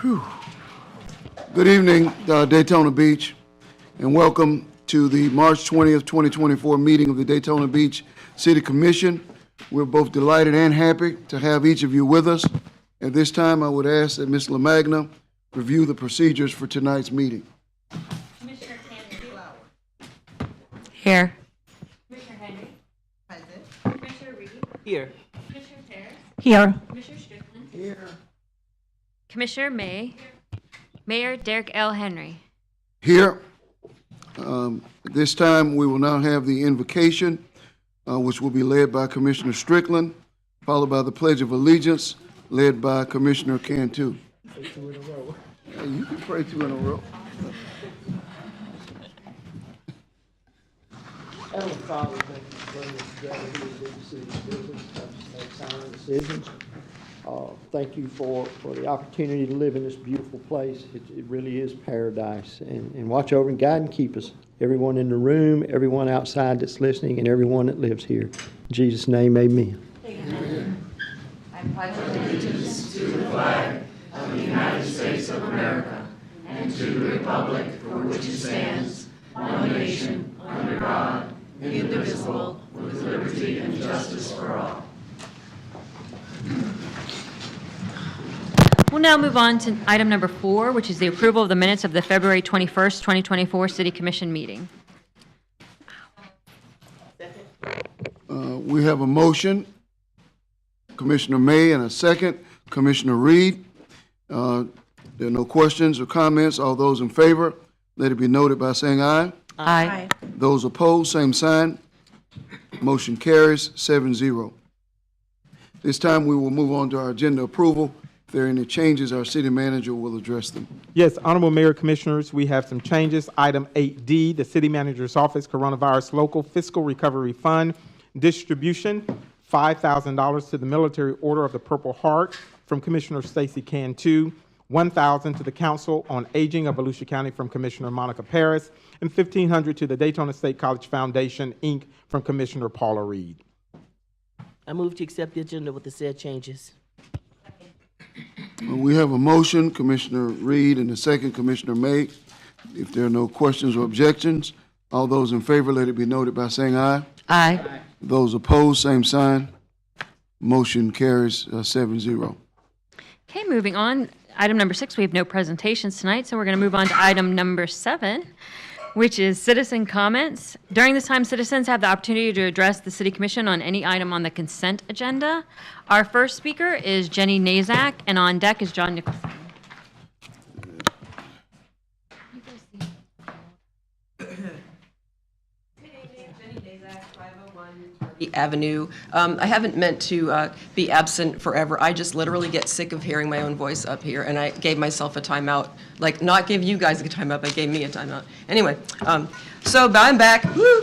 Good evening, Daytona Beach, and welcome to the March 20th, 2024 meeting of the Daytona Beach City Commission. We're both delighted and happy to have each of you with us. At this time, I would ask that Ms. LaMagna review the procedures for tonight's meeting. Commissioner Kennedy. Here. Commissioner Henry. Present. Commissioner Reed. Here. Commissioner Harris. Here. Commissioner Strickland. Here. Commissioner May. Mayor Derek L. Henry. Here. At this time, we will now have the invocation, which will be led by Commissioner Strickland, followed by the Pledge of Allegiance, led by Commissioner Cantu. Pray two in a row. Hey, you can pray two in a row. Heavenly Father, thank you for bringing us together here to do the city's business, help us make sound decisions. Thank you for the opportunity to live in this beautiful place. It really is paradise. And watch over and guide and keep us. Everyone in the room, everyone outside that's listening, and everyone that lives here. In Jesus' name, amen. Amen. I pledge allegiance to the flag of the United States of America and to the republic for which it stands, one nation, under God, indivisible, with liberty and justice for all. We'll now move on to item number 4, which is the approval of the minutes of the February 21st, 2024 City Commission meeting. We have a motion, Commissioner May, and a second, Commissioner Reed. There are no questions or comments. All those in favor, let it be noted by saying aye. Aye. Those opposed, same sign. Motion carries 7-0. This time, we will move on to our agenda approval. If there are any changes, our city manager will address them. Yes, Honorable Mayor, Commissioners, we have some changes. Item 8D, the City Manager's Office Coronavirus Local Fiscal Recovery Fund distribution, $5,000 to the Military Order of the Purple Heart from Commissioner Stacy Cantu, $1,000 to the Council on Aging of Volusia County from Commissioner Monica Paris, and $1,500 to the Daytona State College Foundation, Inc. from Commissioner Paula Reed. I move to accept the agenda with the said changes. We have a motion, Commissioner Reed, and a second, Commissioner May. If there are no questions or objections, all those in favor, let it be noted by saying aye. Aye. Those opposed, same sign. Motion carries 7-0. Okay, moving on. Item number 6, we have no presentations tonight, so we're going to move on to item number 7, which is citizen comments. During this time, citizens have the opportunity to address the City Commission on any item on the consent agenda. Our first speaker is Jenny Nazak, and on deck is John Nicholson. Avenue. I haven't meant to be absent forever. I just literally get sick of hearing my own voice up here, and I gave myself a timeout. Like, not give you guys a timeout, but gave me a timeout. Anyway, so I'm back. Woo!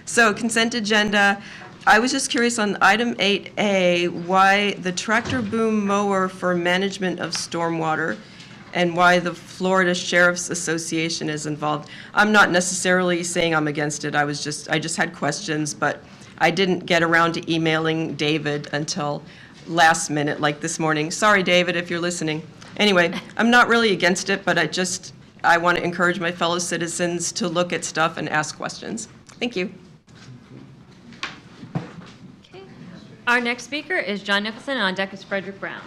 So consent agenda. I was just curious on item 8A, why the tractor boom mower for management of stormwater and why the Florida Sheriff's Association is involved. I'm not necessarily saying I'm against it. I just had questions, but I didn't get around to emailing David until last minute, like this morning. Sorry, David, if you're listening. Anyway, I'm not really against it, but I want to encourage my fellow citizens to look at stuff and ask questions. Thank you. Okay. Our next speaker is John Nicholson, and on deck is Frederick Brown.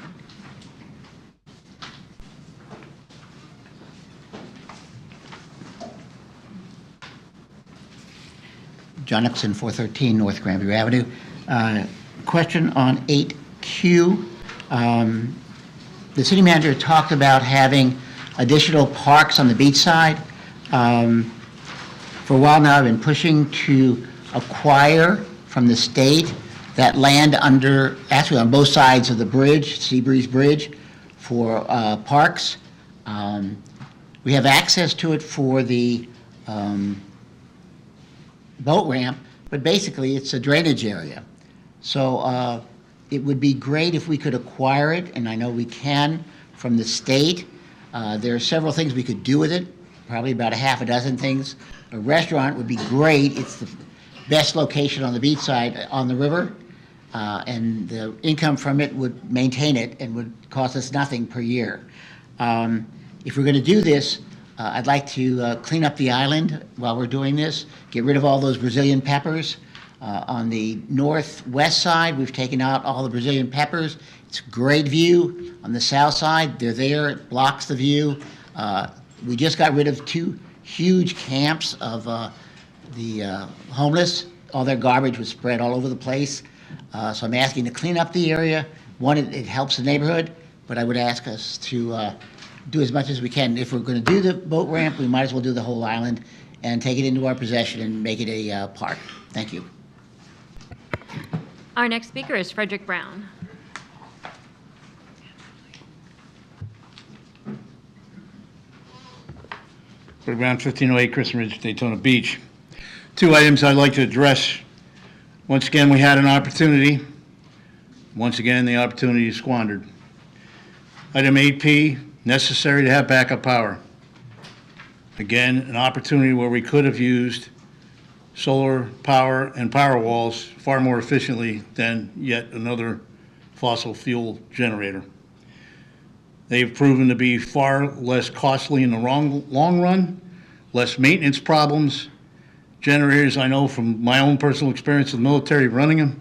John Nixon, 413 North Granby Avenue. Question on 8Q. The city manager talked about having additional parks on the beach side. For a while now, I've been pushing to acquire from the state that land actually on both sides of the bridge, Seabreeze Bridge, for parks. We have access to it for the boat ramp, but basically it's a drainage area. So it would be great if we could acquire it, and I know we can, from the state. There are several things we could do with it, probably about a half a dozen things. A restaurant would be great. It's the best location on the beach side on the river. and the income from it would maintain it and would cost us nothing per year. If we're going to do this, I'd like to clean up the island while we're doing this, get rid of all those Brazilian peppers. On the northwest side, we've taken out all the Brazilian peppers. It's a great view. On the south side, they're there. It blocks the view. We just got rid of 2 huge camps of the homeless. All their garbage was spread all over the place. So I'm asking to clean up the area. One, it helps the neighborhood, but I would ask us to do as much as we can. If we're going to do the boat ramp, we might as well do the whole island and take it into our possession and make it a park. Thank you. Our next speaker is Frederick Brown. Frederick Brown, 1508 Crescent Ridge, Daytona Beach. 2 items I'd like to address. Once again, we had an opportunity. Once again, the opportunity is squandered. Item 8P, necessary to have backup power. Again, an opportunity where we could have used solar power and power walls far more efficiently than yet another fossil fuel generator. They've proven to be far less costly in the long run, less maintenance problems. Generators, I know from my own personal experience in the military running them,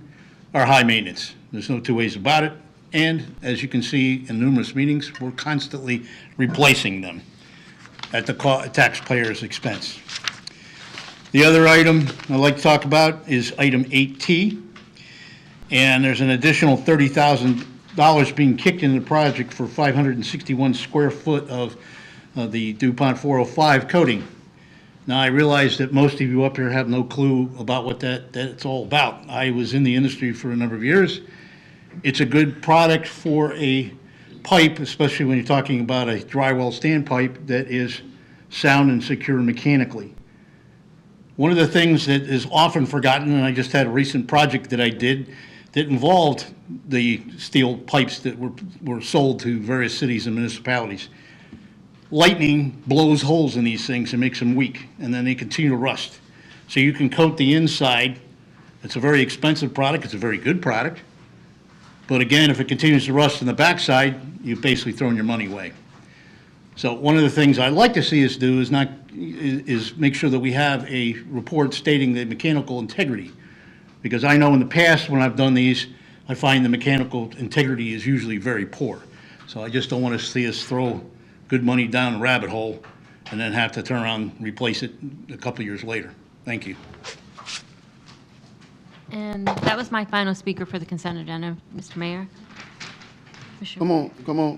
are high maintenance. There's no 2 ways about it. And as you can see in numerous meetings, we're constantly replacing them at the taxpayer's expense. The other item I'd like to talk about is item 8T. And there's an additional $30,000 being kicked into the project for 561 square foot of the DuPont 405 coating. Now, I realize that most of you up here have no clue about what that's all about. I was in the industry for a number of years. It's a good product for a pipe, especially when you're talking about a drywall standpipe that is sound and secure mechanically. One of the things that is often forgotten, and I just had a recent project that I did that involved the steel pipes that were sold to various cities and municipalities. Lightning blows holes in these things and makes them weak, and then they continue to rust. So you can coat the inside. It's a very expensive product. It's a very good product. But again, if it continues to rust in the backside, you've basically thrown your money away. So one of the things I'd like to see us do is make sure that we have a report stating the mechanical integrity. Because I know in the past when I've done these, I find the mechanical integrity is usually very poor. So I just don't want to see us throw good money down a rabbit hole and then have to turn around and replace it a couple years later. Thank you. And that was my final speaker for the consent agenda, Mr. Mayor. Come on, come on.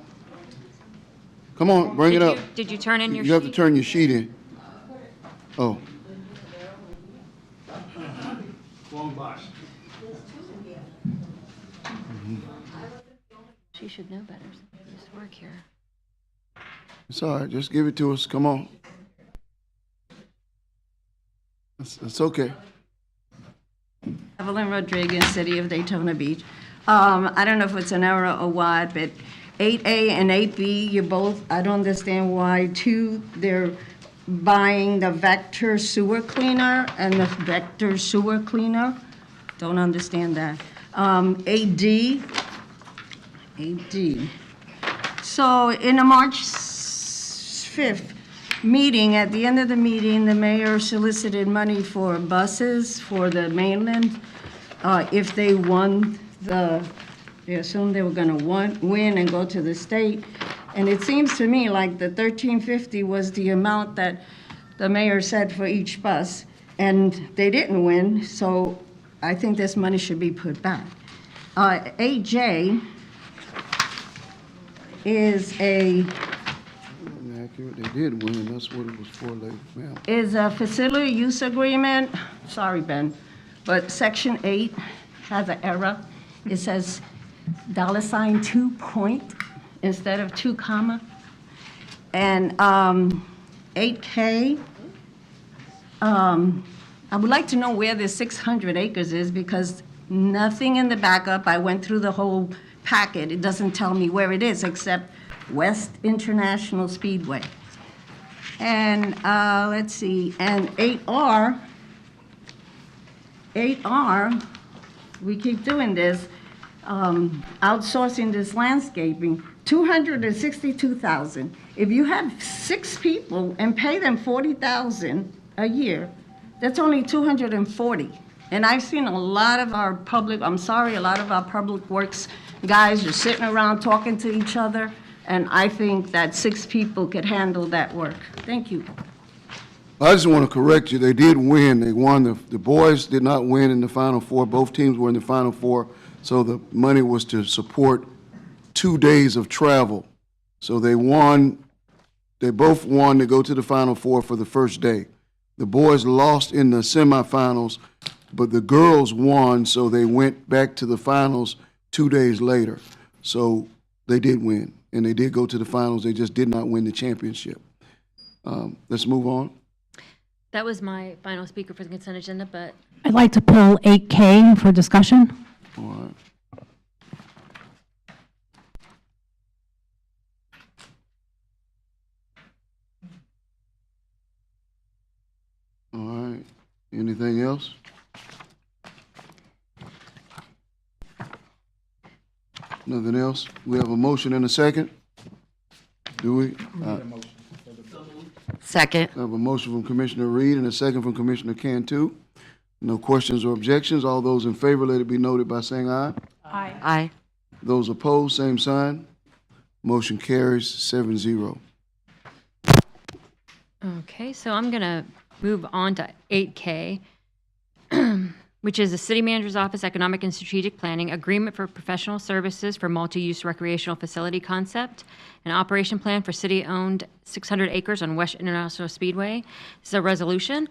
Come on, bring it up. Did you turn in your sheet? You have to turn your sheet in. Oh. Wrong box. She should know better. She used to work here. It's all right, just give it to us, come on. It's okay. Evelyn Rodriguez, City of Daytona Beach. I don't know if it's an error or what, but 8A and 8B, you both, I don't understand why. 2, they're buying the VACTOR sewer cleaner and the VACTOR sewer cleaner. Don't understand that. 8D. So in a March 5th meeting, at the end of the meeting, the mayor solicited money for buses for the mainland. If they won they assumed they were going to win and go to the state. And it seems to me like the $1,350 was the amount that the mayor said for each bus, and they didn't win, so I think this money should be put back. 8J is Accurate, they did win, and that's what it was for, ladies and gentlemen. is a facility use agreement. Sorry, Ben, but Section 8 has an error. It says $2 point instead of 2 comma. And 8K, I would like to know where the 600 acres is, because nothing in the backup, I went through the whole packet, it doesn't tell me where it is except West International Speedway. And let's see, and 8R, we keep doing this, outsourcing this landscaping, $262,000. If you have 6 people and pay them $40,000 a year, that's only 240. And I've seen a lot of our a lot of our public works guys are sitting around talking to each other, and I think that 6 people could handle that work. Thank you. I just want to correct you. They did win. They won. The boys did not win in the Final Four. Both teams were in the Final Four, so the money was to support 2 days of travel. So they won. They both won to go to the Final Four for the first day. The boys lost in the semifinals, but the girls won, so they went back to the finals 2 days later. So they did win, and they did go to the finals. They just did not win the championship. Let's move on. That was my final speaker for the consent agenda, but I'd like to pull 8K for discussion. All right. All right. Anything else? Nothing else? We have a motion and a second? Do we? Second. I have a motion from Commissioner Reed and a second from Commissioner Cantu. No questions or objections. All those in favor, let it be noted by saying aye. Aye. Those opposed, same sign. Motion carries 7-0. okay, so I'm going to move on to 8K, which is the City Manager's Office Economic and Strategic Planning Agreement for Professional Services for Multi-Use Recreational Facility Concept, an operation plan for city-owned 600 acres on West International Speedway. This is a resolution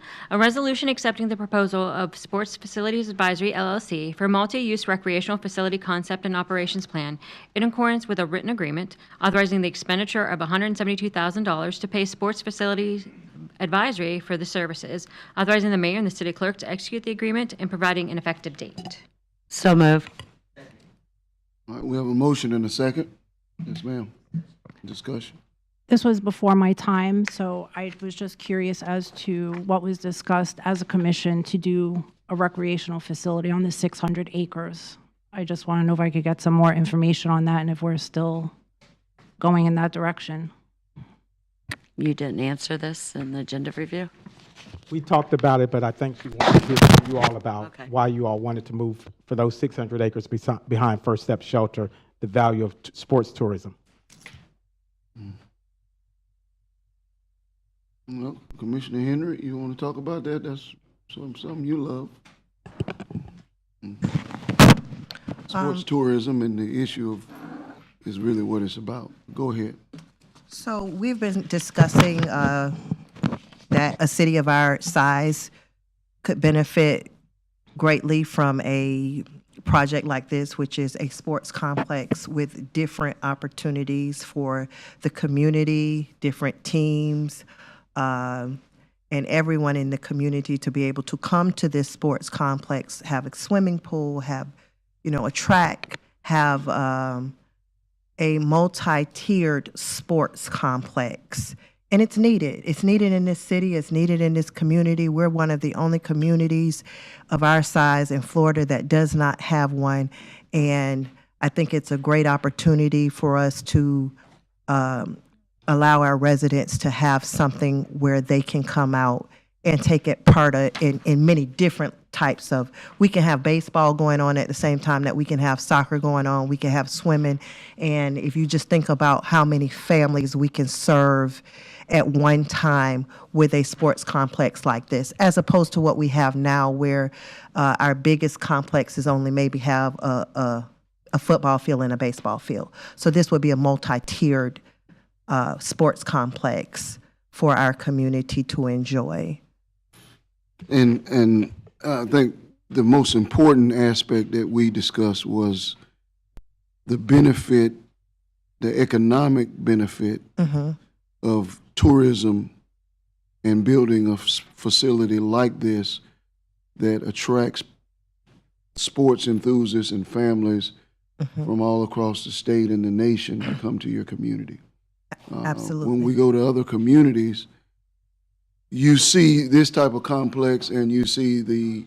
accepting the proposal of Sports Facilities Advisory, LLC, for multi-use recreational facility concept and operations plan in accordance with a written agreement authorizing the expenditure of $172,000 to pay Sports Facilities Advisory for the services, authorizing the mayor and the city clerk to execute the agreement and providing an effective date. So move. All right, we have a motion and a second. Yes, ma'am. Discussion. This was before my time, so I was just curious as to what was discussed as a commission to do a recreational facility on the 600 acres. I just want to know if I could get some more information on that and if we're still going in that direction. You didn't answer this in the agenda review? We talked about it, but I think we want to hear from you all about Okay. why you all wanted to move for those 600 acres behind First Step Shelter, the value of sports tourism. Well, Commissioner Henry, you want to talk about that? That's something you love. Sports tourism and the issue of is really what it's about. Go ahead. So we've been discussing that a city of our size could benefit greatly from a project like this, which is a sports complex with different opportunities for the community, different teams, and everyone in the community to be able to come to this sports complex, have a swimming pool, have, a track, have a multi-tiered sports complex. And it's needed. It's needed in this city. It's needed in this community. We're one of the only communities of our size in Florida that does not have one. And I think it's a great opportunity for us to allow our residents to have something where they can come out and take it part of in many different types of, we can have baseball going on at the same time that we can have soccer going on, we can have swimming. And if you just think about how many families we can serve at one time with a sports complex like this, as opposed to what we have now where our biggest complexes only maybe have a football field and a baseball field. So this would be a multi-tiered sports complex for our community to enjoy. And I think the most important aspect that we discussed was the benefit, the economic benefit of tourism and building a facility like this that attracts sports enthusiasts and families from all across the state and the nation to come to your community. Absolutely. When we go to other communities, you see this type of complex and you see the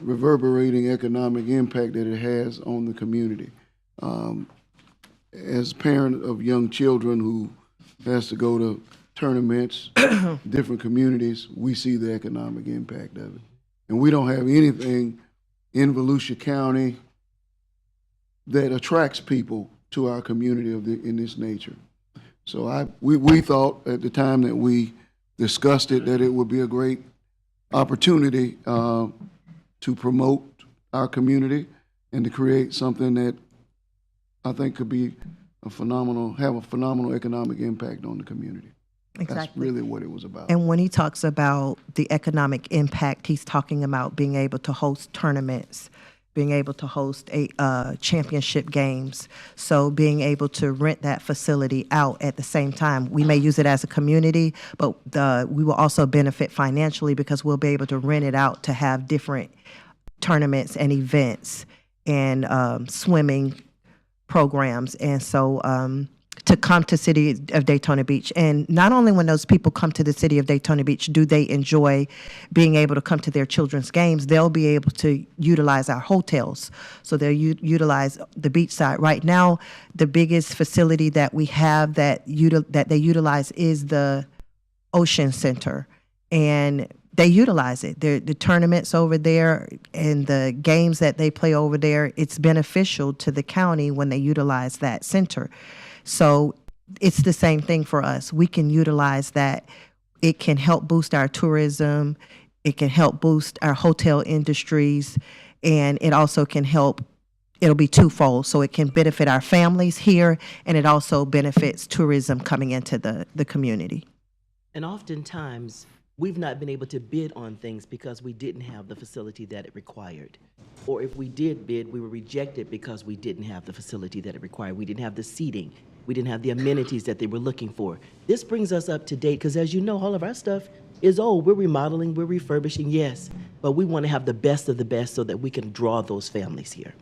reverberating economic impact that it has on the community. As a parent of young children who has to go to tournaments, different communities, we see the economic impact of it. And we don't have anything in Volusia County that attracts people to our community in this nature. So we thought at the time that we discussed it that it would be a great opportunity to promote our community and to create something that I think could be have a phenomenal economic impact on the community. Exactly. That's really what it was about. And when he talks about the economic impact, he's talking about being able to host tournaments, being able to host championship games. So being able to rent that facility out at the same time. We may use it as a community, but we will also benefit financially because we'll be able to rent it out to have different tournaments and events and swimming programs. And so to come to City of Daytona Beach. And not only when those people come to the City of Daytona Beach do they enjoy being able to come to their children's games, they'll be able to utilize our hotels. So they'll utilize the beachside. Right now, the biggest facility that we have that they utilize is the Ocean Center. And they utilize it. The tournaments over there and the games that they play over there, it's beneficial to the county when they utilize that center. So it's the same thing for us. We can utilize that. It can help boost our tourism. It can help boost our hotel industries. And it also can help, it'll be twofold. So it can benefit our families here, and it also benefits tourism coming into the community. And oftentimes, we've not been able to bid on things because we didn't have the facility that it required. Or if we did bid, we were rejected because we didn't have the facility that it required. We didn't have the seating. We didn't have the amenities that they were looking for. This brings us up to date because, as you know, all of our stuff is old. We're remodeling, we're refurbishing, yes, but we want to have the best of the best so that we can draw those families here.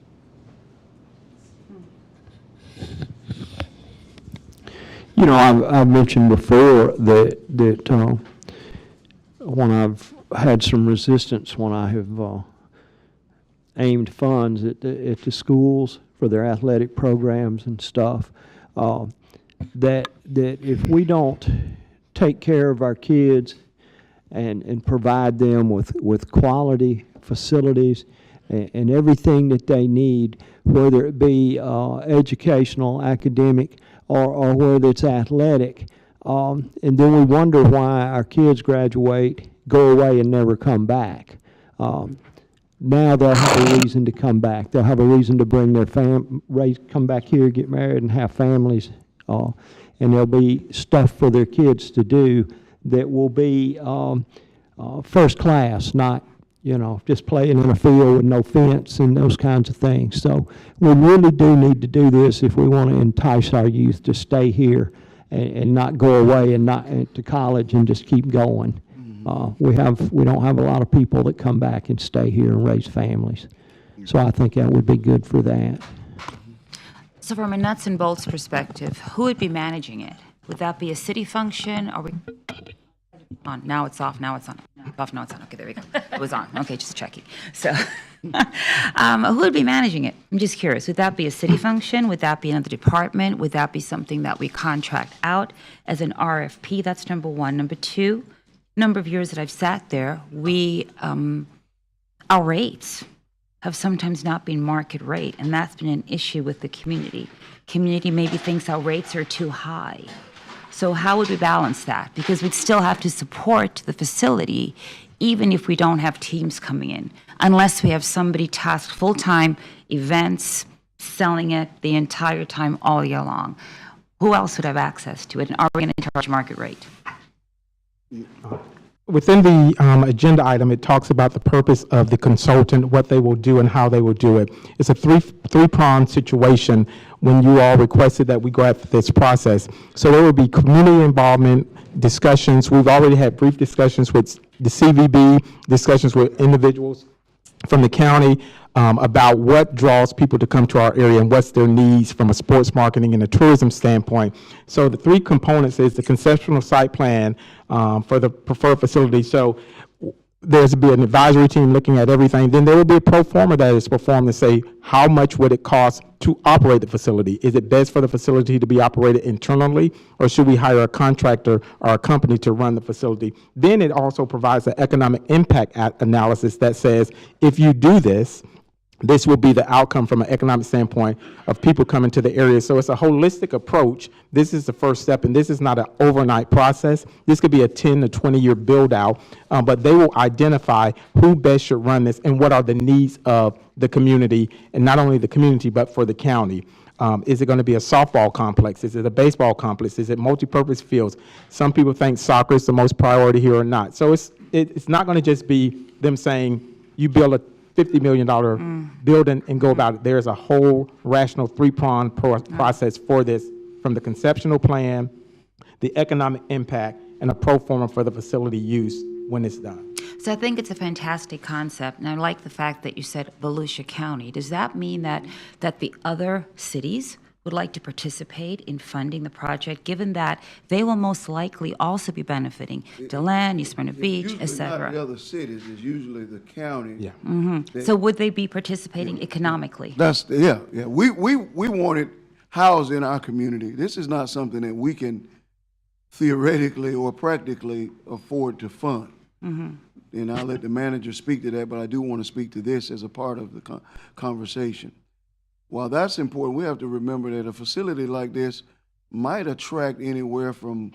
You know, I've mentioned before that when I've had some resistance when I have aimed funds at the schools for their athletic programs and stuff, that if we don't take care of our kids and provide them with quality facilities and everything that they need, whether it be educational, academic, or whether it's athletic, and then we wonder why our kids graduate, go away, and never come back. Now they'll have a reason to come back. They'll have a reason to bring their come back here, get married, and have families. And there'll be stuff for their kids to do that will be first class, not, you know, just playing in a field with no fence and those kinds of things. So we really do need to do this if we want to entice our youth to stay here and not go away and not to college and just keep going. We don't have a lot of people that come back and stay here and raise families. So I think that would be good for that. So from a nuts and bolts perspective, who would be managing it? Would that be a city function? Or on? Now it's off, now it's on. Off, now it's on. Okay, there we go. It was on. Okay, just checking. So who would be managing it? I'm just curious. Would that be a city function? Would that be another department? Would that be something that we contract out as an RFP? That's number one. Number two, number of years that I've sat there, our rates have sometimes not been market rate, and that's been an issue with the community. Community maybe thinks our rates are too high. So how would we balance that? Because we'd still have to support the facility even if we don't have teams coming in, unless we have somebody tasked full-time, events, selling it the entire time all year long. Who else would have access to it, and are we going to charge market rate? Within the agenda item, it talks about the purpose of the consultant, what they will do and how they will do it. It's a three-pronged situation when you all requested that we go after this process. So there will be community involvement, discussions. We've already had brief discussions with the CVB, discussions with individuals from the county about what draws people to come to our area and what's their needs from a sports marketing and a tourism standpoint. So the three components is the conceptual site plan for the preferred facility. So there's be an advisory team looking at everything. Then there will be a pro forma that is performed to say, how much would it cost to operate the facility? Is it best for the facility to be operated internally, or should we hire a contractor or a company to run the facility? Then it also provides an economic impact analysis that says, if you do this, this will be the outcome from an economic standpoint of people coming to the area. So it's a holistic approach. This is the first step, and this is not an overnight process. This could be a 10 to 20-year build-out, but they will identify who best should run this and what are the needs of the community, and not only the community, but for the county. Is it going to be a softball complex? Is it a baseball complex? Is it multi-purpose fields? Some people think soccer is the most priority here or not. So it's not going to just be them saying, you build a $50 million building and go about it. There's a whole rational three-pronged process for this, from the conceptual plan, the economic impact, and a pro forma for the facility use when it's done. So I think it's a fantastic concept, and I like the fact that you said Volusia County. Does that mean that the other cities would like to participate in funding the project, given that they will most likely also be benefiting? DeLand, East Smyrna Beach, et Usually not cetera. the other cities, it's usually the county. Yeah. So would they be participating economically? Yeah. We wanted housed in our community. This is not something that we can theoretically or practically afford to fund. And I'll let the manager speak to that, but I do want to speak to this as a part of the conversation. While that's important, we have to remember that a facility like this might attract anywhere from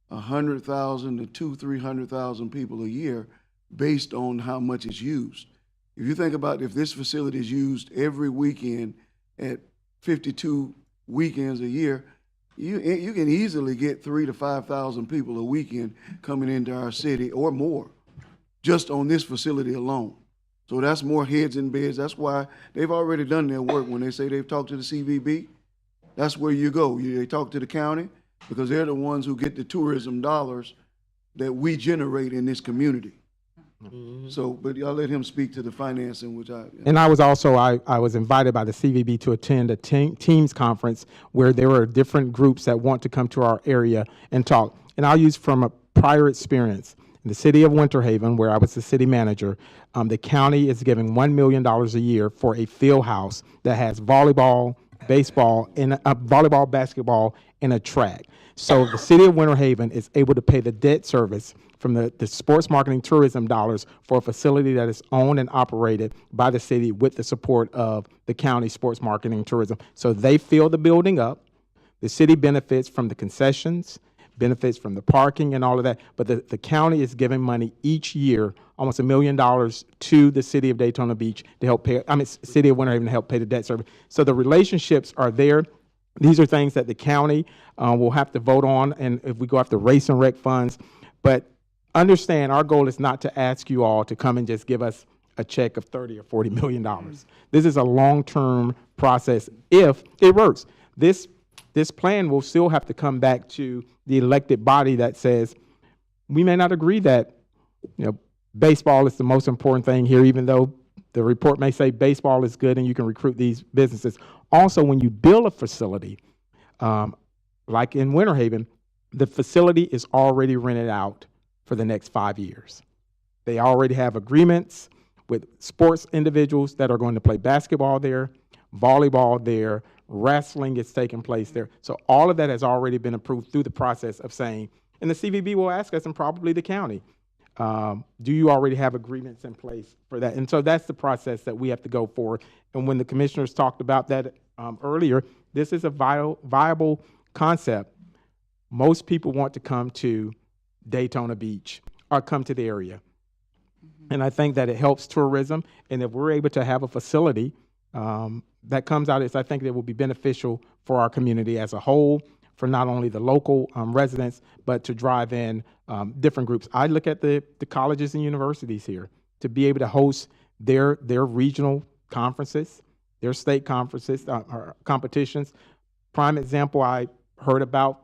100,000 to 300,000 people a year based on how much it's used. If you think about if this facility is used every weekend at 52 weekends a year, you can easily get 3,000 to 5,000 people a weekend coming into our city or more just on this facility alone. So that's more heads in beds. That's why they've already done their work. When they say they've talked to the CVB, that's where you go. They talk to the county because they're the ones who get the tourism dollars that we generate in this community. So, but I'll let him speak to the financing, which And I was also, I was invited by the CVB to attend a Teams conference where there were different groups that want to come to our area and talk. And I'll use from a prior experience. In the city of Winter Haven, where I was the city manager, the county is giving $1 million a year for a field house that has volleyball, baseball, and volleyball, basketball, and a track. So the city of Winter Haven is able to pay the debt service from the sports marketing tourism dollars for a facility that is owned and operated by the city with the support of the county sports marketing tourism. So they fill the building up. The city benefits from the concessions, benefits from the parking and all of that, but the county is giving money each year, almost $1 million to the city of Daytona Beach to help pay, city of Winter Haven to help pay the debt service. So the relationships are there. These are things that the county will have to vote on, and if we go after race and rec funds. But understand, our goal is not to ask you all to come and just give us a check of $30 or $40 million. This is a long-term process if it works. This plan will still have to come back to the elected body that says, we may not agree that, baseball is the most important thing here, even though the report may say baseball is good and you can recruit these businesses. Also, when you build a facility, like in Winter Haven, the facility is already rented out for the next 5 years. They already have agreements with sports individuals that are going to play basketball there, volleyball there, wrestling is taking place there. So all of that has already been approved through the process of saying, and the CVB will ask us, and probably the county, do you already have agreements in place for that? And so that's the process that we have to go for. And when the commissioners talked about that earlier, this is a viable concept. Most people want to come to Daytona Beach or come to the area. And I think that it helps tourism. And if we're able to have a facility that comes out, I think it will be beneficial for our community as a whole, for not only the local residents, but to drive in different groups. I look at the colleges and universities here to be able to host their regional conferences, their state conferences, or competitions. Prime example, I heard about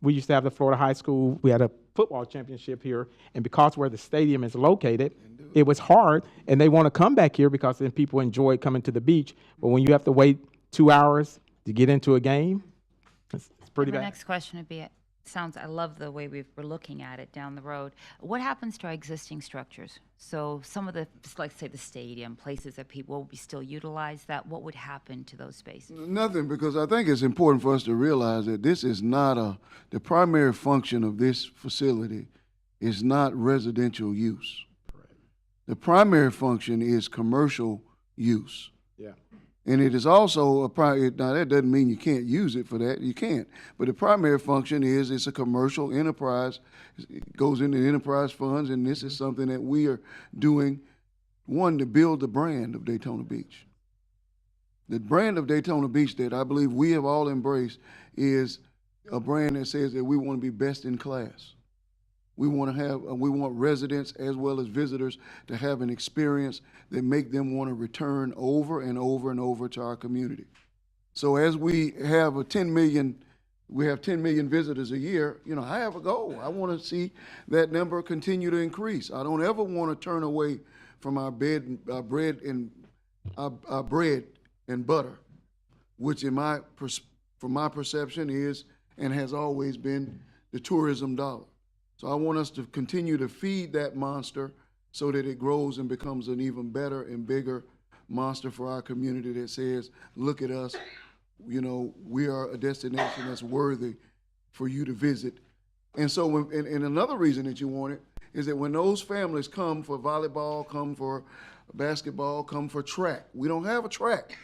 we used to have the Florida High School, we had a football championship here, and because where the stadium is located, it was hard, and they want to come back here because then people enjoy coming to the beach. But when you have to wait 2 hours to get into a game, it's pretty bad. The next question would be, I love the way we're looking at it down the road. What happens to our existing structures? So some of the, like say the stadium, places that people will be still utilize that, what would happen to those spaces? Nothing, because I think it's important for us to realize that this is not the primary function of this facility is not residential use. The primary function is commercial use. Yeah. And it is also now that doesn't mean you can't use it for that, you can't. But the primary function is it's a commercial enterprise. It goes into enterprise funds, and this is something that we are doing, one, to build the brand of Daytona Beach. The brand of Daytona Beach that I believe we have all embraced is a brand that says that we want to be best in class. We want residents as well as visitors to have an experience that make them want to return over and over and over to our community. So as we have 10 million visitors a year, I have a goal. I want to see that number continue to increase. I don't ever want to turn away from our bread and butter, which from my perception is and has always been the tourism dollar. So I want us to continue to feed that monster so that it grows and becomes an even better and bigger monster for our community that says, look at us, we are a destination that's worthy for you to visit. And so, and another reason that you want it is that when those families come for volleyball, come for basketball, come for track, we don't have a track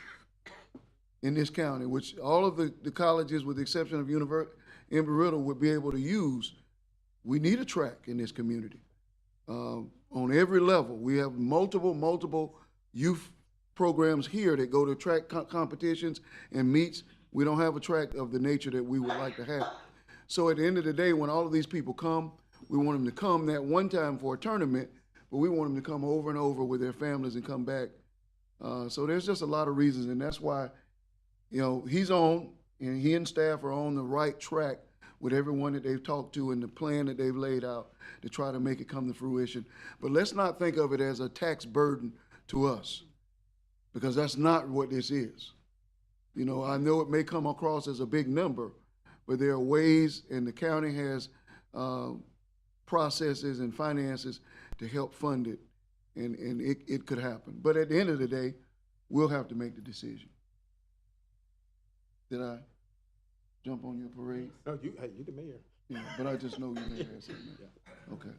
in this county, which all of the colleges, with the exception of Embry-Riddle, would be able to use. We need a track in this community. On every level, we have multiple youth programs here that go to track competitions and meets. We don't have a track of the nature that we would like to have. So at the end of the day, when all of these people come, we want them to come that one time for a tournament, but we want them to come over and over with their families and come back. So there's just a lot of reasons, and that's why, he's on, and he and staff are on the right track with everyone that they've talked to and the plan that they've laid out to try to make it come to fruition. But let's not think of it as a tax burden to us, because that's not what this is. I know it may come across as a big number, but there are ways, and the county has processes and finances to help fund it, and it could happen. But at the end of the day, we'll have to make the decision. Did I jump on your parade? No, you the mayor. Yeah, but I just know you may have something. Okay.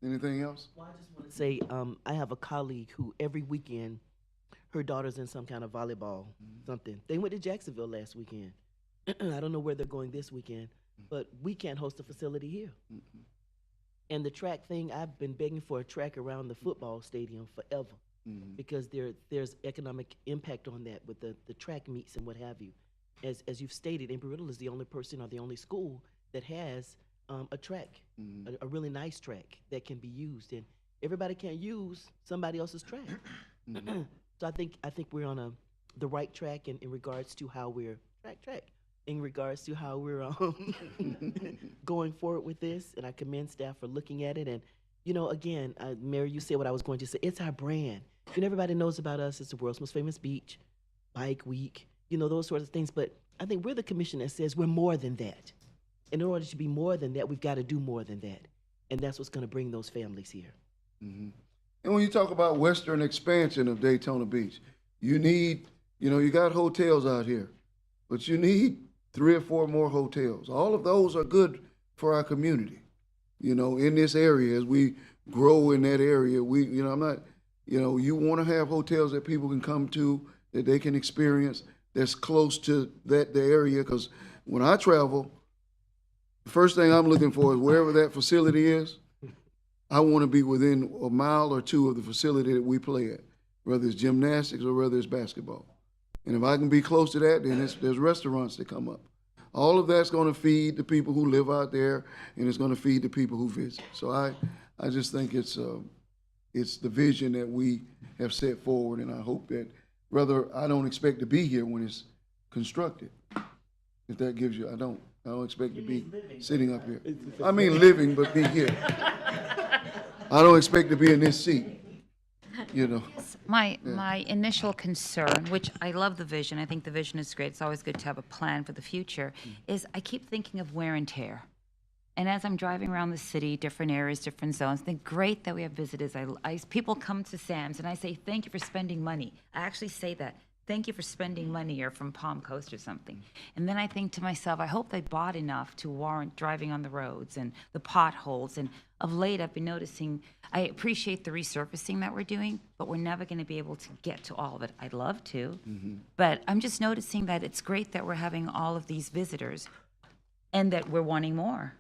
Anything else? Well, I just want to say, I have a colleague who every weekend, her daughter's in some kind of volleyball, something. They went to Jacksonville last weekend. I don't know where they're going this weekend, but we can't host a facility here. And the track thing, I've been begging for a track around the football stadium forever, because there's economic impact on that with the track meets and what have you. As you've stated, Embry-Riddle is the only person or the only school that has a track, a really nice track that can be used, and everybody can't use somebody else's track. So I think we're on the right track in regards to how we're in regards to how we're going forward with this, and I commend staff for looking at it. And again, Mary, you said what I was going to say. It's our brand. Everybody knows about us. It's the world's most famous beach, Bike Week, those sorts of things. But I think we're the commission that says we're more than that. In order to be more than that, we've got to do more than that. And that's what's going to bring those families here. And when you talk about western expansion of Daytona Beach, you need, you got hotels out here, but you need 3 or 4 more hotels. All of those are good for our community. In this area, as we grow in that area, you want to have hotels that people can come to, that they can experience, that's close to the area, because when I travel, the first thing I'm looking for is wherever that facility is, I want to be within a mile or 2 of the facility that we play at, whether it's gymnastics or whether it's basketball. And if I can be close to that, then there's restaurants that come up. All of that's going to feed the people who live out there, and it's going to feed the people who visit. So I just think it's the vision that we have set forward, and I hope that, I don't expect to be here when it's constructed. If that gives you, I don't expect to be sitting up here. I mean living, but be here. I don't expect to be in this seat. you know. My initial concern, which I love the vision, I think the vision is great, it's always good to have a plan for the future, is I keep thinking of wear and tear. And as I'm driving around the city, different areas, different zones, I think great that we have visitors. People come to Sam's and I say, thank you for spending money. I actually say that. Thank you for spending money, or from Palm Coast or something. And then I think to myself, I hope they bought enough to warrant driving on the roads and the potholes. And of late, I've been noticing, I appreciate the resurfacing that we're doing, but we're never going to be able to get to all of it. I'd love to, but I'm just noticing that it's great that we're having all of these visitors and that we're wanting more.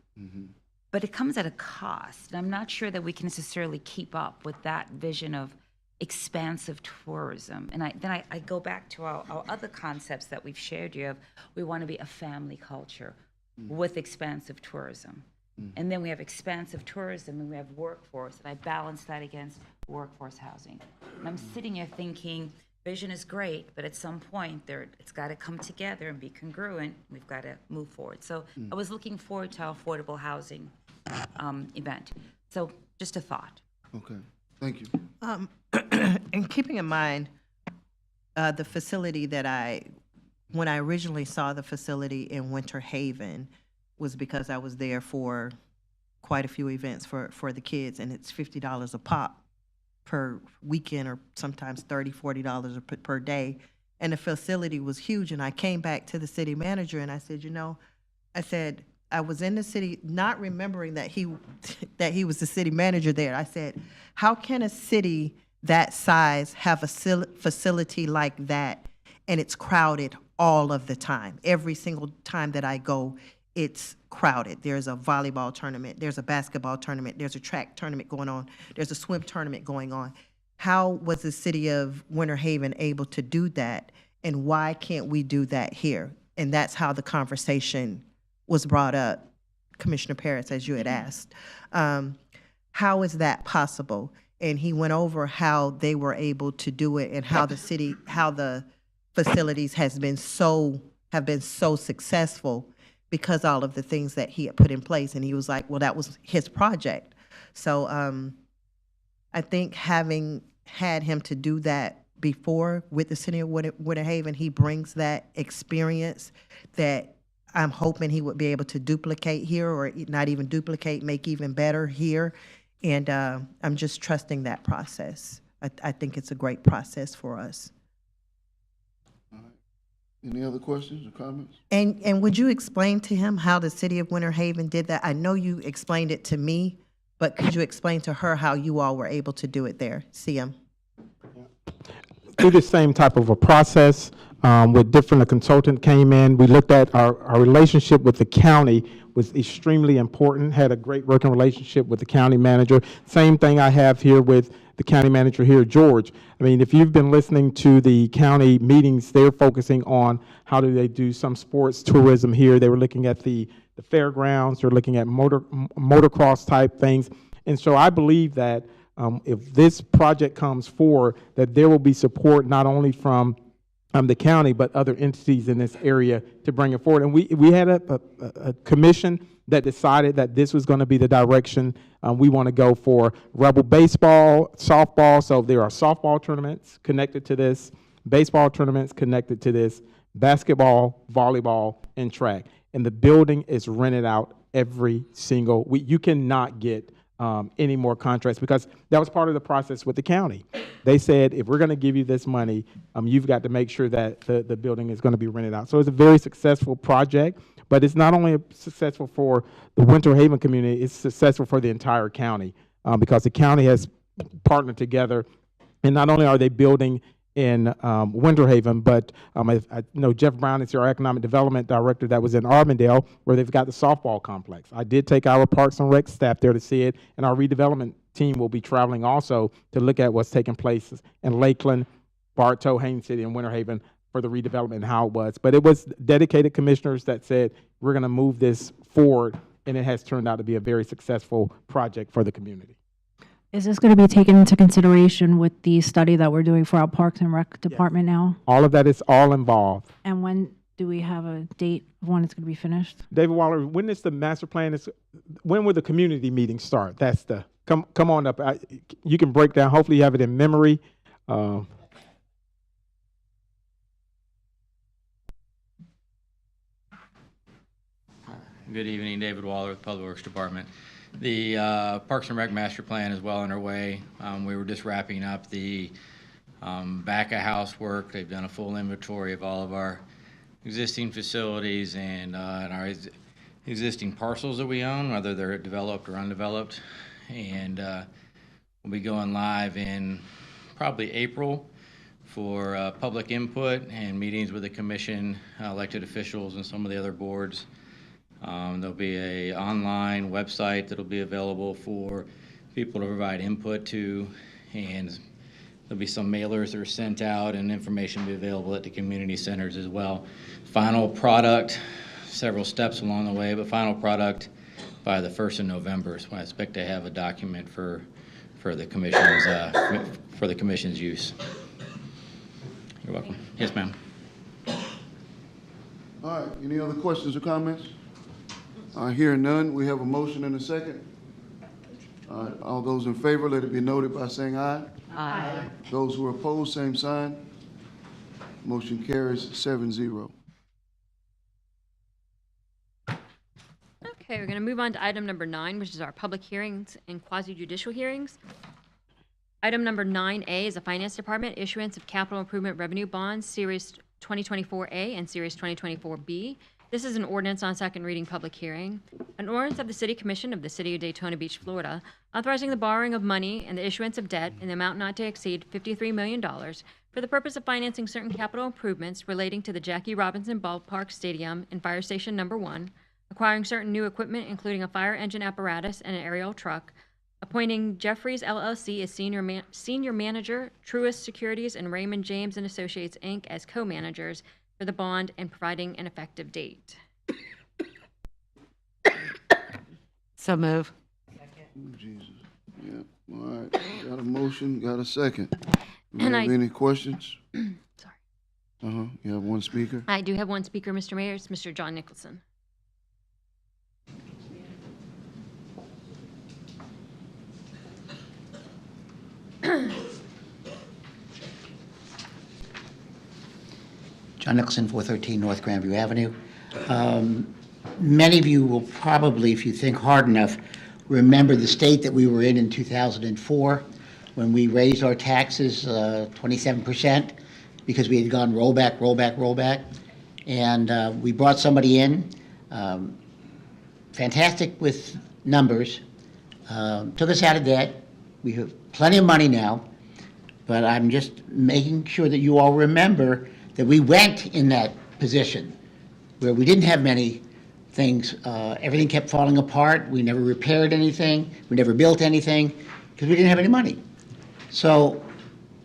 But it comes at a cost. And I'm not sure that we can necessarily keep up with that vision of expansive tourism. And then I go back to our other concepts that we've shared here of we want to be a family culture with expansive tourism. And then we have expansive tourism and we have workforce, and I balance that against workforce housing. And I'm sitting here thinking, vision is great, but at some point it's got to come together and be congruent. We've got to move forward. So I was looking forward to our affordable housing event. So just a thought. Okay, thank you. And keeping in mind, the facility that when I originally saw the facility in Winter Haven was because I was there for quite a few events for the kids, and it's $50 a pop per weekend, or sometimes $30, $40 per day. And the facility was huge, and I came back to the city manager and I said, I was in the city not remembering that he was the city manager there. I said, how can a city that size have a facility like that and it's crowded all of the time? Every single time that I go, it's crowded. There's a volleyball tournament, there's a basketball tournament, there's a track tournament going on, there's a swim tournament going on. How was the city of Winter Haven able to do that, and why can't we do that here? And that's how the conversation was brought up, Commissioner Paris, as you had asked. How is that possible? And he went over how they were able to do it and how the facilities have been so successful because all of the things that he had put in place. And he was like, well, that was his project. So I think having had him to do that before with the city of Winter Haven, he brings that experience that I'm hoping he would be able to duplicate here, or not even duplicate, make even better here. And I'm just trusting that process. I think it's a great process for us. All right. Any other questions or comments? And would you explain to him how the city of Winter Haven did that? I know you explained it to me, but could you explain to her how you all were able to do it there, CM? Through the same type of a process, with different, a consultant came in. We looked at our relationship with the county was extremely important, had a great working relationship with the county manager. Same thing I have here with the county manager here, George. I mean, if you've been listening to the county meetings, they're focusing on how do they do some sports tourism here. They were looking at the fairgrounds, they're looking at motocross type things. And so I believe that if this project comes forward, that there will be support not only from the county, but other entities in this area to bring it forward. And we had a commission that decided that this was going to be the direction we want to go for Rebel baseball, softball. So there are softball tournaments connected to this, baseball tournaments connected to this, basketball, volleyball, and track. And the building is rented out every single week. You cannot get any more contracts, because that was part of the process with the county. They said, if we're going to give you this money, you've got to make sure that the building is going to be rented out. So it's a very successful project, but it's not only successful for the Winter Haven community, it's successful for the entire county, because the county has partnered together, and not only are they building in Winter Haven, but I know Jeff Brown is our economic development director that was in Arbondale, where they've got the softball complex. I did take our Parks and Rec staff there to see it, and our redevelopment team will be traveling also to look at what's taking place in Lakeland, Bartow, Haines City, and Winter Haven for the redevelopment and how it was. But it was dedicated commissioners that said, we're going to move this forward, and it has turned out to be a very successful project for the community. Is this going to be taken into consideration with the study that we're doing for our Parks and Rec department now? All of that is all involved. And when do we have a date of when it's going to be finished? David Waller, when is the master plan? When will the community meeting start? That's the come on up. You can break down. Hopefully you have it in memory. Good evening, David Waller with Public Works Department. The Parks and Rec Master Plan is well underway. We were just wrapping up the back of house work. They've done a full inventory of all of our existing facilities and our existing parcels that we own, whether they're developed or undeveloped. And we'll be going live in probably April for public input and meetings with the commission, elected officials, and some of the other boards. There'll be an online website that'll be available for people to provide input to, and there'll be some mailers that are sent out, and information will be available at the community centers as well. Final product, several steps along the way, but final product by the 1st of November is when I expect to have a document for the commission's use. You're welcome. Yes, ma'am. All right, any other questions or comments? Hearing none, we have a motion and a second. All those in favor, let it be noted by saying aye. Aye. Those who are opposed, same sign. Motion carries 7-0. Okay, we're going to move on to item number 9, which is our public hearings and quasi-judicial hearings. Item number 9A is the Finance Department issuance of capital improvement revenue bonds, Series 2024A and Series 2024B. This is an ordinance on second reading public hearing. An ordinance of the City Commission of the City of Daytona Beach, Florida, authorizing the borrowing of money and the issuance of debt in the amount not to exceed $53 million for the purpose of financing certain capital improvements relating to the Jackie Robinson Ballpark Stadium and Fire Station Number 1, acquiring certain new equipment including a fire engine apparatus and an aerial truck, appointing Jeffries LLC as senior manager, Truist Securities and Raymond James and Associates Inc. as co-managers for the bond, and providing an effective date. So move. Oh, Jesus. Yeah, all right. Got a motion, got a second. Do we And have any questions? Sorry. You have one speaker? I do have one speaker, Mr. Mayor. It's Mr. John Nicholson. John Nicholson, 413 North Grandview Avenue. Many of you will probably, if you think hard enough, remember the state that we were in 2004 when we raised our taxes 27% because we had gone rollback, rollback, rollback. And we brought somebody in, fantastic with numbers, took us out of debt. We have plenty of money now, but I'm just making sure that you all remember that we went in that position where we didn't have many things. Everything kept falling apart. We never repaired anything. We never built anything because we didn't have any money. So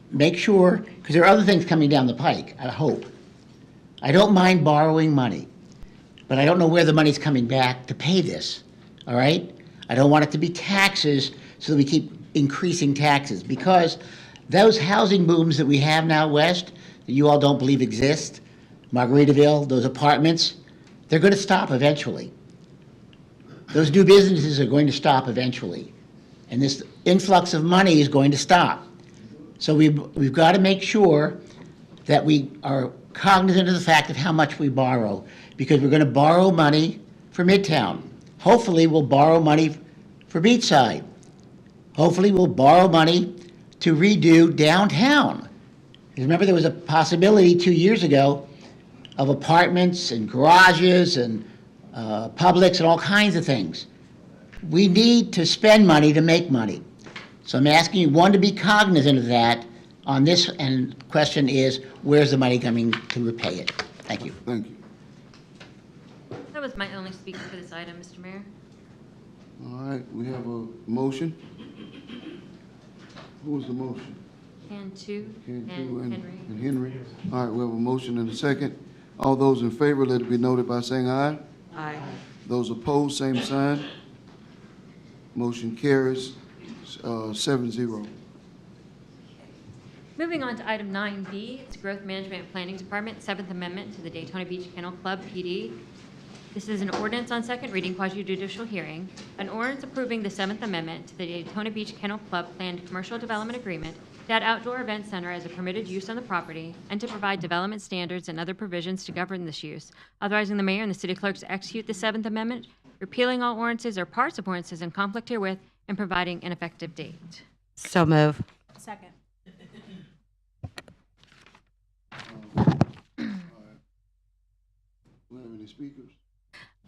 make sure, because there are other things coming down the pike, I hope. I don't mind borrowing money, but I don't know where the money's coming back to pay this, all right? I don't want it to be taxes so that we keep increasing taxes, because those housing booms that we have now west, that you all don't believe exist, Margaritaville, those apartments, they're going to stop eventually. Those new businesses are going to stop eventually. And this influx of money is going to stop. So we've got to make sure that we are cognizant of the fact of how much we borrow, because we're going to borrow money for Midtown. Hopefully we'll borrow money for Beachside. Hopefully we'll borrow money to redo downtown. Remember, there was a possibility 2 years ago of apartments and garages and Publix and all kinds of things. We need to spend money to make money. So I'm asking you, one, to be cognizant of that on this, and the question is, where's the money coming to repay it? Thank you. Thank you. That was my only speaker for this item, Mr. Mayor. All right, we have a motion. Who was the motion? Cantu and Cantu Henry. and Henry. All right, we have a motion and a second. All those in favor, let it be noted by saying aye. Aye. Those opposed, same sign. Motion carries 7-0. Moving on to item 9B, it's Growth Management and Planning Department, 7th Amendment to the Daytona Beach Kennel Club PD. This is an ordinance on second reading, quasi-judicial hearing. An ordinance approving the Seventh Amendment to the Daytona Beach Kennel Club Planned Commercial Development Agreement, that outdoor event center as a permitted use on the property, and to provide development standards and other provisions to govern this use, authorizing the mayor and the city clerk to execute the Seventh Amendment, repealing all ordinances or parts of ordinances in conflict herewith, and providing an effective date. So move. Second. Do we have any speakers?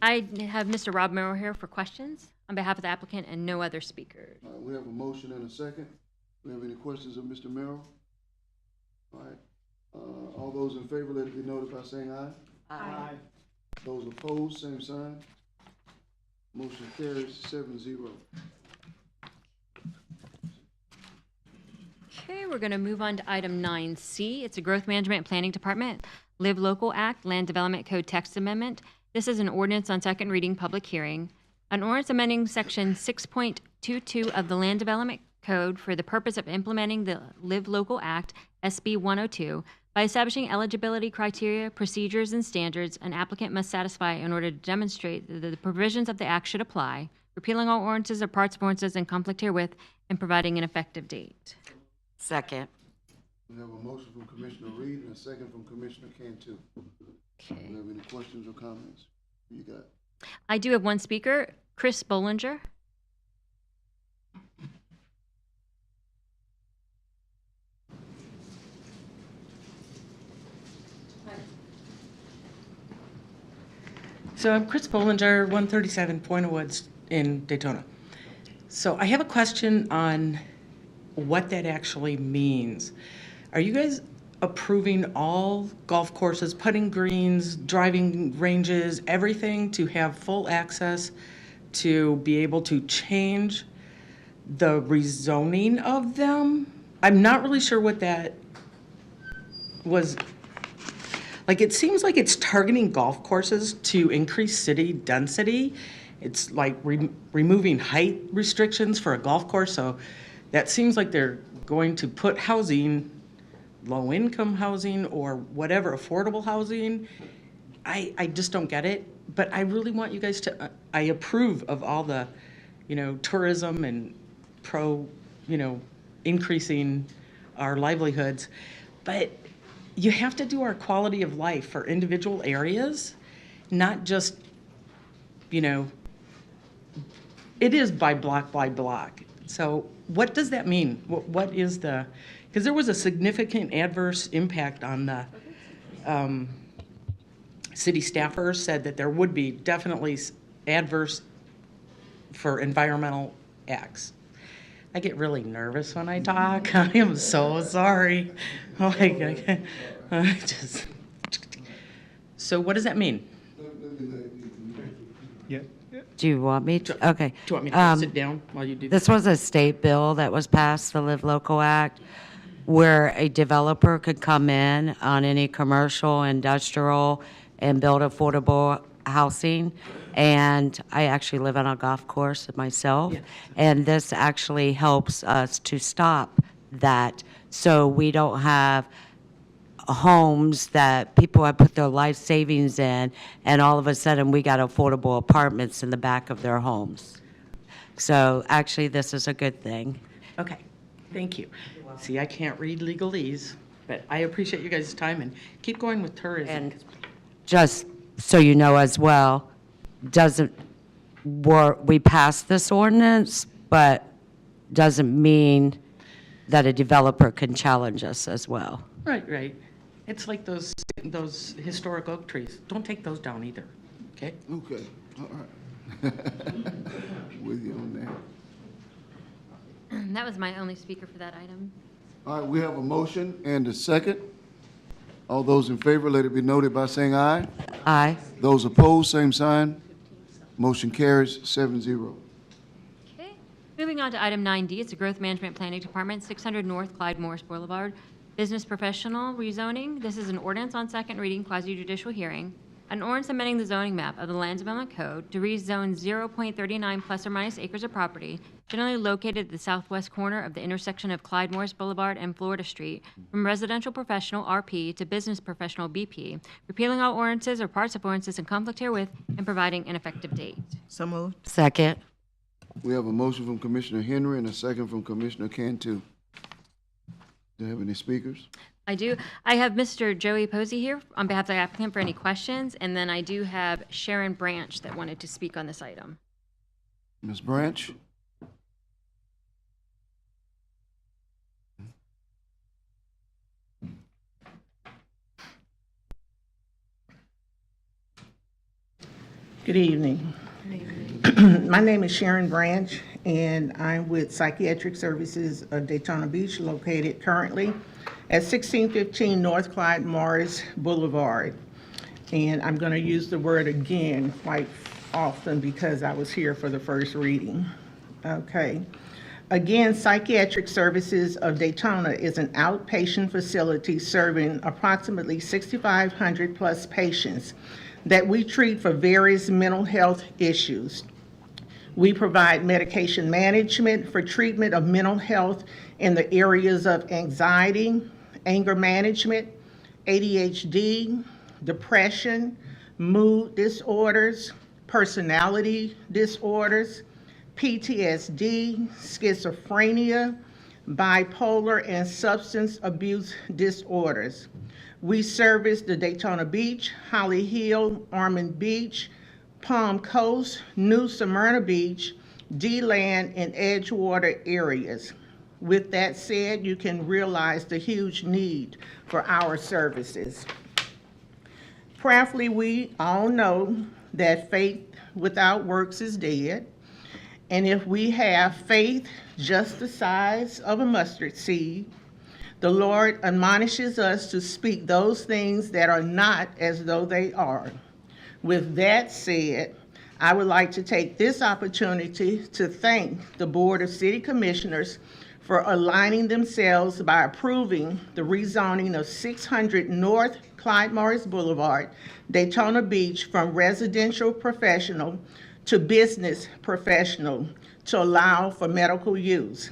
I have Mr. Rob Merrill here for questions on behalf of the applicant and no other speakers. All right, we have a motion and a second. Do we have any questions of Mr. Merrill? All right, all those in favor, let it be noted by saying aye. Aye. Those opposed, same sign. Motion carries 7-0. Okay, we're going to move on to item 9C. It's a Growth Management and Planning Department Live Local Act Land Development Code Text Amendment. This is an ordinance on second reading, public hearing. An ordinance amending section 6.22 of the Land Development Code for the purpose of implementing the Live Local Act, SB 102, by establishing eligibility criteria, procedures, and standards an applicant must satisfy in order to demonstrate that the provisions of the act should apply, repealing all ordinances or parts of ordinances in conflict herewith, and providing an effective date. Second. We have a motion from Commissioner Reed and a second from Commissioner Cantu. Okay. Do we have any questions or comments? Who you got? I do have one speaker, Chris Bollinger. So I'm Chris Bollinger, 137 Point of Woods in Daytona. So I have a question on what that actually means. Are you guys approving all golf courses, putting greens, driving ranges, everything to have full access to be able to change the rezoning of them? I'm not really sure what that was. Like, it seems like it's targeting golf courses to increase city density. It's like removing height restrictions for a golf course. So that seems like they're going to put housing, low-income housing or whatever, affordable housing. I just don't get it. But I really want you guys to, I approve of all the, tourism and increasing our livelihoods. But you have to do our quality of life for individual areas, not just, it is by block. So what does that mean? What is the, because there was a significant adverse impact on the city staffers said that there would be definitely adverse for environmental acts. I get really nervous when I talk. I am so sorry. So what does that mean? Yeah. Do you want me to? Okay. Do you want me to sit down while you do This was a state bill that was passed, the Live Local Act, where a developer could come in on any commercial, industrial, and build affordable housing. And I actually live on a golf course myself. Yeah. And this actually helps us to stop that, so we don't have homes that people have put their life savings in, and all of a sudden we got affordable apartments in the back of their homes. So actually, this is a good thing. Okay, thank you. See, I can't read legalese, but I appreciate you guys' time, and keep going with tourism. And just so you know as well, we passed this ordinance, but doesn't mean that a developer can challenge us as well. Right. It's like those historic oak trees. Don't take those down either, okay? Okay, all right. With you on that. That was my only speaker for that item. All right, we have a motion and a second. All those in favor, let it be noted by saying aye. Aye. Those opposed, same sign. Motion carries 7-0. Okay. Moving on to item 9D, it's a Growth Management Planning Department, 600 North Clyde Morris Boulevard, Business Professional Rezoning. This is an ordinance on second reading, quasi-judicial hearing. An ordinance amending the zoning map of the Land Development Code to rezone 0.39 plus or minus acres of property generally located at the southwest corner of the intersection of Clyde Morris Boulevard and Florida Street from residential professional RP to business professional BP, repealing all ordinances or parts of ordinances in conflict herewith and providing an effective date. So moved. Second. We have a motion from Commissioner Henry and a second from Commissioner Cantu. Do you have any speakers? I do. I have Mr. Joey Posey here on behalf of the applicant for any questions, and then I do have Sharon Branch that wanted to speak on this item. Ms. Branch? Good evening. My name is Sharon Branch, and I'm with Psychiatric Services of Daytona Beach, located currently at 1615 North Clyde Morris Boulevard. And I'm going to use the word again quite often because I was here for the first reading. Okay. Again, Psychiatric Services of Daytona is an outpatient facility serving approximately 6,500 plus patients that we treat for various mental health issues. We provide medication management for treatment of mental health in the areas of anxiety, anger management, ADHD, depression, mood disorders, personality disorders, PTSD, schizophrenia, bipolar, and substance abuse disorders. We service the Daytona Beach, Holly Hill, Ormond Beach, Palm Coast, New Smyrna Beach, DeLand, and Edgewater areas. With that said, you can realize the huge need for our services. Prayerfully, we all know that faith without works is dead. And if we have faith just the size of a mustard seed, the Lord admonishes us to speak those things that are not as though they are. With that said, I would like to take this opportunity to thank the Board of City Commissioners for aligning themselves by approving the rezoning of 600 North Clyde Morris Boulevard, Daytona Beach, from residential professional to business professional to allow for medical use.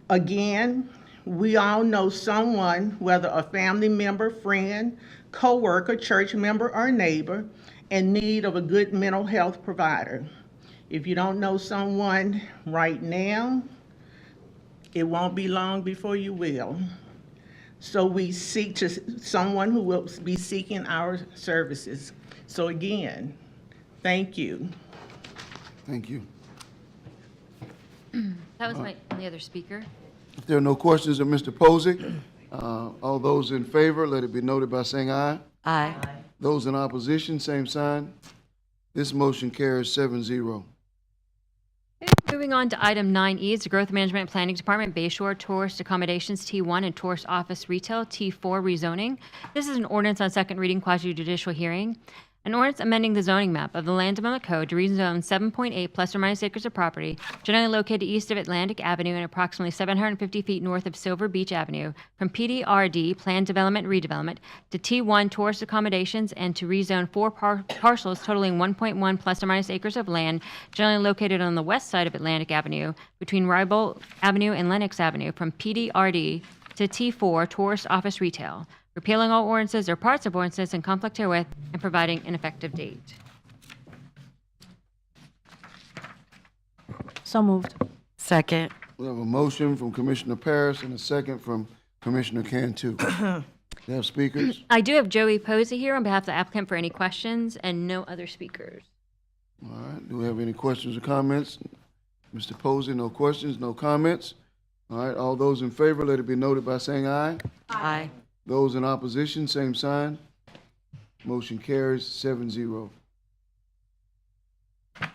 Again, we all know someone, whether a family member, friend, co-worker, church member, or neighbor, in need of a good mental health provider. If you don't know someone right now, it won't be long before you will. So we seek to someone who will be seeking our services. So again, thank you. Thank you. That was my only other speaker. If there are no questions of Mr. Posey, all those in favor, let it be noted by saying aye. Aye. Those in opposition, same sign. This motion carries 7-0. Moving on to item 9E, it's the Growth Management and Planning Department, Bayshore Tourist Accommodations T1 and Tourist Office Retail T4 rezoning. This is an ordinance on second reading, quasi-judicial hearing. An ordinance amending the zoning map of the Land Development Code to rezone 7.8 plus or minus acres of property generally located east of Atlantic Avenue and approximately 750 feet north of Silver Beach Avenue from PDRD, Planned Development Redevelopment, to T1 Tourist Accommodations, and to rezone 4 parcels totaling 1.1 plus or minus acres of land generally located on the west side of Atlantic Avenue between Ribolt Avenue and Lenox Avenue from PDRD to T4 Tourist Office Retail, repealing all ordinances or parts of ordinances in conflict herewith, and providing an effective date. So moved. Second. We have a motion from Commissioner Parrish and a second from Commissioner Cantu. You have speakers? I do have Joey Posey here on behalf of the applicant for any questions, and no other speakers. All right, do we have any questions or comments? Mr. Posey, no questions, no comments. All right, all those in favor, let it be noted by saying aye. Aye. Those in opposition, same sign. Motion carries 7-0. I'm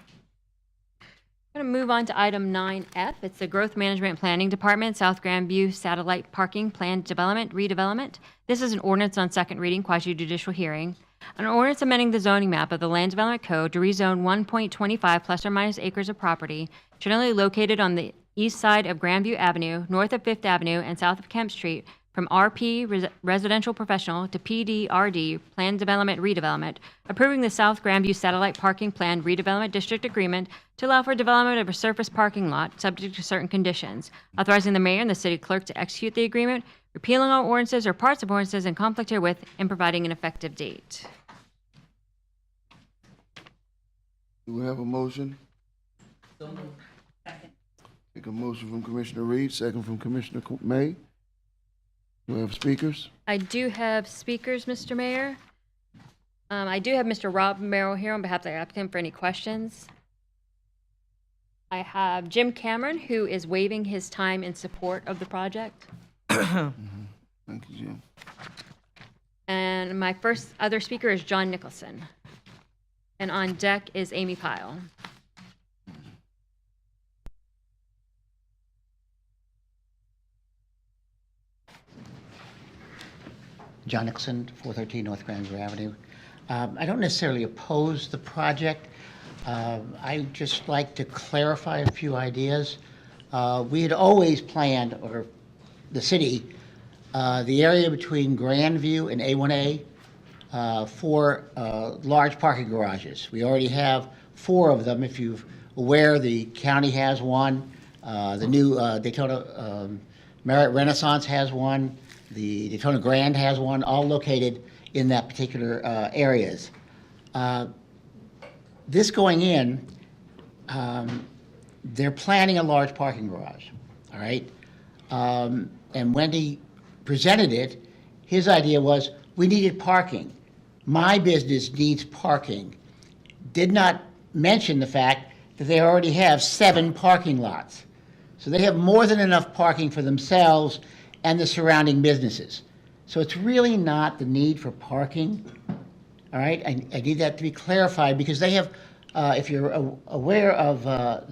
going to move on to item 9F. It's the Growth Management and Planning Department, South Grandview Satellite Parking Plan Development, Redevelopment. This is an ordinance on second reading, quasi-judicial hearing. An ordinance amending the zoning map of the Land Development Code to rezone 1.25 plus or minus acres of property generally located on the east side of Grandview Avenue, north of Fifth Avenue, and south of Kemp Street from RP Residential Professional to PDRD Plan Development Redevelopment, approving the South Grandview Satellite Parking Plan Redevelopment District Agreement to allow for development of a surface parking lot subject to certain conditions, authorizing the mayor and the city clerk to execute the agreement, repealing all ordinances or parts of ordinances in conflict herewith, and providing an effective date. Do we have a motion? Take a motion from Commissioner Reed, second from Commissioner May. Do we have speakers? I do have speakers, Mr. Mayor. I do have Mr. Rob Merrill here on behalf of the applicant for any questions. I have Jim Cameron, who is waiving his time in support of the project. Thank you, Jim. And my first other speaker is John Nicholson. And on deck is Amy Pyle. John Nixon, 413 North Granville Avenue. I don't necessarily oppose the project. I just like to clarify a few ideas. We had always planned, or the city, the area between Grandview and A1A for large parking garages. We already have 4 of them. If you're aware, the county has one. The new Daytona Marriott Renaissance has one. The Daytona Grand has one, all located in that particular areas. This going in, they're planning a large parking garage, all right? And when he presented it, his idea was, we needed parking. My business needs parking. Did not mention the fact that they already have 7 parking lots. So they have more than enough parking for themselves and the surrounding businesses. So it's really not the need for parking, all right? I need that to be clarified because they have, if you're aware of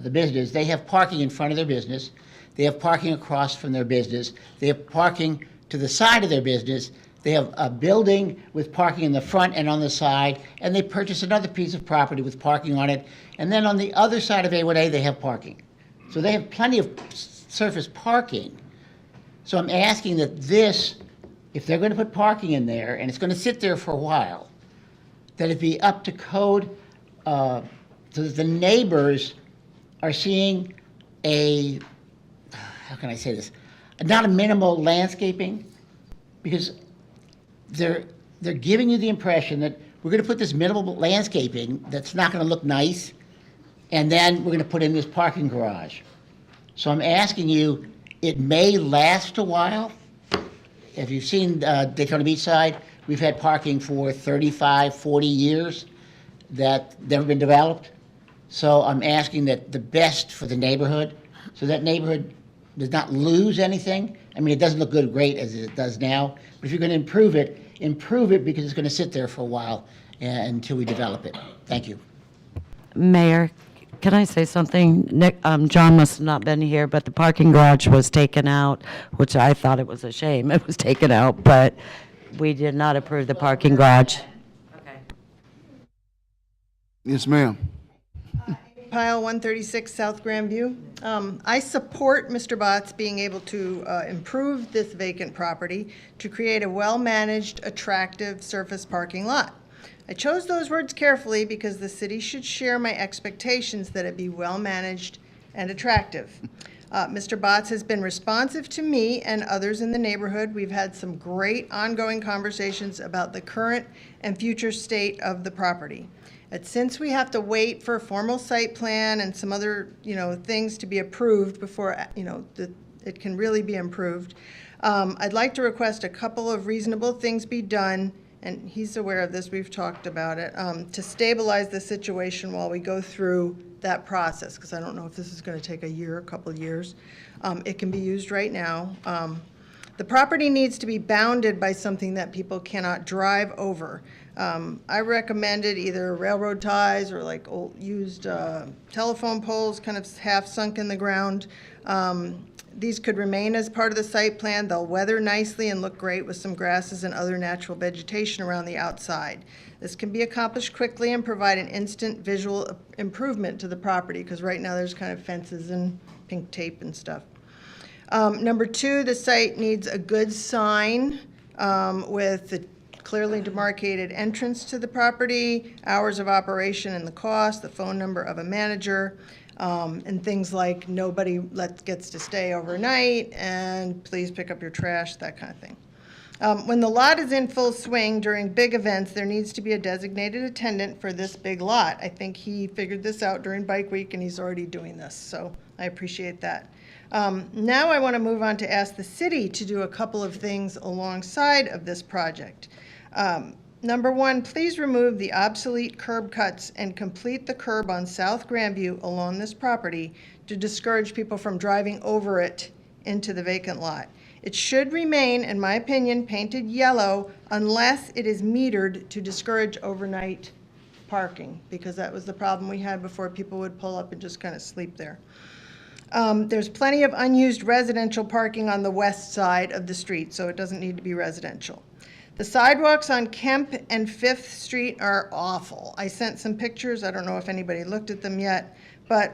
the business, they have parking in front of their business, they have parking across from their business, they have parking to the side of their business, they have a building with parking in the front and on the side, and they purchase another piece of property with parking on it, and then on the other side of A1A, they have parking. So they have plenty of surface parking. So I'm asking that this, if they're going to put parking in there, and it's going to sit there for a while, that it be up to code so that the neighbors are seeing a, how can I say this, not a minimal landscaping, because they're giving you the impression that we're going to put this minimal landscaping that's not going to look nice, and then we're going to put in this parking garage. So I'm asking you, it may last a while. If you've seen Daytona Beach side, we've had parking for 35, 40 years that never been developed. So I'm asking that the best for the neighborhood, so that neighborhood does not lose anything. I mean, it doesn't look great as it does now, but if you're going to improve it because it's going to sit there for a while until we develop it. Thank you. Mayor, can I say something? Nick, John must have not been here, but the parking garage was taken out, which I thought it was a shame. It was taken out, but we did not approve the parking garage. Yes, ma'am. Pile 136 South Grandview. I support Mr. Botts being able to improve this vacant property to create a well-managed, attractive surface parking lot. I chose those words carefully because the city should share my expectations that it be well-managed and attractive. Mr. Botts has been responsive to me and others in the neighborhood. We've had some great ongoing conversations about the current and future state of the property. And since we have to wait for a formal site plan and some other, things to be approved before, it can really be improved, I'd like to request a couple of reasonable things be done, and he's aware of this, we've talked about it, to stabilize the situation while we go through that process, because I don't know if this is going to take a year, a couple of years. It can be used right now. The property needs to be bounded by something that people cannot drive over. I recommended either railroad ties or like old used telephone poles kind of half sunk in the ground. These could remain as part of the site plan. They'll weather nicely and look great with some grasses and other natural vegetation around the outside. This can be accomplished quickly and provide an instant visual improvement to the property, because right now there's kind of fences and pink tape and stuff. Number two, the site needs a good sign with the clearly demarcated entrance to the property, hours of operation and the cost, the phone number of a manager, and things like nobody gets to stay overnight, and please pick up your trash, that kind of thing. When the lot is in full swing during big events, there needs to be a designated attendant for this big lot. I think he figured this out during Bike Week, and he's already doing this, so I appreciate that. Now I want to move on to ask the city to do a couple of things alongside of this project. Number one, please remove the obsolete curb cuts and complete the curb on South Grandview along this property to discourage people from driving over it into the vacant lot. It should remain, in my opinion, painted yellow unless it is metered to discourage overnight parking, because that was the problem we had before. People would pull up and just kind of sleep there. There's plenty of unused residential parking on the west side of the street, so it doesn't need to be residential. The sidewalks on Kemp and 5th Street are awful. I sent some pictures. I don't know if anybody looked at them yet, but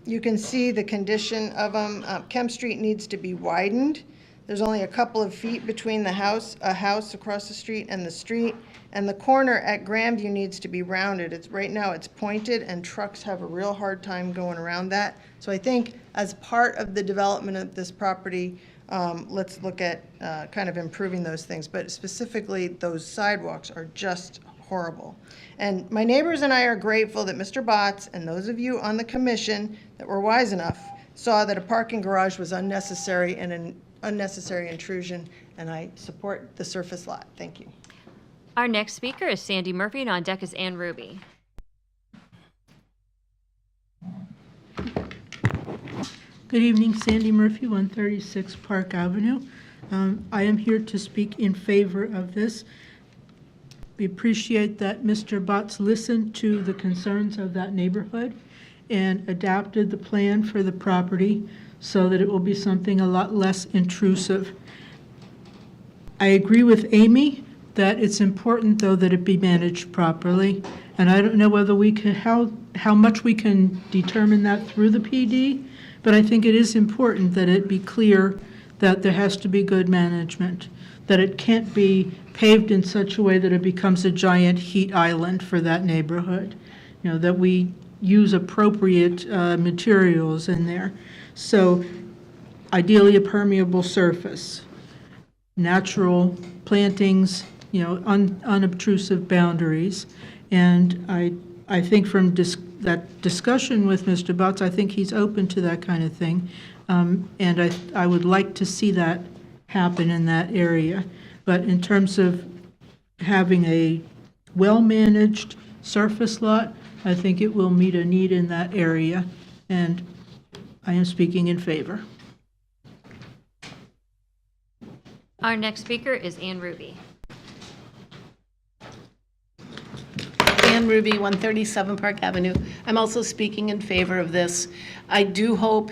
you can see the condition of them. Kemp Street needs to be widened. There's only a couple of feet between a house across the street, and the corner at Grandview needs to be rounded. Right now it's pointed, and trucks have a real hard time going around that. So I think as part of the development of this property, let's look at kind of improving those things. But specifically, those sidewalks are just horrible. And my neighbors and I are grateful that Mr. Botts and those of you on the commission that were wise enough saw that a parking garage was unnecessary and an unnecessary intrusion, and I support the surface lot. Thank you. Our next speaker is Sandy Murphy, and on deck is Ann Ruby. Good evening, Sandy Murphy, 136 Park Avenue. I am here to speak in favor of this. We appreciate that Mr. Botts listened to the concerns of that neighborhood and adapted the plan for the property so that it will be something a lot less intrusive. I agree with Amy that it's important, though, that it be managed properly. And I don't know whether we can, how much we can determine that through the PD, but I think it is important that it be clear that there has to be good management, that it can't be paved in such a way that it becomes a giant heat island for that neighborhood. You know, that we use appropriate materials in there. So ideally a permeable surface, natural plantings, you know, unobtrusive boundaries. And I think from that discussion with Mr. Botts, I think he's open to that kind of thing. And I would like to see that happen in that area. But in terms of having a well-managed surface lot, I think it will meet a need in that area. And I am speaking in favor. Our next speaker is Ann Ruby. Ann Ruby, 137 Park Avenue. I'm also speaking in favor of this. I do hope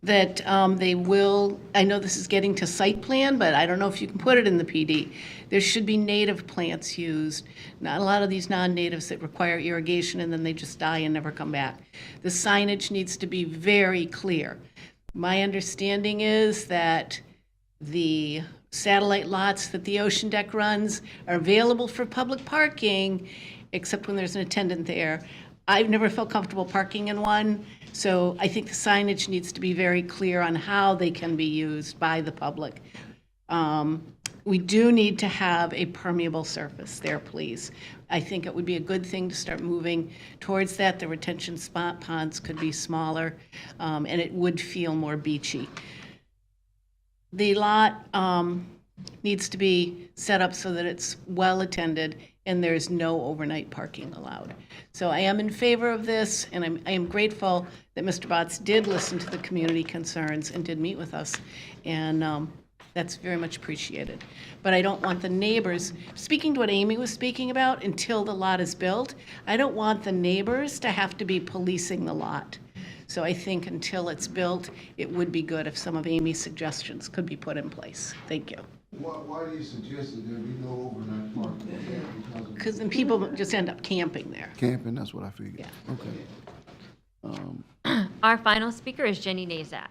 that they will, I know this is getting to site plan, but I don't know if you can put it in the PD. There should be native plants used, not a lot of these non-natives that require irrigation and then they just die and never come back. The signage needs to be very clear. My understanding is that the satellite lots that the Ocean Deck runs are available for public parking, except when there's an attendant there. I've never felt comfortable parking in one, so I think the signage needs to be very clear on how they can be used by the public. We do need to have a permeable surface there, please. I think it would be a good thing to start moving towards that. The retention spot ponds could be smaller, and it would feel more beachy. The lot needs to be set up so that it's well attended and there's no overnight parking allowed. So I am in favor of this, and I am grateful that Mr. Botts did listen to the community concerns and did meet with us, and that's very much appreciated. But I don't want the neighbors, speaking to what Amy was speaking about, until the lot is built, I don't want the neighbors to have to be policing the lot. So I think until it's built, it would be good if some of Amy's suggestions could be put in place. Thank you. Why do you suggest that there be no overnight parking? Because then people just end up camping there. Camping, that's what I figured. Yeah. Okay. Our final speaker is Jenny Nazak.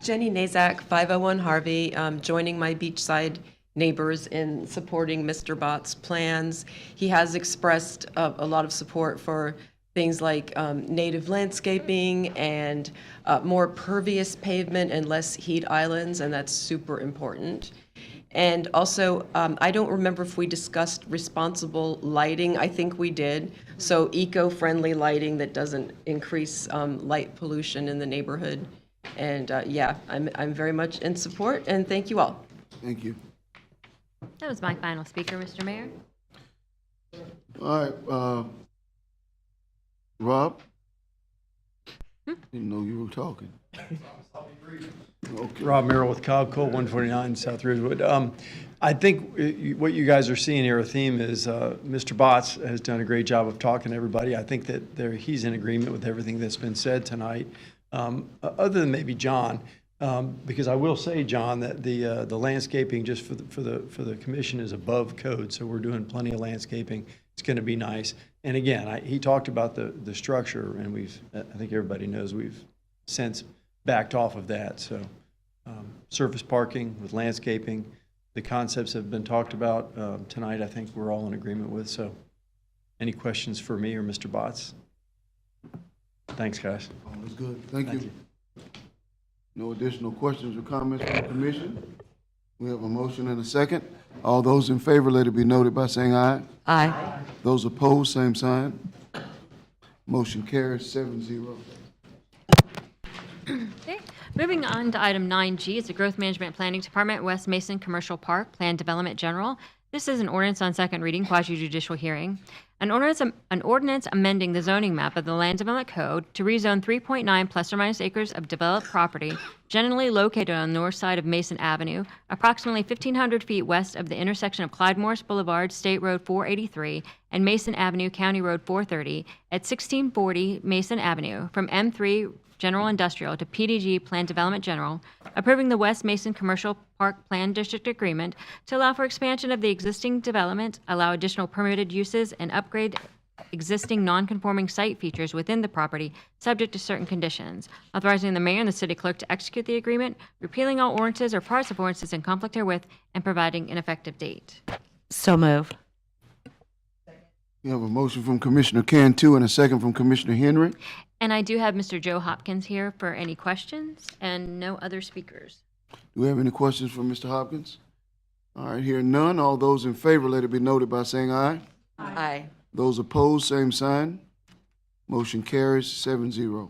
Jenny Nazak, 501 Harvey, joining my beachside neighbors in supporting Mr. Bott's plans. He has expressed a lot of support for things like native landscaping and more pervious pavement and less heat islands, and that's super important. And also, I don't remember if we discussed responsible lighting. I think we did. So eco-friendly lighting that doesn't increase light pollution in the neighborhood. And yeah, I'm very much in support, and thank you all. Thank you. That was my final speaker, Mr. Mayor. All right, Rob? Didn't know you were talking. Okay. Rob Merrill with Cobb Coal, 149 South Ridgewood. I think what you guys are seeing here, a theme is Mr. Botts has done a great job of talking to everybody. I think that he's in agreement with everything that's been said tonight, other than maybe John. Because I will say, John, that the landscaping just for the commission is above code, so we're doing plenty of landscaping. It's going to be nice. And again, he talked about the structure, and I think everybody knows we've since backed off of that. So surface parking with landscaping, the concepts have been talked about tonight. I think we're all in agreement with. So, any questions for me or Mr. Botts? Thanks, guys. All is good. Thank you. No additional questions or comments from the commission. We have a motion and a second. All those in favor, let it be noted by saying aye. Aye. Those opposed, same sign. Motion carries 7-0. Okay. Moving on to item 9G, it's the Growth Management Planning Department, West Mason Commercial Park Plan Development General. This is an ordinance on second reading, quasi-judicial hearing. An ordinance amending the zoning map of the Land Development Code to rezone 3.9 plus or minus acres of developed property generally located on the north side of Mason Avenue, approximately 1,500 feet west of the intersection of Clyde Morris Boulevard, State Road 483, and Mason Avenue, County Road 430, at 1640 Mason Avenue, from M3 General Industrial to PDG Plan Development General, approving the West Mason Commercial Park Plan District Agreement to allow for expansion of the existing development, allow additional permitted uses, and upgrade existing non-conforming site features within the property, subject to certain conditions, authorizing the mayor and the city clerk to execute the agreement, repealing all ordinances or parts of ordinances in conflict herewith, and providing an effective date. So move. We have a motion from Commissioner Cantu and a second from Commissioner Henry. And I do have Mr. Joe Hopkins here for any questions, and no other speakers. Do we have any questions for Mr. Hopkins? All right, hearing none. All those in favor, let it be noted by saying aye. Aye. Those opposed, same sign. Motion carries 7-0.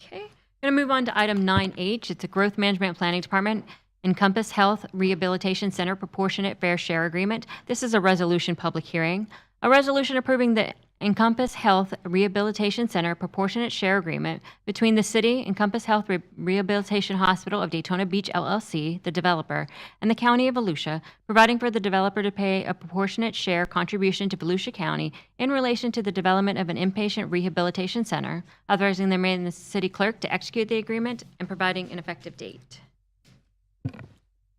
Okay, going to move on to item 9H. It's a Growth Management Planning Department Encompass Health Rehabilitation Center Proportionate Fair Share Agreement. This is a resolution public hearing. A resolution approving the Encompass Health Rehabilitation Center Proportionate Share Agreement between the City Encompass Health Rehabilitation Hospital of Daytona Beach, LLC, the developer, and the County of Volusia, providing for the developer to pay a proportionate share contribution to Volusia County in relation to the development of an inpatient rehabilitation center, authorizing the mayor and the city clerk to execute the agreement, and providing an effective date.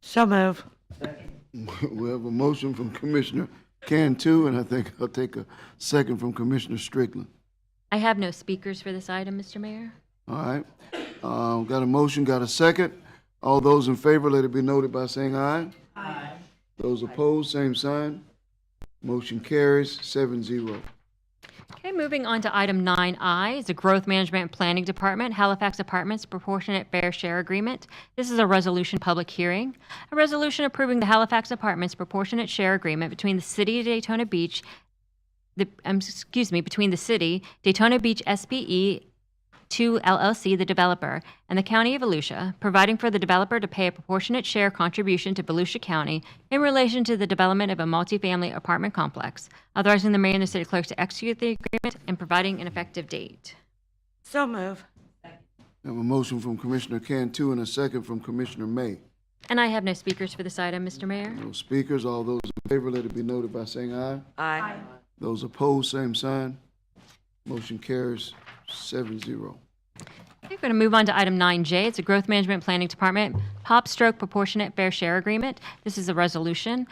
So move. We have a motion from Commissioner Cantu, and I think I'll take a second from Commissioner Strickland. I have no speakers for this item, Mr. Mayor. All right. Got a motion, got a second. All those in favor, let it be noted by saying aye. Aye. Those opposed, same sign. Motion carries 7-0. Okay, moving on to item 9I, is the Growth Management Planning Department, Halifax Apartments Proportionate Fair Share Agreement. This is a resolution public hearing. A resolution approving the Halifax Apartments Proportionate Share Agreement between the City of Daytona Beach, between the City, Daytona Beach SPE 2 LLC, the developer, and the County of Volusia, providing for the developer to pay a proportionate share contribution to Volusia County in relation to the development of a multifamily apartment complex, authorizing the mayor and the city clerk to execute the agreement and providing an effective date. So move. I have a motion from Commissioner Cantu and a second from Commissioner May. And I have no speakers for this item, Mr. Mayor. No speakers. All those in favor, let it be noted by saying aye. Aye. Those opposed, same sign. Motion carries 7-0. Okay, we're going to move on to item 9J. It's a Growth Management Planning Department Pop Stroke Proportionate Fair Share Agreement. This is a resolution,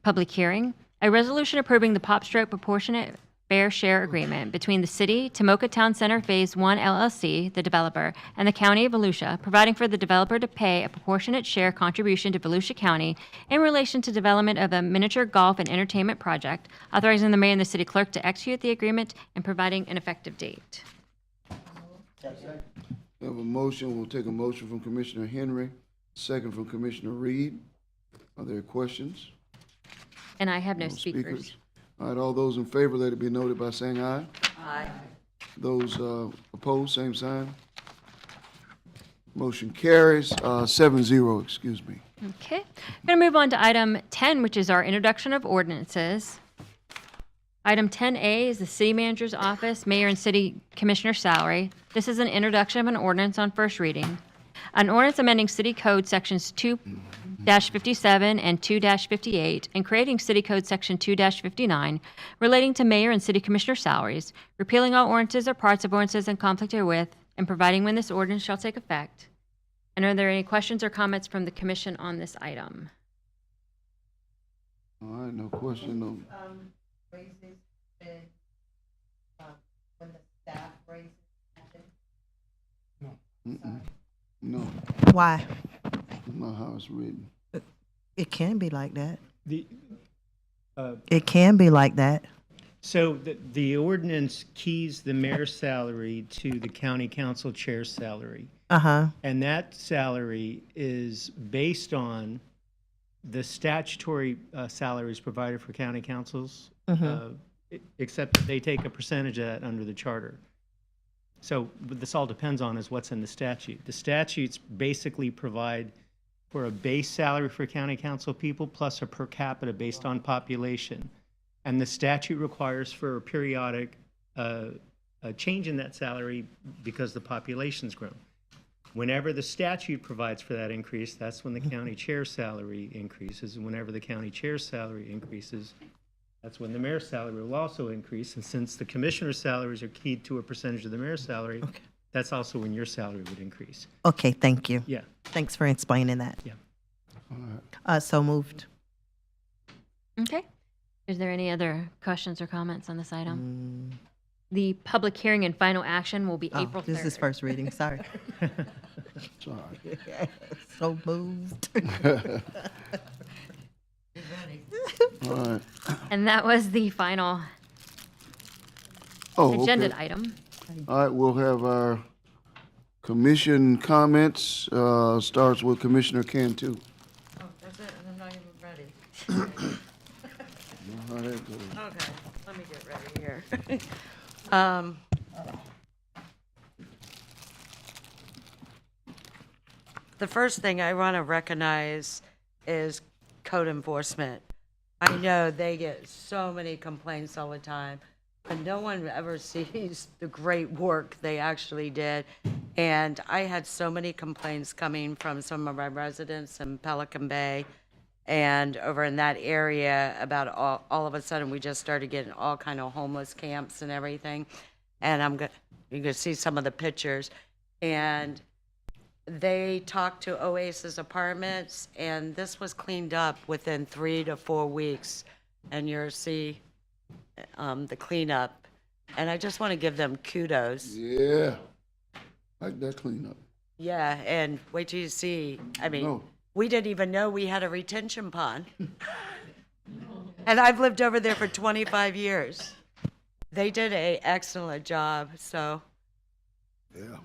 public hearing. A resolution approving the Pop Stroke Proportionate fair share agreement between the city, Tomoka Town Center Phase 1 LLC, the developer, and the County of Volusia, providing for the developer to pay a proportionate share contribution to Volusia County in relation to development of a miniature golf and entertainment project, authorizing the mayor and the city clerk to execute the agreement and providing an effective date. We have a motion. We'll take a motion from Commissioner Henry, second from Commissioner Reed. Are there questions? And I have no speakers. All right, all those in favor, let it be noted by saying aye. Aye. Those opposed, same sign. Motion carries, 7-0, excuse me. Okay. I'm going to move on to item 10, which is our introduction of ordinances. Item 10A is the city manager's office, mayor and city commissioner salary. This is an introduction of an ordinance on first reading. An ordinance amending city code sections 2-57 and 2-58 and creating city code section 2-59 relating to mayor and city commissioner salaries, repealing all ordinances or parts of ordinances in conflict herewith, and providing when this ordinance shall take effect. And are there any questions or comments from the commission on this item? All right, no question, no. Raises been, when the staff raises happen? No, Why? that's not how it's written. It can be like that. The, It can be like that. so the ordinance keys the mayor's salary to the county council chair's salary. Uh-huh. And that salary is based on the statutory salaries provided for county councils, except that they take a percentage of that under the charter. So what this all depends on is what's in the statute. The statutes basically provide for a base salary for county council people plus a per capita based on population. And the statute requires for a periodic a change in that salary because the population's grown. Whenever the statute provides for that increase, that's when the county chair's salary increases. And whenever the county chair's salary increases, that's when the mayor's salary will also increase. And since the commissioner's salaries are keyed to a percentage of the mayor's salary, that's also when your salary would increase. Okay, thank you. Yeah. Thanks for explaining that. Yeah. So moved. Okay. Is there any other questions or comments on this item? The public hearing and final action will be April 3rd. This is first reading, sorry. Sorry. So moved. All right. And that was the final agenda item. All right, we'll have our commission comments. Starts with Commissioner Cantu. Oh, that's it, and I'm not even ready. How that goes. Okay, let me get ready here. The first thing I want to recognize is code enforcement. I know they get so many complaints all the time, but no one ever sees the great work they actually did. And I had so many complaints coming from some of my residents in Pelican Bay and over in that area about all of a sudden we just started getting all kind of homeless camps and everything. And you can see some of the pictures. And they talked to Oasis Apartments, and this was cleaned up within 3 to 4 weeks. And you'll see the cleanup. And I just want to give them kudos. Yeah, like that cleanup. Yeah, and wait till you see. I mean, we didn't even know we had a retention pond. And I've lived over there for 25 years. They did an excellent job, so. Yeah.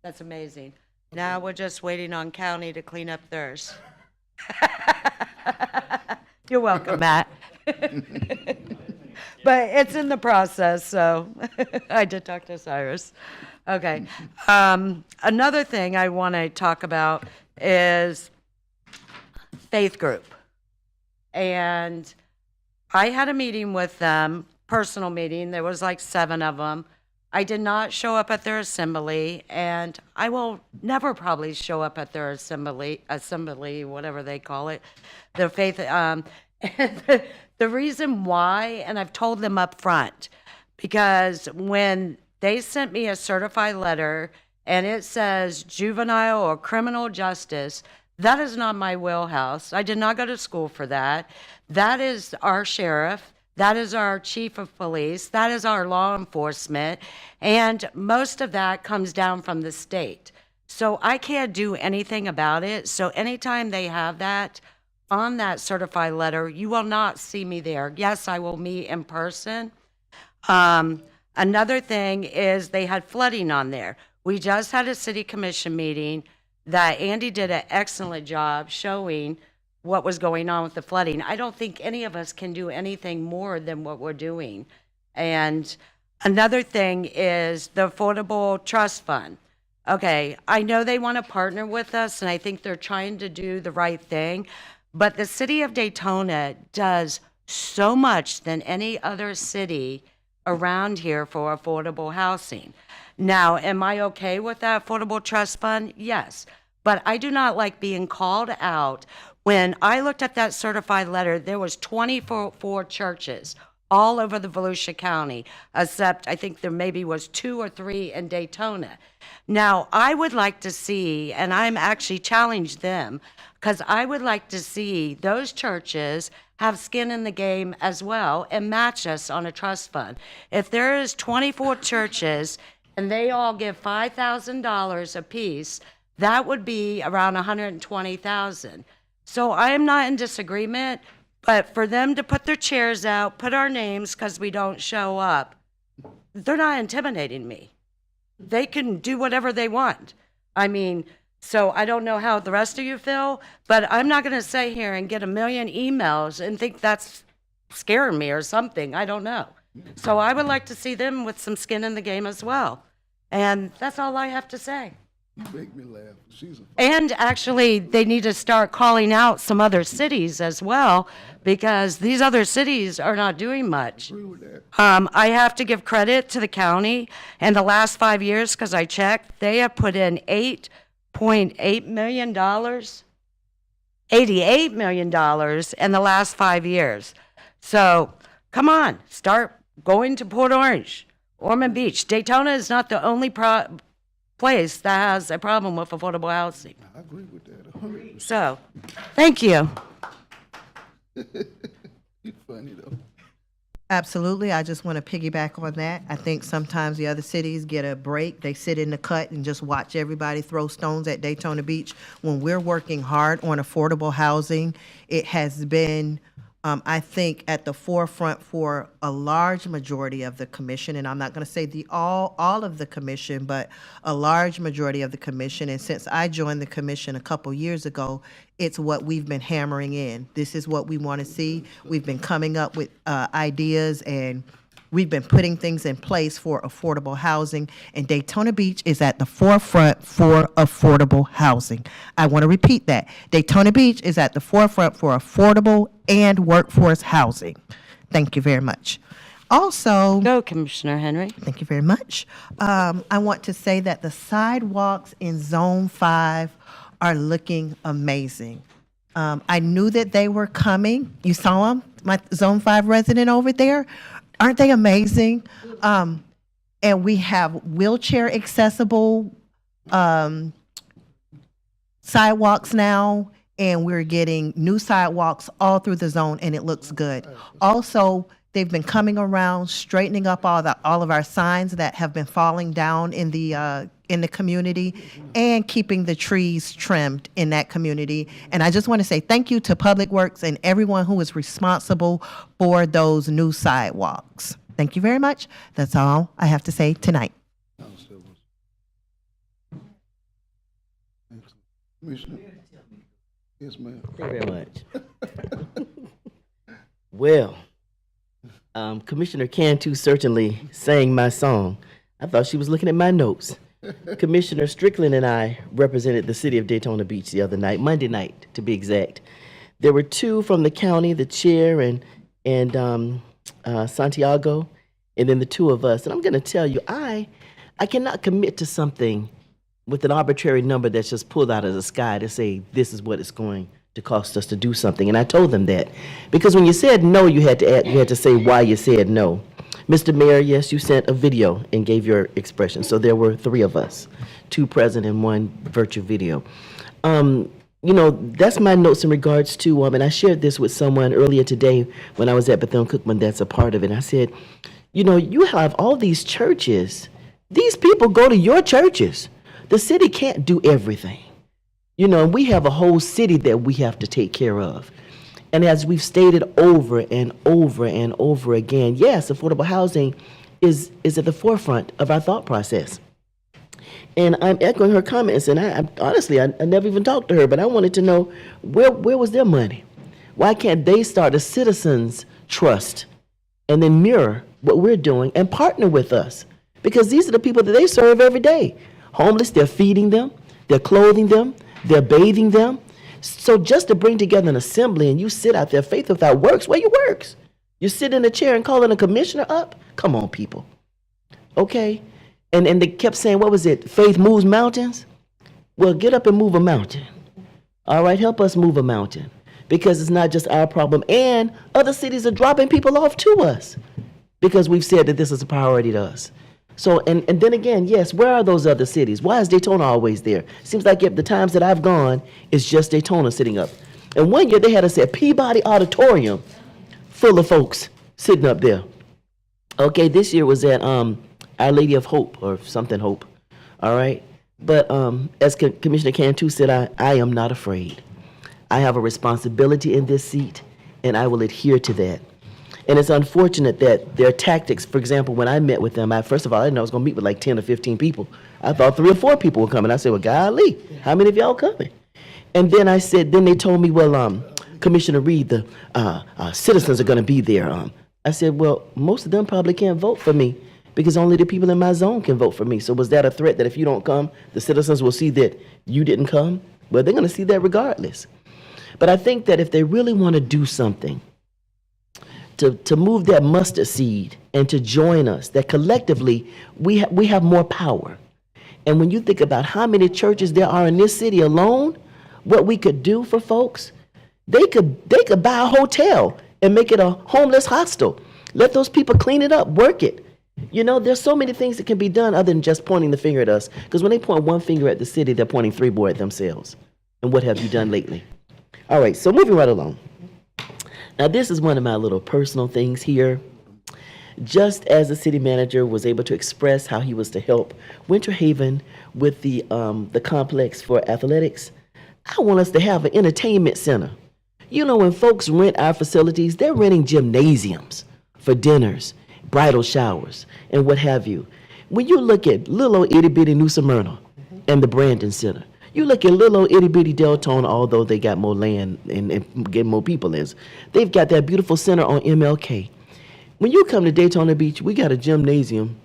That's amazing. Now we're just waiting on county to clean up theirs. You're welcome, Matt. But it's in the process, so I did talk to Cyrus. Okay. Another thing I want to talk about is faith group. And I had a meeting with them, personal meeting. There was like 7 of them. I did not show up at their assembly, and I will never probably show up at their assembly, whatever they call it, their faith. The reason why, and I've told them up front, because when they sent me a certified letter and it says juvenile or criminal justice, that is not my wheelhouse. I did not go to school for that. That is our sheriff. That is our chief of police. That is our law enforcement. And most of that comes down from the state. So I can't do anything about it. So anytime they have that on that certified letter, you will not see me there. Yes, I will meet in person. Another thing is they had flooding on there. We just had a city commission meeting that Andy did an excellent job showing what was going on with the flooding. I don't think any of us can do anything more than what we're doing. And another thing is the Affordable Trust Fund. Okay, I know they want to partner with us, and I think they're trying to do the right thing, but the city of Daytona does so much than any other city around here for affordable housing. Now, am I okay with that Affordable Trust Fund? Yes, but I do not like being called out. When I looked at that certified letter, there was 24 churches all over the Volusia County, except I think there maybe was 2 or 3 in Daytona. Now, I would like to see, and I'm actually challenged them, because I would like to see those churches have skin in the game as well and match us on a trust fund. If there is 24 churches and they all give $5,000 apiece, that would be around $120,000. So I am not in disagreement, but for them to put their chairs out, put our names because we don't show up, they're not intimidating me. They can do whatever they want. I mean, so I don't know how the rest of you feel, but I'm not going to sit here and get a million emails and think that's scaring me or something. I don't know. So I would like to see them with some skin in the game as well. And that's all I have to say. You make me laugh. She's a And actually, they need to start calling out some other cities as well, because these other cities are not doing much. I have to give credit to the county. In the last 5 years, because I checked, they have put in $8.8 million, $88 million in the last 5 years. So come on, start going to Port Orange, Ormond Beach. Daytona is not the only place that has a problem with affordable housing. I agree with that 100%. So, thank you. You're funny, though. Absolutely. I just want to piggyback on that. I think sometimes the other cities get a break. They sit in the cut and just watch everybody throw stones at Daytona Beach. When we're working hard on affordable housing, it has been, I think, at the forefront for a large majority of the commission, and I'm not going to say all of the commission, but a large majority of the commission. And since I joined the commission a couple years ago, it's what we've been hammering in. This is what we want to see. We've been coming up with ideas, and we've been putting things in place for affordable housing, and Daytona Beach is at the forefront for affordable housing. I want to repeat that. Daytona Beach is at the forefront for affordable and workforce housing. Thank you very much. Also, go, Commissioner Henry. Thank you very much. I want to say that the sidewalks in Zone 5 are looking amazing. I knew that they were coming. You saw them, my Zone 5 resident over there. Aren't they amazing? And we have wheelchair accessible sidewalks now, and we're getting new sidewalks all through the zone, and it looks good. Also, they've been coming around, straightening up all of our signs that have been falling down in the community, and keeping the trees trimmed in that community. And I just want to say thank you to Public Works and everyone who is responsible for those new sidewalks. Thank you very much. That's all I have to say tonight. Commissioner? Yes, ma'am. Thank you very much. Well, Commissioner Cantu certainly sang my song. I thought she was looking at my notes. Commissioner Strickland and I represented the city of Daytona Beach the other night, Monday night to be exact. There were 2 from the county, the chair and Santiago, and then the 2 of us. And I'm going to tell you, I cannot commit to something with an arbitrary number that's just pulled out of the sky to say this is what it's going to cost us to do something. And I told them that because when you said no, you had to say why you said no. Mr. Mayor, yes, you sent a video and gave your expression. So there were 3 of us, 2 present and 1 virtual video. that's my notes in regards to, and I shared this with someone earlier today when I was at Bethune-Cookman that's a part of it. I said, you have all these churches. These people go to your churches. The city can't do everything. We have a whole city that we have to take care of. And as we've stated over and over and over again, yes, affordable housing is at the forefront of our thought process. And I'm echoing her comments, and I honestly, I never even talked to her, but I wanted to know where was their money? Why can't they start a citizens trust and then mirror what we're doing and partner with us? Because these are the people that they serve every day. Homeless, they're feeding them, they're clothing them, they're bathing them. So just to bring together an assembly and you sit out there, faith without works, where your works? You sit in a chair and calling a commissioner up? Come on, people. Okay? And they kept saying, what was it? Faith moves mountains? Well, get up and move a mountain. All right, help us move a mountain. Because it's not just our problem. And other cities are dropping people off to us. Because we've said that this is a priority to us. So, and then again, yes, where are those other cities? Why is Daytona always there? Seems like the times that I've gone, it's just Daytona sitting up. And one year they had us at Peabody Auditorium, full of folks sitting up there. Okay, this year was at Our Lady of Hope, or something Hope, all right? But as Commissioner Cantu said, I am not afraid. I have a responsibility in this seat, and I will adhere to that. And it's unfortunate that their tactics, for example, when I met with them, first of all, I didn't know I was going to meet with like 10 or 15 people. I thought 3 or 4 people were coming. I said, well, golly, how many of y'all coming? And then then they told me, well, Commissioner Reed, the citizens are going to be there. I said, well, most of them probably can't vote for me because only the people in my zone can vote for me. So was that a threat that if you don't come, the citizens will see that you didn't come? Well, they're going to see that regardless. But I think that if they really want to do something, to move that mustard seed and to join us, that collectively we have more power. And when you think about how many churches there are in this city alone, what we could do for folks, they could buy a hotel and make it a homeless hostel. Let those people clean it up, work it. There's so many things that can be done other than just pointing the finger at us. Because when they point one finger at the city, they're pointing 3 more at themselves. And what have you done lately? All right, so moving right along. Now, this is one of my little personal things here. Just as the city manager was able to express how he was to help Winter Haven with the complex for athletics, I want us to have an entertainment center. When folks rent our facilities, they're renting gymnasiums for dinners, bridal showers, and what have you. When you look at little old itty-bitty New Smyrna and the Brandon Center, you look at little old itty-bitty Daytona, although they got more land and get more people in. They've got that beautiful center on MLK. When you come to Daytona Beach, we got a gymnasium.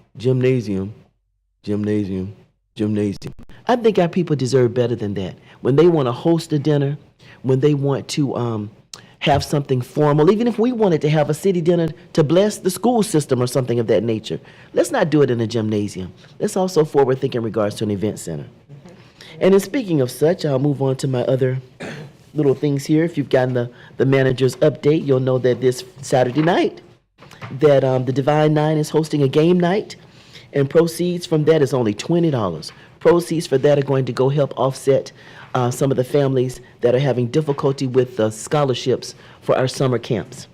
I think our people deserve better than that. When they want to host a dinner, when they want to have something formal, even if we wanted to have a city dinner to bless the school system or something of that nature, let's not do it in a gymnasium. Let's also forward think in regards to an event center. And in speaking of such, I'll move on to my other little things here. If you've gotten the manager's update, you'll know that this Saturday night, that the Divine Nine is hosting a game night, and proceeds from that is only $20. Proceeds for that are going to go help offset some of the families that are having difficulty with the scholarships for our summer camps.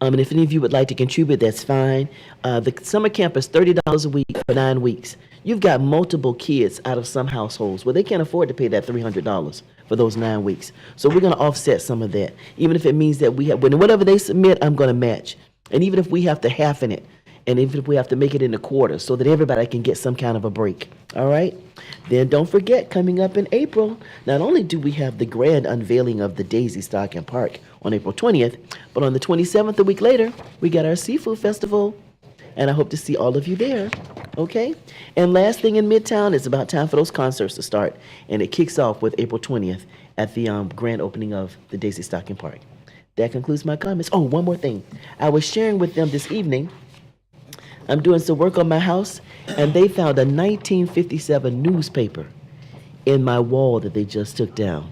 And if any of you would like to contribute, that's fine. The summer camp is $30 a week for 9 weeks. You've got multiple kids out of some households where they can't afford to pay that $300 for those 9 weeks. So we're going to offset some of that, even if it means that whatever they submit, I'm going to match. And even if we have to halfen it, and even if we have to make it into quarters so that everybody can get some kind of a break. All right? Then don't forget, coming up in April, not only do we have the grand unveiling of the Daisy Stocking Park on April 20th, but on the 27th, a week later, we got our Seafood Festival, and I hope to see all of you there. Okay? And last thing in Midtown, it's about time for those concerts to start, and it kicks off with April 20th at the grand opening of the Daisy Stocking Park. That concludes my comments. Oh, one more thing. I was sharing with them this evening. I'm doing some work on my house, and they found a 1957 newspaper in my wall that they just took down.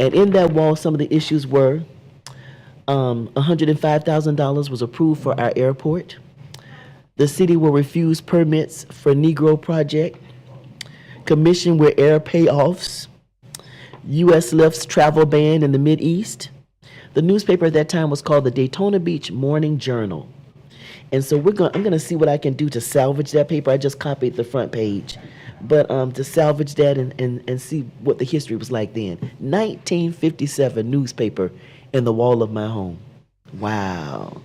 And in that wall, some of the issues were $105,000 was approved for our airport. The city will refuse permits for Negro Project. Commission with air payoffs. U.S. lifts travel ban in the Mideast. The newspaper at that time was called the Daytona Beach Morning Journal. And so I'm going to see what I can do to salvage that paper. I just copied the front page. But to salvage that and see what the history was like then. 1957 newspaper in the wall of my home. Wow.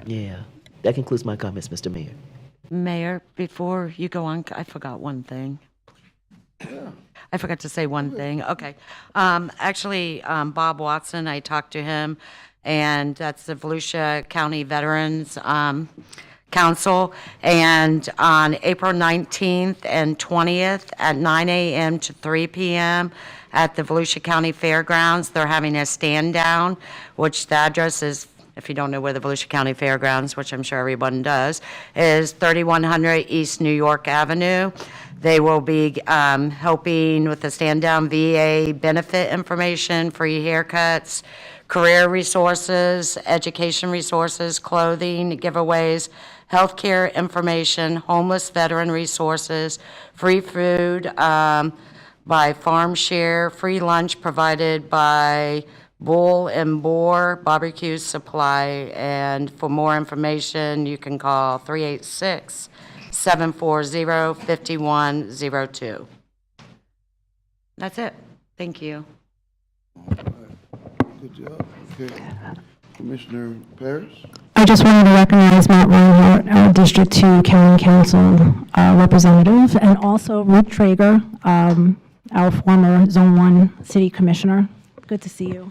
Yeah. That concludes my comments, Mr. Mayor. Mayor, before you go on, I forgot one thing. I forgot to say one thing. Okay. Actually, Bob Watson, I talked to him, and that's the Volusia County Veterans Council. And on April 19th and 20th at 9 a.m. to 3 p.m. at the Volusia County Fairgrounds, they're having a stand down, which the address is, if you don't know where the Volusia County Fairgrounds, which I'm sure everyone does, is 3100 East New York Avenue. They will be helping with the stand-down VA benefit information, free haircuts, career resources, education resources, clothing, giveaways, healthcare information, homeless veteran resources, free food by Farm Share, free lunch provided by Bull and Boar Barbecue Supply. And for more information, you can call 386-740-5102. That's it. Thank you. Good job. Okay. Commissioner Paris? I just wanted to recognize Matt Reinhardt, our District 2 County Council representative, and also Ruth Traeger, our former Zone 1 City Commissioner. Good to see you.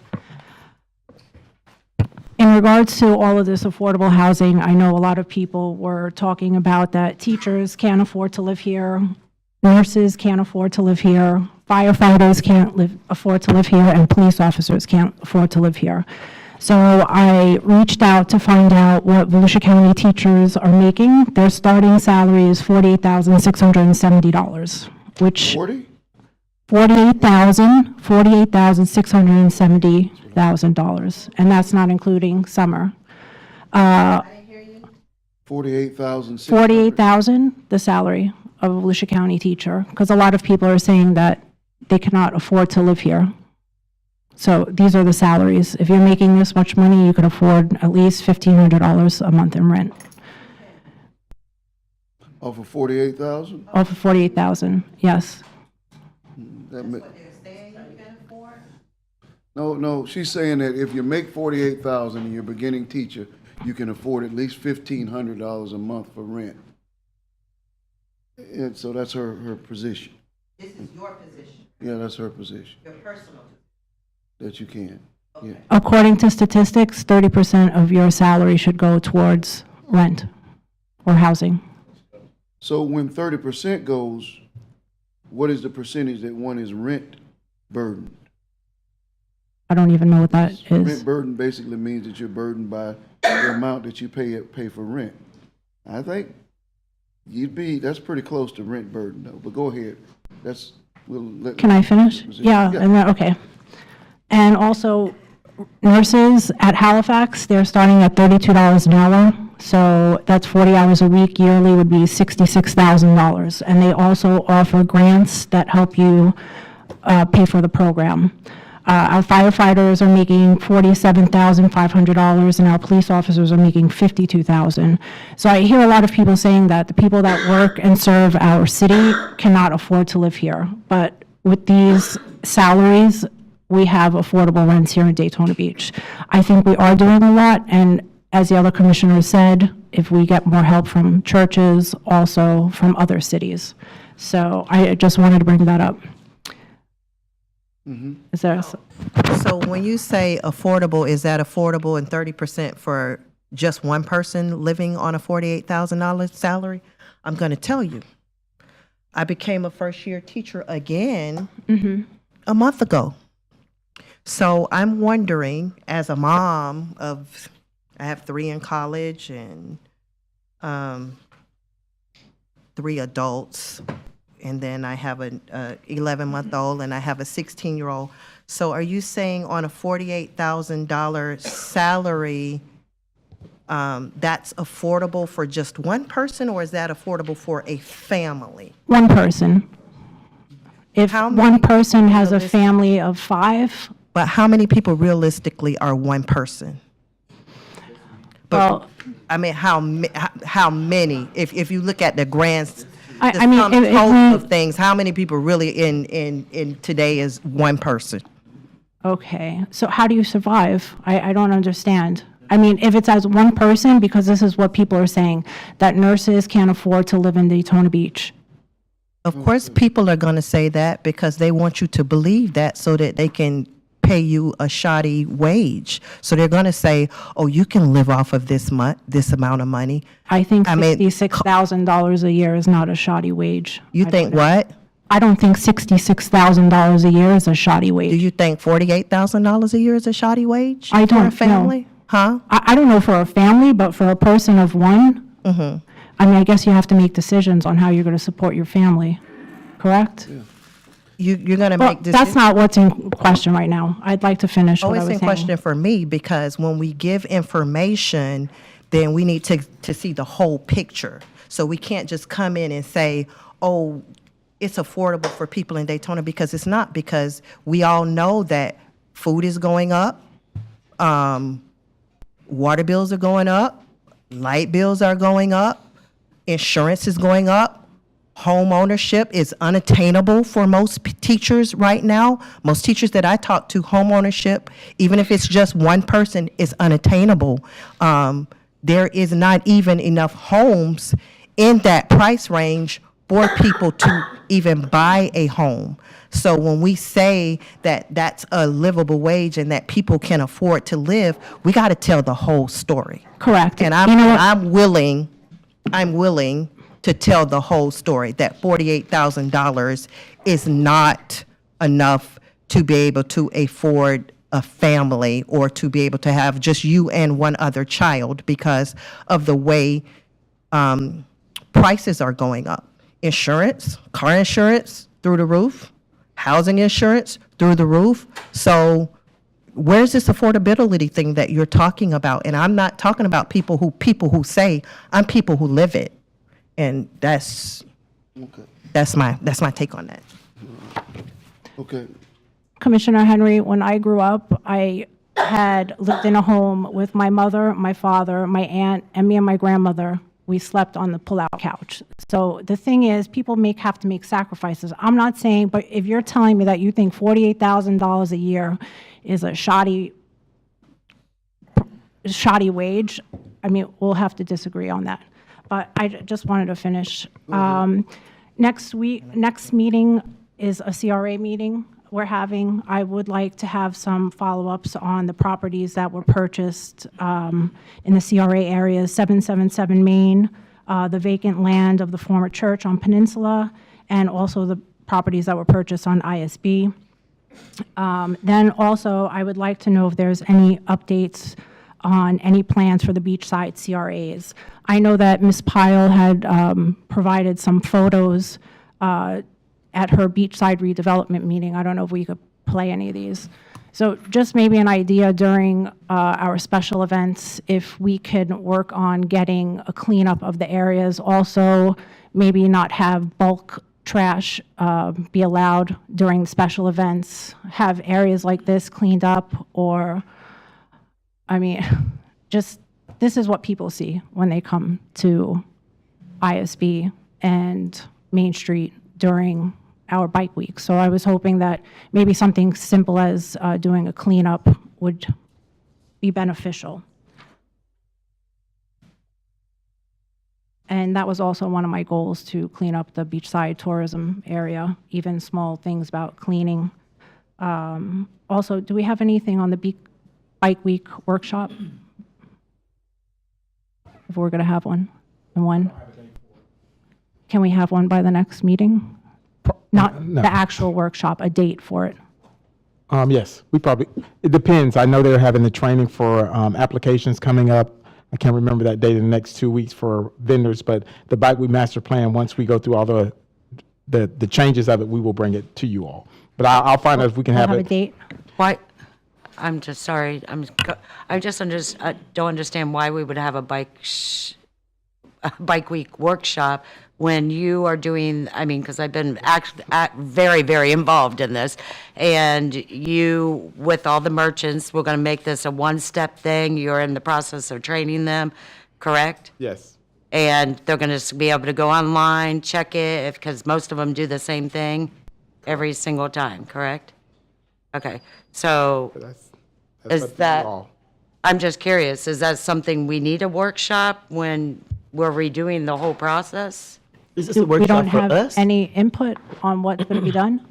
In regards to all of this affordable housing, I know a lot of people were talking about that teachers can't afford to live here, nurses can't afford to live here, firefighters can't afford to live here, and police officers can't afford to live here. So I reached out to find out what Volusia County teachers are making. Their starting salary is $48,670, which... 40? $48,670,000, and that's not including summer. 48,000. 48,000, the salary of a Volusia County teacher, because a lot of people are saying that they cannot afford to live here. So these are the salaries. If you're making this much money, you could afford at least $1,500 a month in rent. Off of 48,000? Off of 48,000, yes. No, she's saying that if you make 48,000 and you're a beginning teacher, you can afford at least $1,500 a month for rent. And so that's her position. This is your position, Yeah, that's her position, your personal position. that you can. Yeah. According to statistics, 30% of your salary should go towards rent or housing. So when 30% goes, what is the percentage that one is rent burdened? I don't even know what that is. Rent burden basically means that you're burdened by the amount that you pay for rent. I think that's pretty close to rent burden though, but go ahead. Can I finish? Yeah, and then, okay. And also, nurses at Halifax, they're starting at $32 an hour. So that's 40 hours a week. Yearly would be $66,000. And they also offer grants that help you pay for the program. Our firefighters are making $47,500, and our police officers are making $52,000. So I hear a lot of people saying that the people that work and serve our city cannot afford to live here. But with these salaries, we have affordable rents here in Daytona Beach. I think we are doing a lot, and as the other commissioner said, if we get more help from churches, also from other cities. So I just wanted to bring that up. Mm-hmm. Is there So when you say affordable, is that affordable and 30% for just one person living on a $48,000 salary? I'm going to tell you. I became a first-year teacher again a month ago. So I'm wondering, as a mom of, I have 3 in college and 3 adults, and then I have an 11-month-old and I have a 16-year-old. So are you saying on a $48,000 salary, that's affordable for just one person, or is that affordable for a family? one person? If one person has a family of 5, But how many people realistically are one person? well, I mean, how many? If you look at the grand, I mean, sum if total we- of things, how many people really in today is one person? okay, so how do you survive? I don't understand. I mean, if it's as one person, because this is what people are saying, that nurses can't afford to live in Daytona Beach. Of course, people are going to say that because they want you to believe that so that they can pay you a shoddy wage. So they're going to say, "Oh, you can live off of this amount of money." I think I mean, $66,000 a year is not a shoddy wage. You think what? I don't think $66,000 a year is a shoddy wage. Do you think $48,000 a year is a shoddy wage? I for don't a family? know. Huh? I don't know for a family, but for a person of one, I mean, I guess you have to make decisions on how you're going to support your family, correct? You're going to Well, make decisions. that's not what's in question right now. I'd like to finish what I It's was in saying. question for me because when we give information, then we need to see the whole picture. So we can't just come in and say, "Oh, it's affordable for people in Daytona," because it's not, because we all know that food is going up, water bills are going up, light bills are going up, insurance is going up, home ownership is unattainable for most teachers right now. Most teachers that I talk to, home ownership, even if it's just one person, is unattainable. There is not even enough homes in that price range for people to even buy a home. So when we say that that's a livable wage and that people can afford to live, we got to tell the whole story. Correct. And You know what? I'm willing to tell the whole story, that $48,000 is not enough to be able to afford a family or to be able to have just you and one other child because of the way prices are going up. Insurance, car insurance through the roof, housing insurance through the roof. So where's this affordability thing that you're talking about? And I'm not talking about people who say, I'm people who live it. And that's my take on that. Okay. Commissioner Henry, when I grew up, I had lived in a home with my mother, my father, my aunt, and me and my grandmother. We slept on the pull-out couch. So the thing is, people have to make sacrifices. I'm not saying, but if you're telling me that you think $48,000 a year is a shoddy wage, I mean, we'll have to disagree on that. But I just wanted to finish. Next meeting is a CRA meeting we're having. I would like to have some follow-ups on the properties that were purchased in the CRA areas, 777 Main, the vacant land of the former church on Peninsula, and also the properties that were purchased on ISB. Then also, I would like to know if there's any updates on any plans for the beachside CRAs. I know that Ms. Pyle had provided some photos at her beachside redevelopment meeting. I don't know if we could play any of these. So just maybe an idea during our special events, if we could work on getting a cleanup of the areas. Also, maybe not have bulk trash be allowed during special events. Have areas like this cleaned up, or, I mean, just, this is what people see when they come to ISB and Main Street during our bike week. So I was hoping that maybe something simple as doing a cleanup would be beneficial. And that was also one of my goals, to clean up the beachside tourism area, even small things about cleaning. Also, do we have anything on the bike week workshop? If we're going to have one, and when? Can we have one by the next meeting? Not No. the actual workshop, a date for it. Yes, it depends. I know they're having the training for applications coming up. I can't remember that date in the next 2 weeks for vendors, but the Bike Week Master Plan, once we go through all the changes of it, we will bring it to you all. But I'll find out if we can have Have a it. date? Why, I'm just sorry, I just don't understand why we would have a bike week workshop when you are doing, I mean, because I've been very, very involved in this, and you, with all the merchants, we're going to make this a one-step thing. You're in the process of training them, correct? Yes. And they're going to be able to go online, check it, because most of them do the same thing every single time, correct? Okay, so That's is up to you that, all. I'm just curious, is that something we need a workshop when we're redoing the whole process? Is this a We workshop don't for have us? any input on what's going to be done?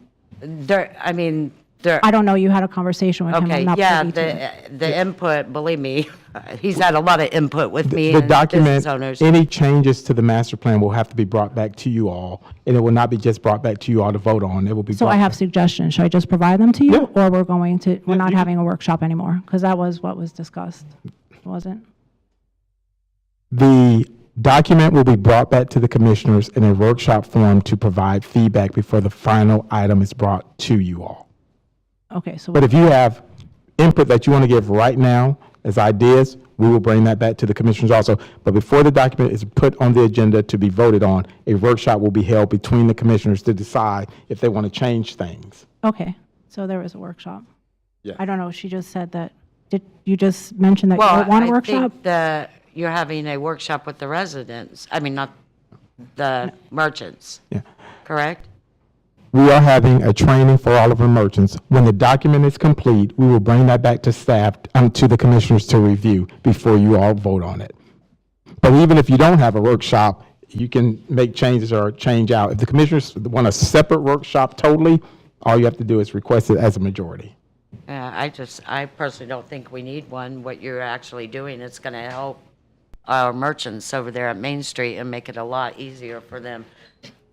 I mean, I don't know, you had a conversation with him. I'm okay, not yeah, privy to it. the input, believe me, he's had a lot of input with me The and document, business owners. any changes to the master plan will have to be brought back to you all, and it will not be just brought back to you all to vote on. It will be. So I have suggestions. Should I just provide them to you? Or we're not having a workshop anymore? Because that was what was discussed, wasn't? The document will be brought back to the commissioners in a workshop form to provide feedback before the final item is brought to you all. Okay, so. But if you have input that you want to give right now as ideas, we will bring that back to the commissioners also. But before the document is put on the agenda to be voted on, a workshop will be held between the commissioners to decide if they want to change things. Okay, so there was a workshop. Yeah. I don't know, she just said that, did you just mention that you Well, don't want a I workshop? think that you're having a workshop with the residents, I mean, not the merchants. Yeah. Correct? We are having a training for all of our merchants. When the document is complete, we will bring that back to staff, to the commissioners to review before you all vote on it. But even if you don't have a workshop, you can make changes or change out. If the commissioners want a separate workshop totally, all you have to do is request it as a majority. I personally don't think we need one. What you're actually doing is going to help our merchants over there at Main Street and make it a lot easier for them,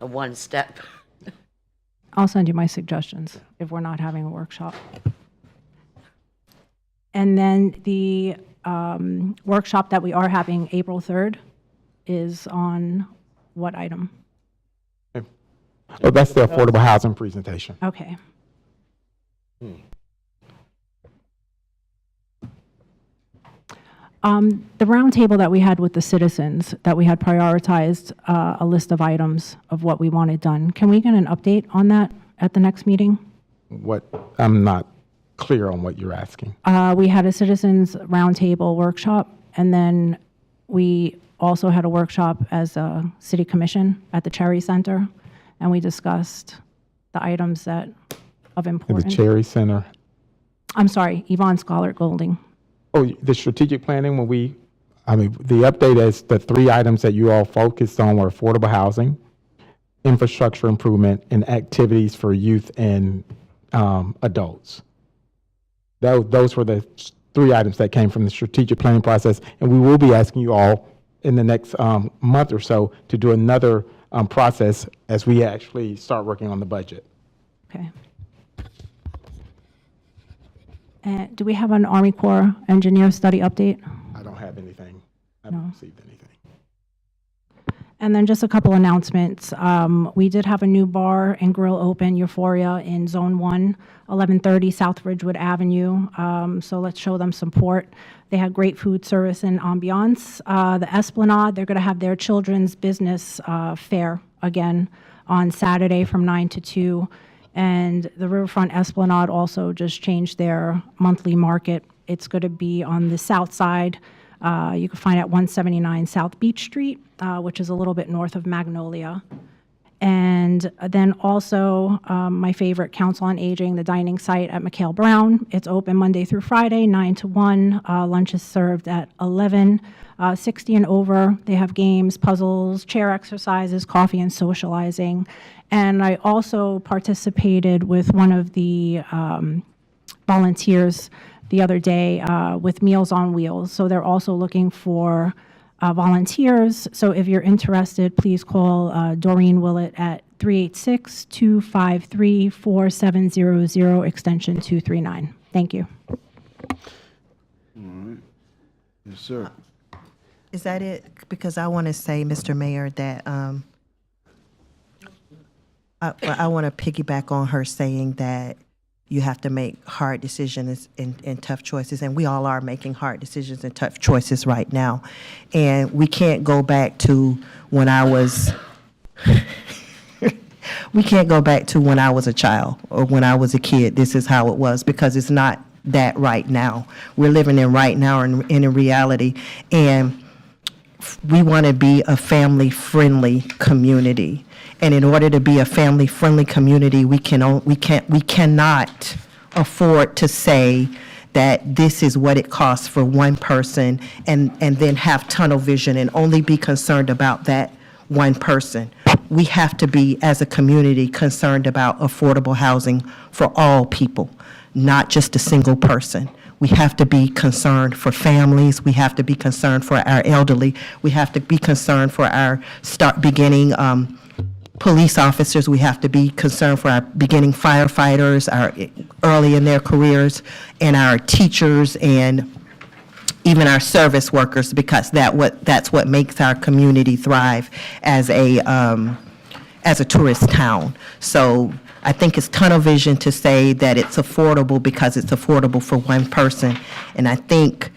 a one step. I'll send you my suggestions if we're not having a workshop. And then the workshop that we are having April 3rd is on what item? Oh, that's the affordable housing presentation. Okay. The roundtable that we had with the citizens, that we had prioritized a list of items of what we wanted done. Can we get an update on that at the next meeting? I'm not clear on what you're asking. We had a citizens roundtable workshop, and then we also had a workshop as a city commission at the Cherry Center, and we discussed the items that of At importance. the Cherry Center. I'm sorry, Yvonne Scholar Golding. Oh, the strategic planning, the update is the 3 items that you all focused on were affordable housing, infrastructure improvement, and activities for youth and adults. Those were the 3 items that came from the strategic planning process, and we will be asking you all in the next month or so to do another process as we actually start working on the budget. Okay. And do we have an Army Corps engineer study update? I don't have anything. I No. haven't received anything. And then just a couple announcements. We did have a new bar and grill open, Euphoria, in Zone 1, 1130 South Ridgewood Avenue. So let's show them support. They had great food service and ambiance. The Esplanade, they're going to have their children's business fair again on Saturday from 9 to 2. And the Riverfront Esplanade also just changed their monthly market. It's going to be on the south side. You can find it at 179 South Beach Street, which is a little bit north of Magnolia. And then also my favorite, Council on Aging, the dining site at McHale Brown. It's open Monday through Friday, 9 to 1. Lunch is served at 11. 60 and over. They have games, puzzles, chair exercises, coffee, and socializing. And I also participated with one of the volunteers the other day with Meals on Wheels. So they're also looking for volunteers. So if you're interested, please call Doreen Willett at 386-253-4700, extension 239. Thank you. All right. Yes, sir. Is that it? Because I want to say, Mr. Mayor, that I want to piggyback on her saying that you have to make hard decisions and tough choices, and we all are making hard decisions and tough choices right now. And we can't go back to when I was we can't go back to when I was a child or when I was a kid. This is how it was, because it's not that right now. We're living in right now and in reality, and we want to be a family-friendly community. And in order to be a family-friendly community, we cannot afford to say that this is what it costs for one person and then have tunnel vision and only be concerned about that one person. We have to be, as a community, concerned about affordable housing for all people, not just a single person. We have to be concerned for families. We have to be concerned for our elderly. We have to be concerned for our beginning police officers. We have to be concerned for our beginning firefighters, our early in their careers, and our teachers, and even our service workers, because that's what makes our community thrive as a tourist town. So I think it's tunnel vision to say that it's affordable because it's affordable for one person. And I think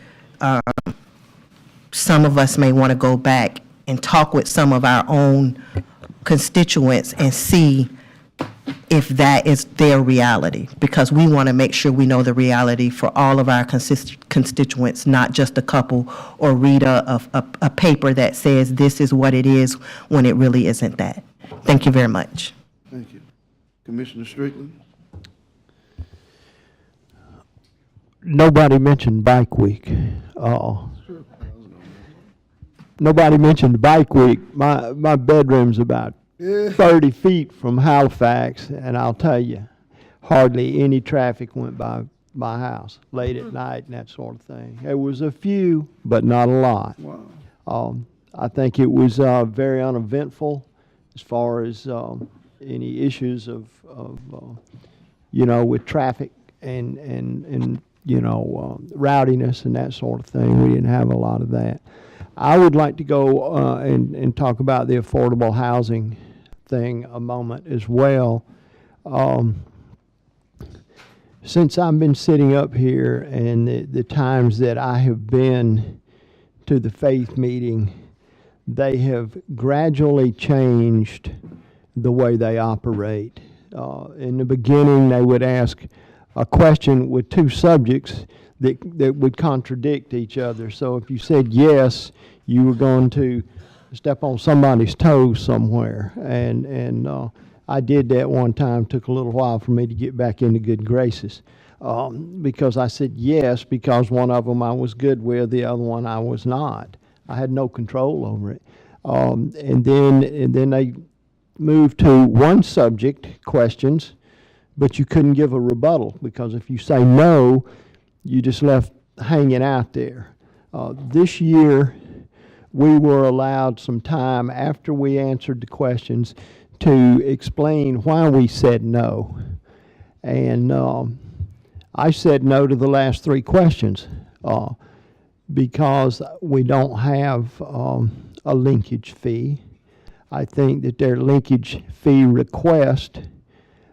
some of us may want to go back and talk with some of our own constituents and see if that is their reality, because we want to make sure we know the reality for all of our constituents, not just a couple, or read a paper that says this is what it is when it really isn't that. Thank you very much. Thank you. Commissioner Strickland? Nobody mentioned Bike Week. Nobody mentioned Bike Week. My bedroom's about 30 feet from Halifax, and I'll tell you, hardly any traffic went by my house late at night and that sort of thing. There was a few, but not a lot. Wow. I think it was very uneventful as far as any issues of with traffic and rowdiness and that sort of thing. We didn't have a lot of that. I would like to go and talk about the affordable housing thing a moment as well. Since I've been sitting up here and the times that I have been to the faith meeting, they have gradually changed the way they operate. In the beginning, they would ask a question with two subjects that would contradict each other. So if you said yes, you were going to step on somebody's toes somewhere. And I did that one time. Took a little while for me to get back into good graces, because I said yes because one of them I was good with, the other one I was not. I had no control over it. And then they moved to one subject questions, but you couldn't give a rebuttal, because if you say no, you just left hanging out there. This year, we were allowed some time after we answered the questions to explain why we said no. And I said no to the last three questions because we don't have a linkage fee. I think that their linkage fee request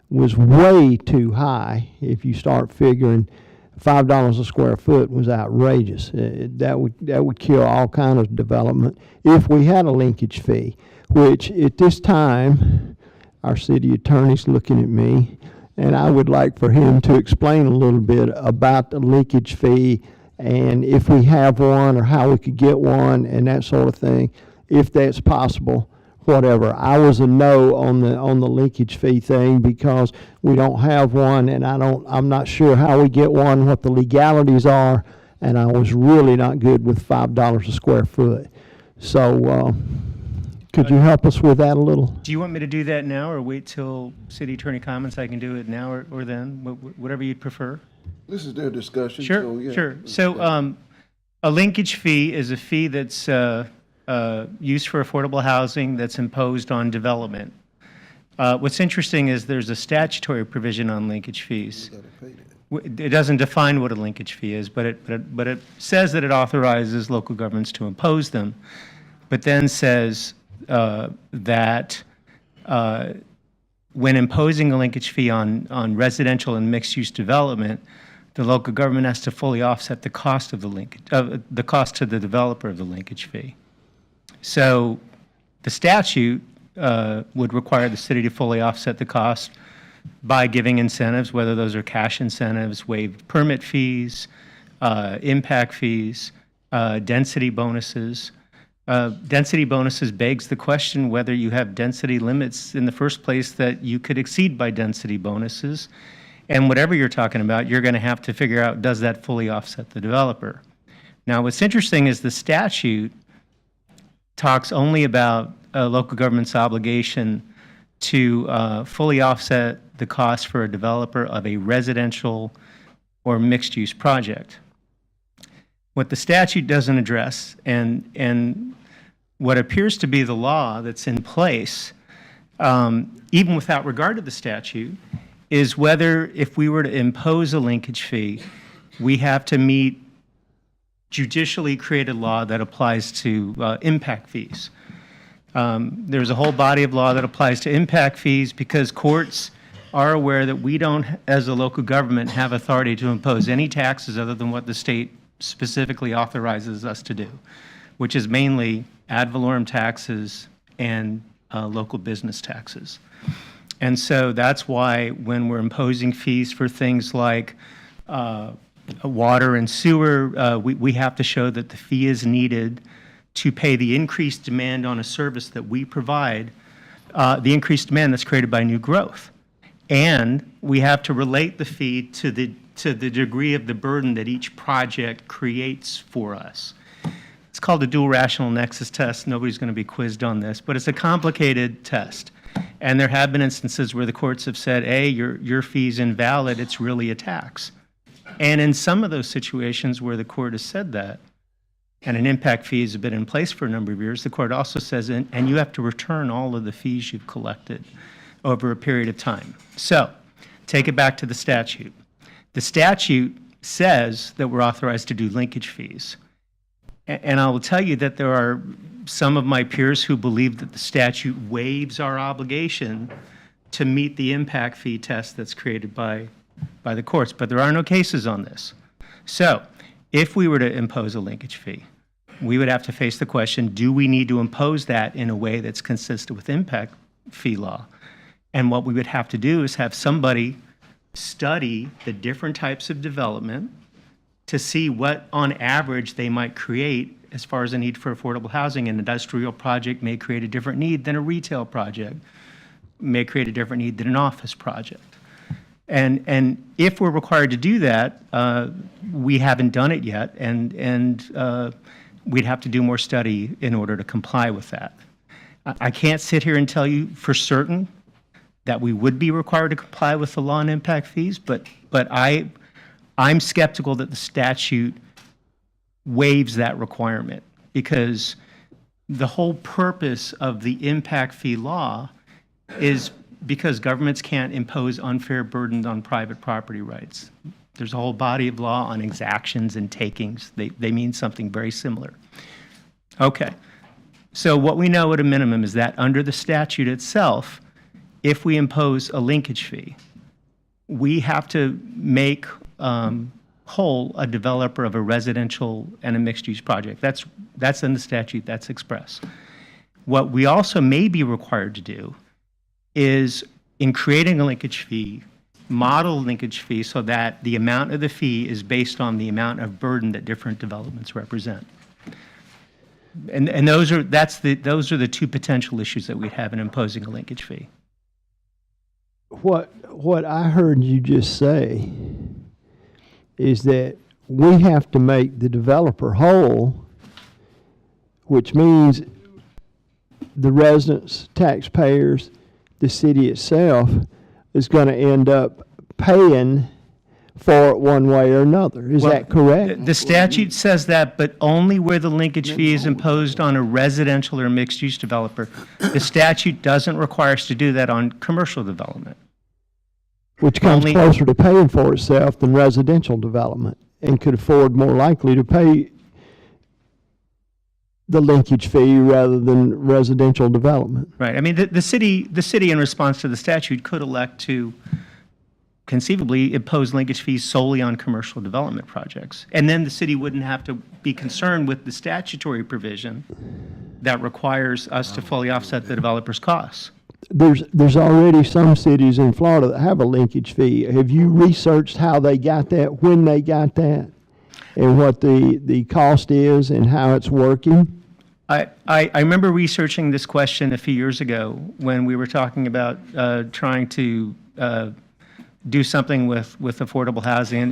was way too high. If you start figuring $5 a square foot was outrageous. That would kill all kind of development if we had a linkage fee, which at this time, our city attorney's looking at me, and I would like for him to explain a little bit about the linkage fee and if we have one or how we could get one and that sort of thing, if that's possible. Whatever. I was a no on the linkage fee thing because we don't have one, and I'm not sure how we get one, what the legalities are, and I was really not good with $5 a square foot. So could you help us with that a little? Do you want me to do that now or wait till city attorney comments? I can do it now or then, whatever you'd prefer. This is their discussion. Sure, so, yeah. sure. So a linkage fee is a fee that's used for affordable housing that's imposed on development. What's interesting is there's a statutory provision on linkage fees. It doesn't define what a linkage fee is, but it says that it authorizes local governments to impose them, but then says that when imposing a linkage fee on residential and mixed-use development, the local government has to fully offset the cost of the linkage, the cost to the developer of the linkage fee. So the statute would require the city to fully offset the cost by giving incentives, whether those are cash incentives, waived permit fees, impact fees, density bonuses. Density bonuses begs the question whether you have density limits in the first place that you could exceed by density bonuses. And whatever you're talking about, you're going to have to figure out, does that fully offset the developer? Now, what's interesting is the statute talks only about a local government's obligation to fully offset the cost for a developer of a residential or mixed-use project. What the statute doesn't address, and what appears to be the law that's in place, even without regard to the statute, is whether if we were to impose a linkage fee, we have to meet judicially created law that applies to impact fees. There's a whole body of law that applies to impact fees because courts are aware that we don't, as a local government, have authority to impose any taxes other than what the state specifically authorizes us to do, which is mainly ad valorem taxes and local business taxes. And so that's why when we're imposing fees for things like water and sewer, we have to show that the fee is needed to pay the increased demand on a service that we provide, the increased demand that's created by new growth. And we have to relate the fee to the degree of the burden that each project creates for us. It's called the dual rational nexus test. Nobody's going to be quizzed on this, but it's a complicated test. And there have been instances where the courts have said, hey, your fee's invalid, it's really a tax. And in some of those situations where the court has said that, and an impact fee has been in place for a number of years, the court also says, and you have to return all of the fees you've collected over a period of time. So, take it back to the statute. The statute says that we're authorized to do linkage fees. And I will tell you that there are some of my peers who believe that the statute waives our obligation to meet the impact fee test that's created by the courts, but there are no cases on this. So, if we were to impose a linkage fee, we would have to face the question, do we need to impose that in a way that's consistent with impact fee law? And what we would have to do is have somebody study the different types of development to see what, on average, they might create as far as a need for affordable housing. An industrial project may create a different need than a retail project, may create a different need than an office project. And if we're required to do that, we haven't done it yet, and we'd have to do more study in order to comply with that. I can't sit here and tell you for certain that we would be required to comply with the law on impact fees, but I'm skeptical that the statute waives that requirement, because the whole purpose of the impact fee law is because governments can't impose unfair burdens on private property rights. There's a whole body of law on exactions and takings. They mean something very similar. Okay, so what we know at a minimum is that under the statute itself, if we impose a linkage fee, we have to make whole a developer of a residential and a mixed-use project. That's in the statute, that's express. What we also may be required to do is, in creating a linkage fee, model linkage fee so that the amount of the fee is based on the amount of burden that different developments represent. And those are the two potential issues that we have in imposing a linkage fee. What I heard you just say is that we have to make the developer whole, which means the residents, taxpayers, the city itself is going to end up paying for it one way or another. Is that correct? The statute says that, but only where the linkage fee is imposed on a residential or mixed-use developer. The statute doesn't require us to do that on commercial development. Which comes closer to paying for itself than residential development, and could afford more likely to pay the linkage fee rather than residential development. Right. I mean, the city, in response to the statute, could elect to conceivably impose linkage fees solely on commercial development projects. And then the city wouldn't have to be concerned with the statutory provision that requires us to fully offset the developer's costs. There's already some cities in Florida that have a linkage fee. Have you researched how they got that, when they got that, and what the cost is and how it's working? I remember researching this question a few years ago when we were talking about trying to do something with affordable housing.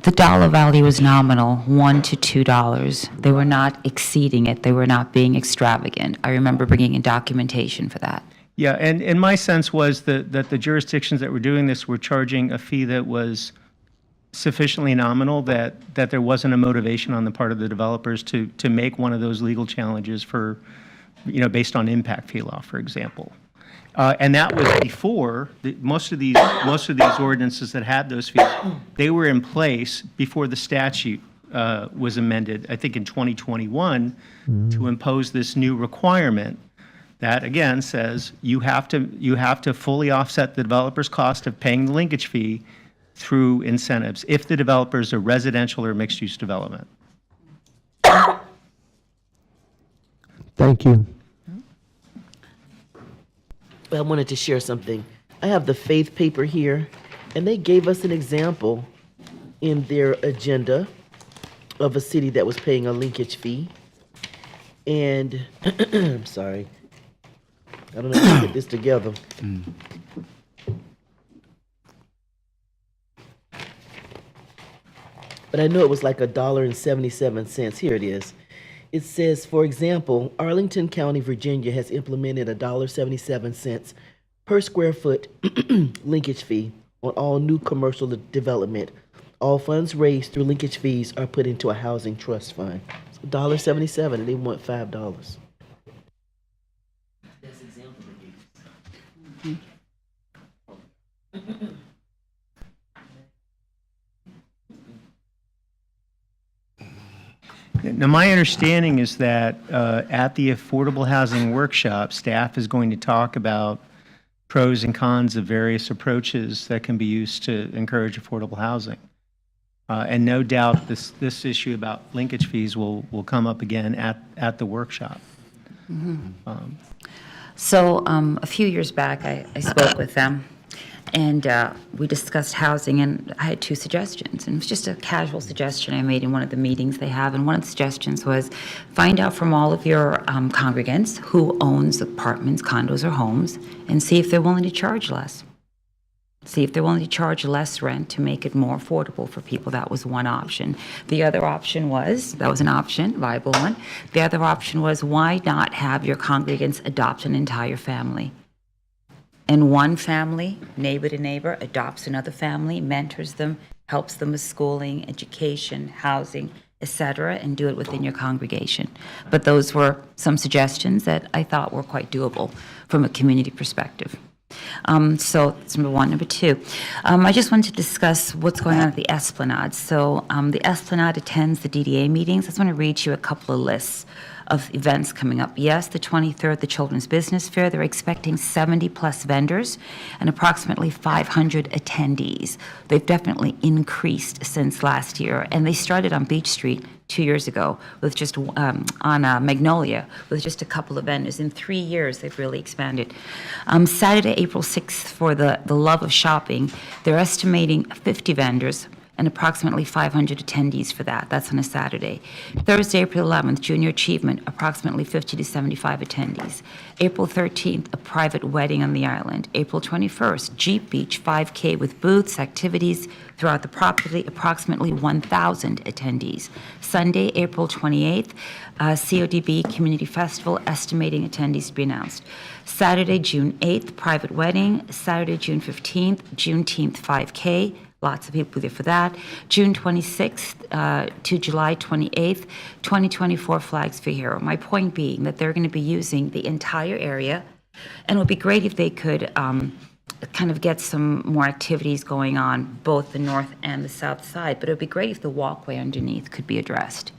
The dollar value was nominal, $1 to $2. They were not exceeding it. They were not being extravagant. I remember bringing in documentation for that. Yeah, and my sense was that the jurisdictions that were doing this were charging a fee that was sufficiently nominal that there wasn't a motivation on the part of the developers to make one of those legal challenges for, based on impact fee law, for example. And that was before most of these ordinances that had those fees. They were in place before the statute was amended, I think in 2021, to impose this new requirement that again says you have to fully offset the developer's cost of paying the linkage fee through incentives if the developer is a residential or mixed-use development. Thank you. I wanted to share something. I have the faith paper here, and they gave us an example in their agenda of a city that was paying a linkage fee. And I'm sorry, I don't know how to get this together. But I know it was like $1.77. Here it is. It says, for example, Arlington County, Virginia has implemented $1.77 per square foot linkage fee on all new commercial development. All funds raised through linkage fees are put into a housing trust fund. It's $1.77 and they want $5. Now, my understanding is that at the Affordable Housing Workshop, staff is going to talk about pros and cons of various approaches that can be used to encourage affordable housing. And no doubt this issue about linkage fees will come up again at the workshop. So a few years back, I spoke with them, and we discussed housing, and I had two suggestions. And it was just a casual suggestion I made in one of the meetings they have. And one of the suggestions was find out from all of your congregants who owns apartments, condos, or homes, and see if they're willing to charge less. See if they're willing to charge less rent to make it more affordable for people. That was one option. The other option was, that was an option, viable one. The other option was, why not have your congregants adopt an entire family? And one family, neighbor to neighbor, adopts another family, mentors them, helps them with schooling, education, housing, etc., and do it within your congregation. But those were some suggestions that I thought were quite doable from a community perspective. So that's number one. Number two, I just wanted to discuss what's going on at the Esplanade. So the Esplanade attends the DDA meetings. I just want to read you a couple of lists of events coming up. Yes, the 23rd, the Children's Business Fair. They're expecting 70-plus vendors and approximately 500 attendees. They've definitely increased since last year, and they started on Beach Street 2 years ago with just on Magnolia with just a couple of vendors. In 3 years, they've really expanded. Saturday, April 6th, for the Love of Shopping, they're estimating 50 vendors and approximately 500 attendees for that. That's on a Saturday. Thursday, April 11th, Junior Achievement, approximately 50 to 75 attendees. April 13th, a private wedding on the island. April 21st, Jeep Beach 5K with booths, activities throughout the property, approximately 1,000 attendees. Sunday, April 28th, CODB Community Festival, estimating attendees to be announced. Saturday, June 8th, private wedding. Saturday, June 15th, Juneteenth 5K. Lots of people there for that. June 26th to July 28th, 2024 Flags for Hero. My point being that they're going to be using the entire area, and it would be great if they could kind of get some more activities going on both the north and the south side, but it would be great if the walkway underneath could be addressed.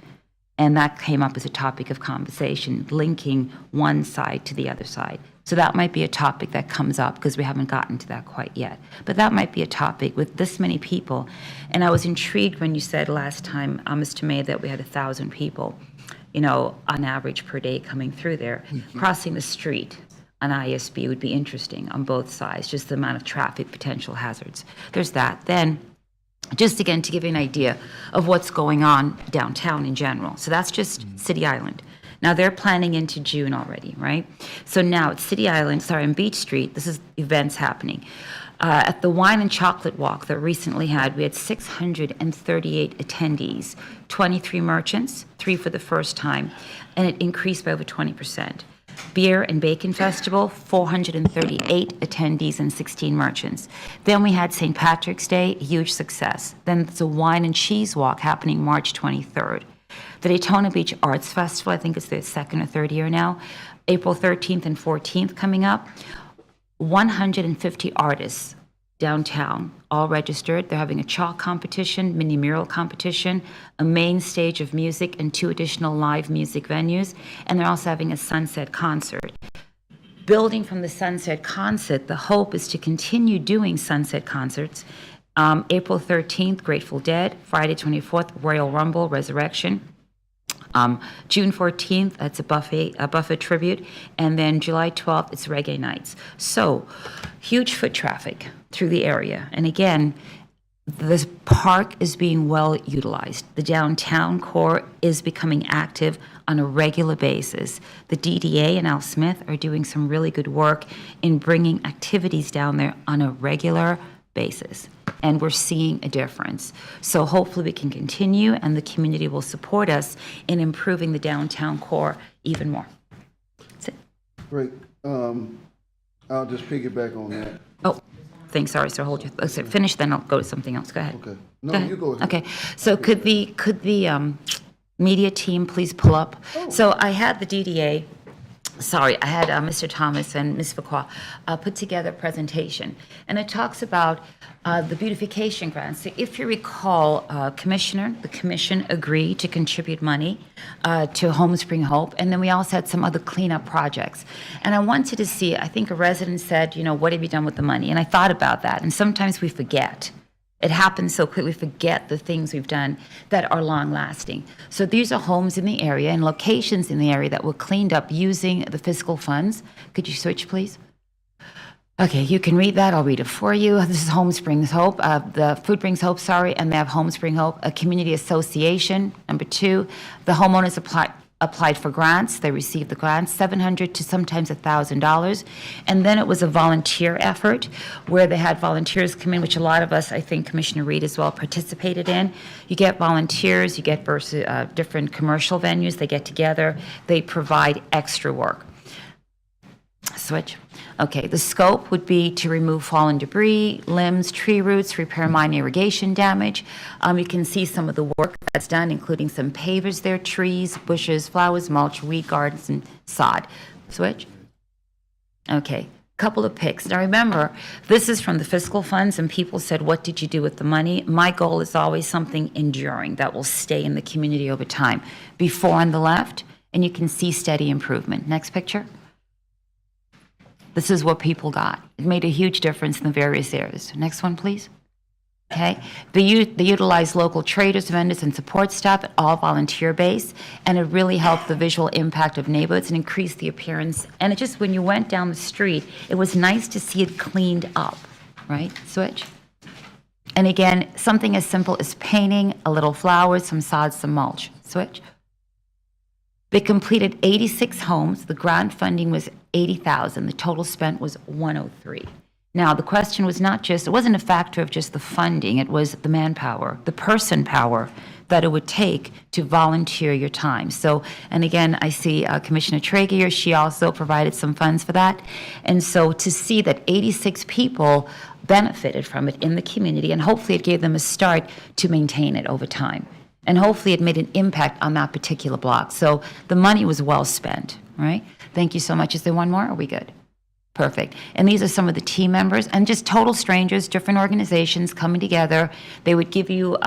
And that came up as a topic of conversation, linking one side to the other side. So that might be a topic that comes up because we haven't gotten to that quite yet. But that might be a topic with this many people. And I was intrigued when you said last time, Mr. May, that we had 1,000 people. on average per day coming through there. Crossing the street on ISB would be interesting on both sides, just the amount of traffic potential hazards. There's that. Then, just again to give you an idea of what's going on downtown in general. So that's just City Island. Now they're planning into June already, right? So now at City Island, on Beach Street, this is events happening. At the Wine and Chocolate Walk that recently had, we had 638 attendees, 23 merchants, 3 for the first time, and it increased by over 20%. Beer and Bacon Festival, 438 attendees and 16 merchants. Then we had St. Patrick's Day, huge success. Then there's a Wine and Cheese Walk happening March 23rd. The Daytona Beach Arts Festival, I think it's their second or third year now, April 13th and 14th coming up. 150 artists downtown, all registered. They're having a chalk competition, mini mural competition, a main stage of music, and 2 additional live music venues. And they're also having a sunset concert. Building from the sunset concert, the hope is to continue doing sunset concerts. April 13th, Grateful Dead. Friday 24th, Royal Rumble, Resurrection. June 14th, that's a Buffett tribute, and then July 12th, it's Reggae Nights. So, huge foot traffic through the area. And again, this park is being well utilized. The downtown core is becoming active on a regular basis. The DDA and Al Smith are doing some really good work in bringing activities down there on a regular basis. And we're seeing a difference. So hopefully we can continue and the community will support us in improving the downtown core even more. That's it. Great. I'll just piggyback on that. Oh, thanks, sorry, sir, hold your, so finish, then I'll go to something else, go ahead. Okay. No, you go ahead. Okay, so could the media team please pull up? So I had the DDA, sorry, I had Mr. Thomas and Ms. Vacqua put together a presentation, and it talks about the beautification grants. So if you recall, the commission agreed to contribute money to Home Spring Hope, and then we also had some other cleanup projects. And I wanted to see, I think a resident said, what have you done with the money? And I thought about that, and sometimes we forget. It happens so quickly, we forget the things we've done that are long-lasting. So these are homes in the area and locations in the area that were cleaned up using the fiscal funds. Could you switch, please? Okay, you can read that. I'll read it for you. This is Home Springs Hope, the Food Brings Hope, and they have Home Spring Hope, a community association. Number 2, the homeowners applied for grants. They received the grants, $700 to sometimes $1,000. And then it was a volunteer effort where they had volunteers come in, which a lot of us, I think Commissioner Reed as well, participated in. You get volunteers, you get different commercial venues, they get together, they provide extra work. Switch. Okay, the scope would be to remove fallen debris, limbs, tree roots, repair minor irrigation damage. You can see some of the work that's done, including some pavers there, trees, bushes, flowers, mulch, weed gardens, and sod. Switch. Okay, couple of picks. Now remember, this is from the fiscal funds, and people said, what did you do with the money? My goal is always something enduring that will stay in the community over time. Before on the left, and you can see steady improvement. Next picture. This is what people got. It made a huge difference in the various areas. Next one, please. Okay. They utilized local traders, vendors, and support staff, all volunteer-based, and it really helped the visual impact of neighborhoods and increased the appearance. And it just, when you went down the street, it was nice to see it cleaned up, right? Switch. And again, something as simple as painting, a little flowers, some sod, some mulch. Switch. They completed 86 homes. The grant funding was $80,000. The total spent was $103,000. Now, the question was not just, it wasn't a factor of just the funding, it was the manpower, the person power that it would take to volunteer your time. So, and again, I see Commissioner Traeger, she also provided some funds for that. And so to see that 86 people benefited from it in the community, and hopefully it gave them a start to maintain it over time. And hopefully it made an impact on that particular block. So the money was well spent, right? Thank you so much. Is there one more? Are we good? Perfect. And these are some of the team members, and just total strangers, different organizations coming together. They would give you,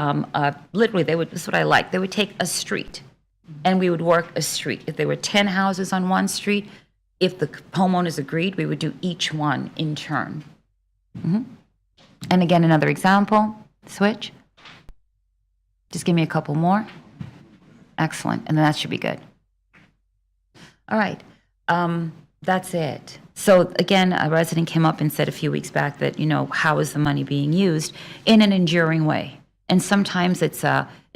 literally, this is what I like. They would take a street, and we would work a street. If there were 10 houses on one street, if the homeowners agreed, we would do each one in turn. And again, another example. Switch. Just give me a couple more. Excellent. And then that should be good. All right. That's it. So again, a resident came up and said a few weeks back that, how is the money being used in an enduring way? And sometimes it's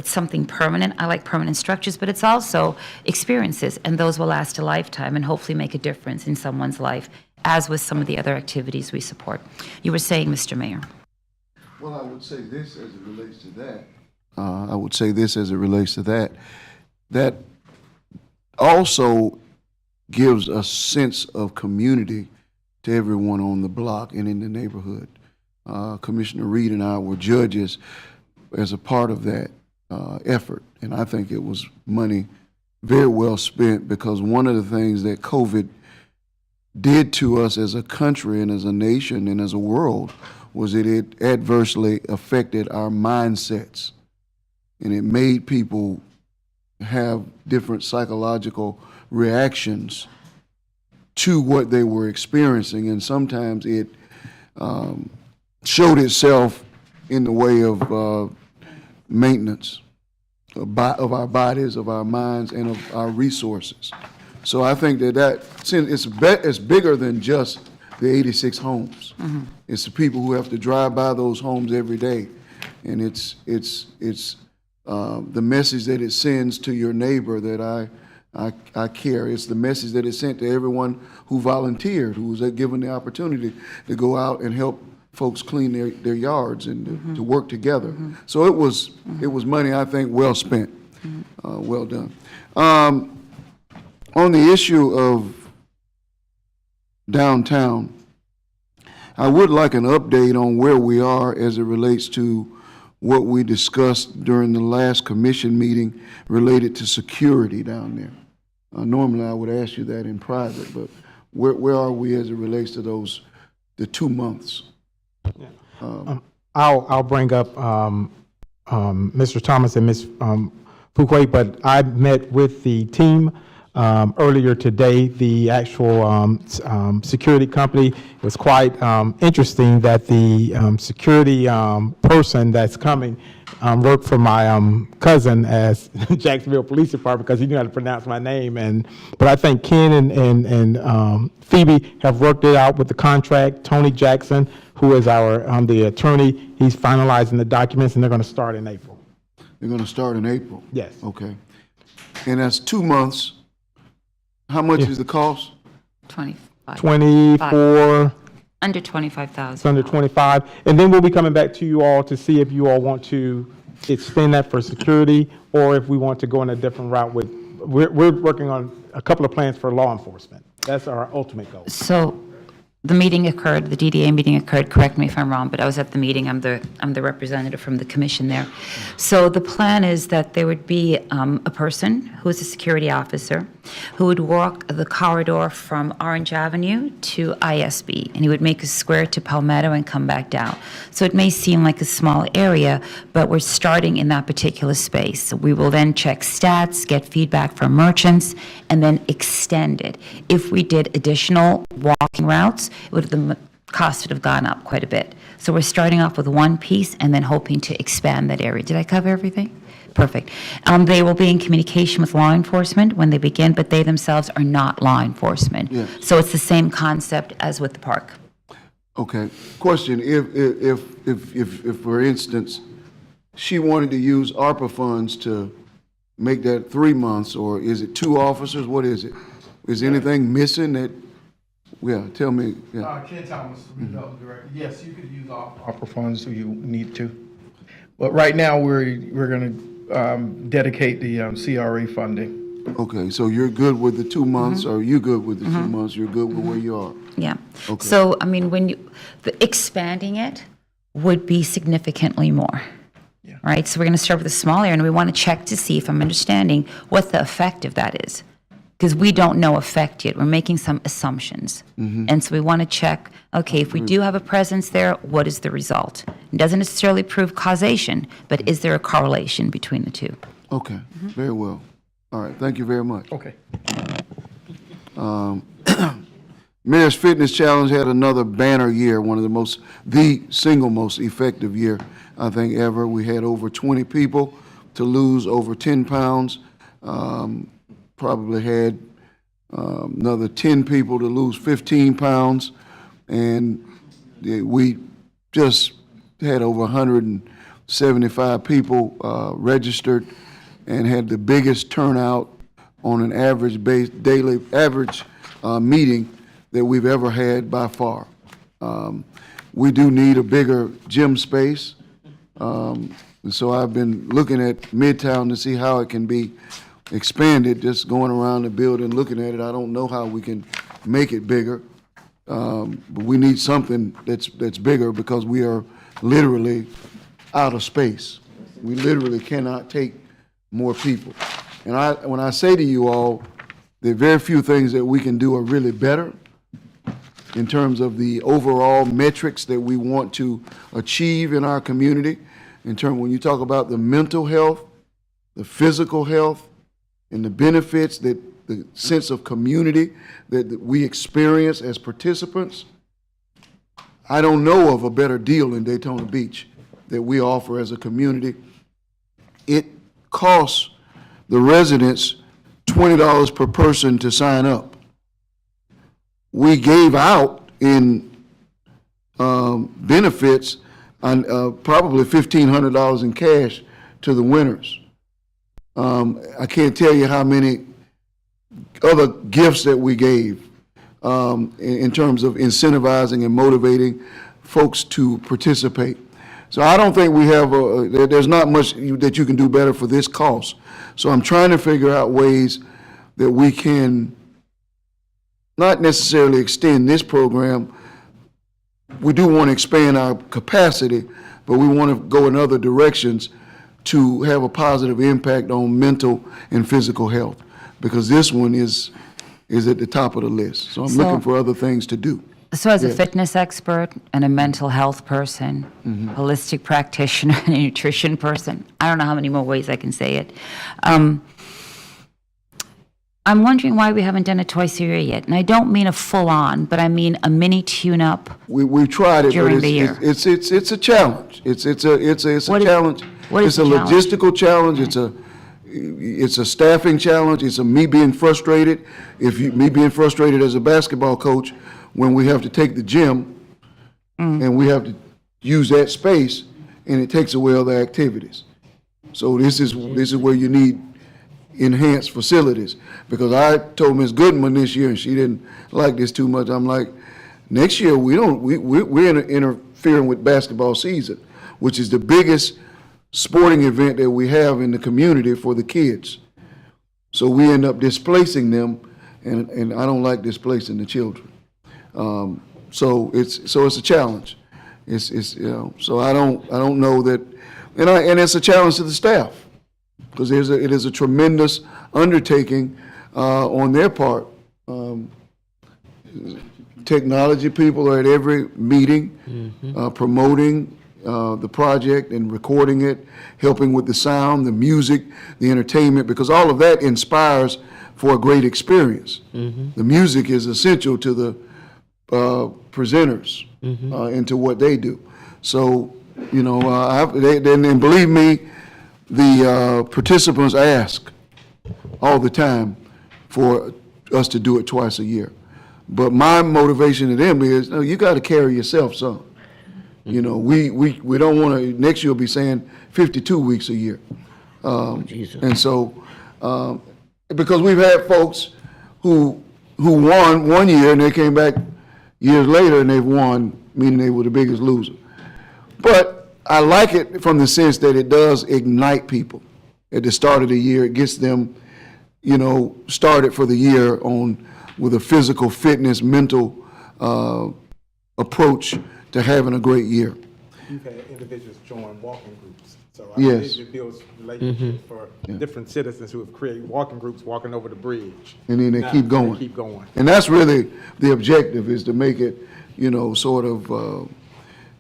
something permanent. I like permanent structures, but it's also experiences, and those will last a lifetime and hopefully make a difference in someone's life, as with some of the other activities we support. You were saying, Mr. Mayor. Well, I would say this as it relates to that. That also gives a sense of community to everyone on the block and in the neighborhood. Commissioner Reed and I were judges as a part of that effort, and I think it was money very well spent, because one of the things that COVID did to us as a country and as a nation and as a world was that it adversely affected our mindsets, and it made people have different psychological reactions to what they were experiencing, and sometimes it showed itself in the way of maintenance of our bodies, of our minds, and of our resources. So I think that since it's bigger than just the 86 homes. Mm-hmm. It's the people who have to drive by those homes every day, and it's the message that it sends to your neighbor that I care. It's the message that it sent to everyone who volunteered, who was given the opportunity to go out and help folks clean their yards and to work together. So it was money, I think, well spent, well done. On the issue of downtown, I would like an update on where we are as it relates to what we discussed during the last commission meeting related to security down there. Normally, I would ask you that in private, but where are we as it relates to the 2 months? I'll bring up Mr. Thomas and Ms. Fuquay, but I met with the team earlier today. The actual security company. It was quite interesting that the security person that's coming worked for my cousin as Jacksonville Police Department, because he knew how to pronounce my name. But I think Ken and Phoebe have worked it out with the contract. Tony Jackson, who is the attorney, he's finalizing the documents, and they're going to start in April. They're going to start in April? Yes. Okay. And that's 2 months. How much is the cost? 25. 24. Under 25,000. It's under 25. And then we'll be coming back to you all to see if you all want to extend that for security, or if we want to go in a different route with, we're working on a couple of plans for law enforcement. That's our ultimate goal. So the meeting occurred, the DDA meeting occurred, correct me if I'm wrong, but I was at the meeting, I'm the representative from the commission there. So the plan is that there would be a person who is a security officer who would walk the corridor from Orange Avenue to ISB, and he would make a square to Palmetto and come back down. So it may seem like a small area, but we're starting in that particular space. So we will then check stats, get feedback from merchants, and then extend it. If we did additional walking routes, the cost would have gone up quite a bit. So we're starting off with one piece and then hoping to expand that area. Did I cover everything? Perfect. They will be in communication with law enforcement when they begin, but they themselves are not law enforcement. Yes. So it's the same concept as with the park. Okay. Question, if for instance, she wanted to use ARPA funds to make that 3 months, or is it 2 officers? What is it? Is anything missing that, yeah, tell me. Yeah. Ken Thomas, Redevelopment Director. Yes, you could use ARPA funds if you need to. But right now, we're going to dedicate the CRE funding. Okay, so you're good with the 2 months, or you good with the 2 months? You're good with where you are? Yeah. Okay. So, I mean, expanding it would be significantly more. Yeah. Right? So we're going to start with a small area, and we want to check to see if I'm understanding what the effect of that is. Because we don't know effect yet. We're making some assumptions. And so we want to check, okay, if we do have a presence there, what is the result? It doesn't necessarily prove causation, but is there a correlation between the two? Okay, very well. All right, thank you very much. Okay. Mayor's Fitness Challenge had another banner year, the single most effective year, I think, ever. We had over 20 people to lose over 10 pounds. Probably had another 10 people to lose 15 pounds, and we just had over 175 people registered and had the biggest turnout on an average daily average meeting that we've ever had by far. We do need a bigger gym space. And so I've been looking at Midtown to see how it can be expanded, just going around the building, looking at it. I don't know how we can make it bigger, but we need something that's bigger because we are literally out of space. We literally cannot take more people. And when I say to you all, there are very few things that we can do are really better in terms of the overall metrics that we want to achieve in our community. In terms, when you talk about the mental health, the physical health, and the benefits, that the sense of community that we experience as participants, I don't know of a better deal in Daytona Beach that we offer as a community. It costs the residents $20 per person to sign up. We gave out in benefits on probably $1,500 in cash to the winners. I can't tell you how many other gifts that we gave in terms of incentivizing and motivating folks to participate. So I don't think we have, there's not much that you can do better for this cost. So I'm trying to figure out ways that we can not necessarily extend this program. We do want to expand our capacity, but we want to go in other directions to have a positive impact on mental and physical health, because this one is at the top of the list. So I'm looking for other things to do. So as a Yes. fitness expert and a mental health person, holistic practitioner and a nutrition person, I don't know how many more ways I can say it. I'm wondering why we haven't done it twice a year yet. And I don't mean a full-on, but I mean a mini tune-up. We've tried it, during but the year. it's a challenge. It's a challenge. what is It's a the challenge? logistical challenge. It's a staffing challenge. It's me being frustrated. Me being frustrated as a basketball coach when we have to take the gym and we have to use that space, and it takes away other activities. So this is where you need enhanced facilities. Because I told Ms. Goodman this year, and she didn't like this too much. I'm like, next year we're interfering with basketball season, which is the biggest sporting event that we have in the community for the kids. So we end up displacing them, and I don't like displacing the children. So it's a challenge. So I don't know that, and it's a challenge to the staff, because it is a tremendous undertaking on their part. Technology people are at every meeting, promoting the project and recording it, helping with the sound, the music, the entertainment, because all of that inspires for a great experience. The music is essential to the presenters and to what they do. So, and believe me, the participants ask all the time for us to do it twice a year. But my motivation to them is, no, you got to carry yourself some. We don't want to, next year we'll be saying 52 weeks a year. And so, because we've had folks who won one year and they came back years later and they've won, meaning they were the biggest loser. But I like it from the sense that it does ignite people at the start of the year. It gets them, started for the year with a physical fitness, mental approach to having a great year. You've had individuals join walking groups. So I Yes. believe it builds relationships for different citizens who have created walking groups walking over the bridge. And then they Now, keep going. They keep going. And that's really the objective, is to make it, sort of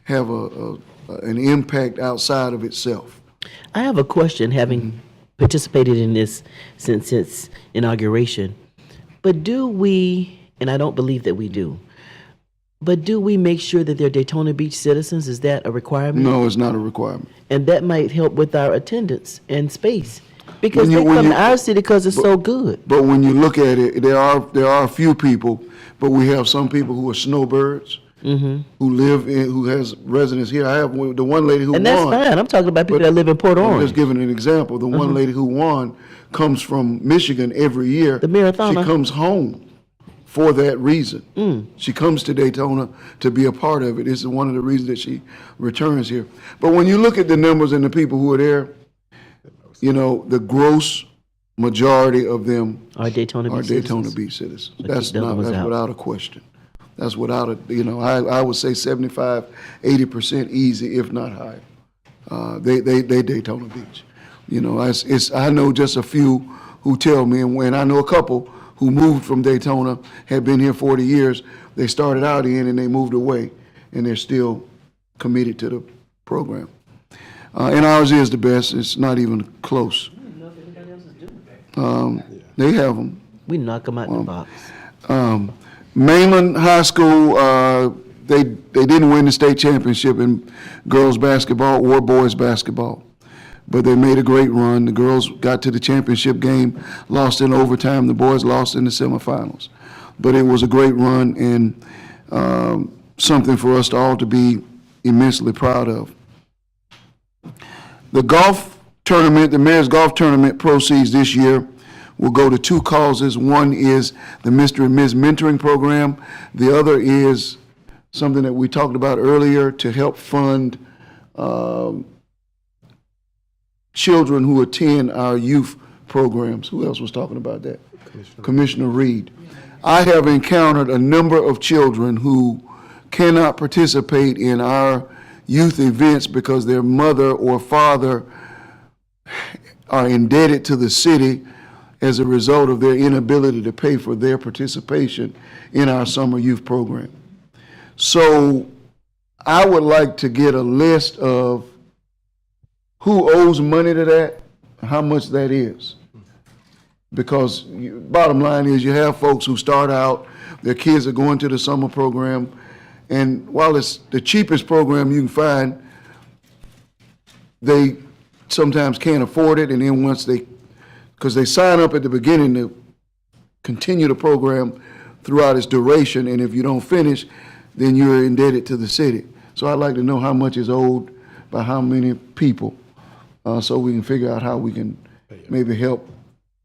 have an impact outside of itself. I have a question, having participated in this since its inauguration. But do we, and I don't believe that we do, but do we make sure that they're Daytona Beach citizens? Is that a requirement? No, it's not a requirement. And that might help with our attendance and space. Because When you- they when come you- to our city because it's so good. But when you look at it, there are a few people, but we have some people who are snowbirds, who live in, who has residence here. I have the one lady who won. And that's fine. I'm talking about people but that live in Port I'm Orange. just giving an example. The one lady who won comes from Michigan every year. The marathoner. She comes home for that reason. She comes to Daytona to be a part of it. This is one of the reasons that she returns here. But when you look at the numbers and the people who are there, you know, the gross majority of them Are Daytona Beach citizens. Beach citizens. So That's keep the other not, ones that's out. without a question. That's without a, you know, I would say 75, 80% easy, if not higher. They Daytona Beach. You know, I know just a few who tell me, and I know a couple who moved from Daytona, had been here 40 years. They started out in and they moved away, and they're still committed to the program. And ours is the best. It's not even close. They have them. We knock them out in the box. Mainland High School, they didn't win the state championship in girls basketball or boys basketball, but they made a great run. The girls got to the championship game, lost in overtime. The boys lost in the semifinals. But it was a great run and something for us all to be immensely proud of. The golf tournament, the Mayor's Golf Tournament proceeds this year will go to two causes. One is the Mr. and Ms. Mentoring Program. The other is something that we talked about earlier to help fund children who attend our youth programs. Who else was talking about that? Commissioner Reed. I have encountered a number of children who cannot participate in our youth events because their mother or father are indebted to the city as a result of their inability to pay for their participation in our summer youth program. So I would like to get a list of who owes money to that, how much that is. Because bottom line is you have folks who start out, their kids are going to the summer program, and while it's the cheapest program you can find, they sometimes can't afford it, and then once because they sign up at the beginning to continue the program throughout its duration, and if you don't finish, then you're indebted to the city. So I'd like to know how much is owed by how many people, so we can figure out how we can maybe help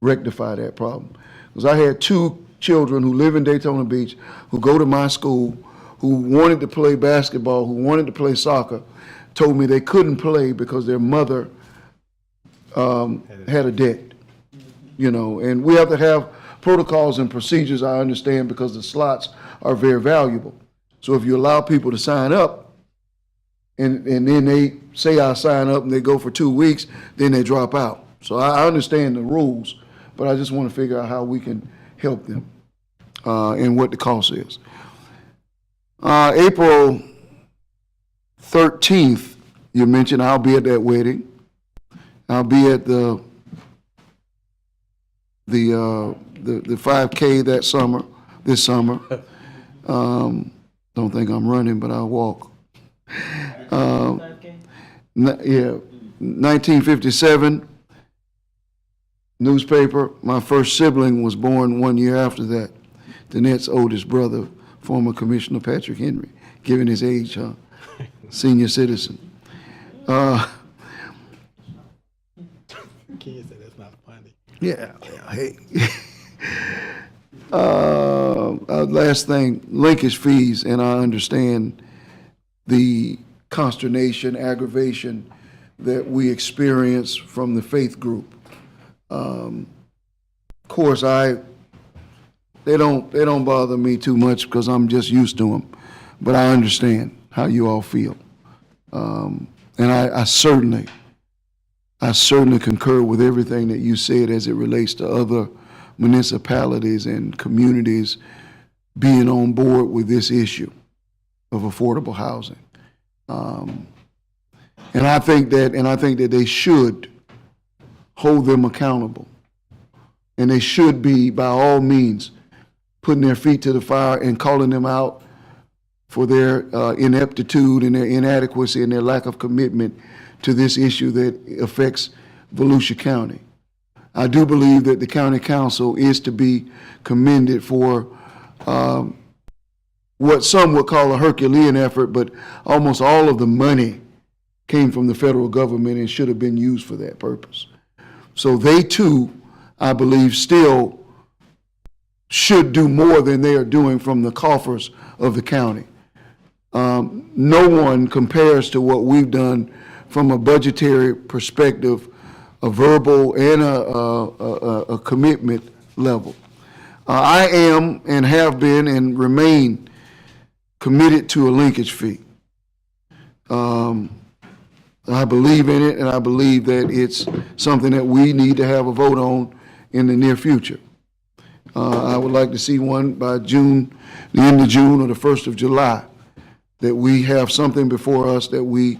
rectify that problem. Because I had two children who live in Daytona Beach, who go to my school, who wanted to play basketball, who wanted to play soccer, told me they couldn't play because their mother had a debt, you know, and we have to have protocols and procedures, I understand, because the slots are very valuable. So if you allow people to sign up, and then they say I sign up and they go for 2 weeks, then they drop out. So I understand the rules, but I just want to figure out how we can help them and what the cost is. April 13th, you mentioned I'll be at that wedding. I'll be at the 5K this summer. Don't think I'm running, but I'll walk. Yeah, 1957, newspaper. My first sibling was born 1 year after that. Danette's oldest brother, former Commissioner Patrick Henry, given his age, senior citizen. Can you say that's not funny? Yeah, hey. Last thing, linkage fees, and I understand the consternation, aggravation that we experience from the faith group. Of course, they don't bother me too much because I'm just used to them, but I understand how you all feel, and I certainly concur with everything that you said as it relates to other municipalities and communities being on board with this issue of affordable housing. And I think that they should hold them accountable. And they should be, by all means, putting their feet to the fire and calling them out for their ineptitude and their inadequacy and their lack of commitment to this issue that affects Volusia County. I do believe that the county council is to be commended for what some would call a Herculean effort, but almost all of the money came from the federal government and should have been used for that purpose. So they too, I believe, still should do more than they are doing from the coffers of the county. No one compares to what we've done from a budgetary perspective, a verbal and a commitment level. I am and have been and remain committed to a linkage fee. I believe in it, and I believe that it's something that we need to have a vote on in the near future. I would like to see one by June, the end of June or the 1st of July, that we have something before us that we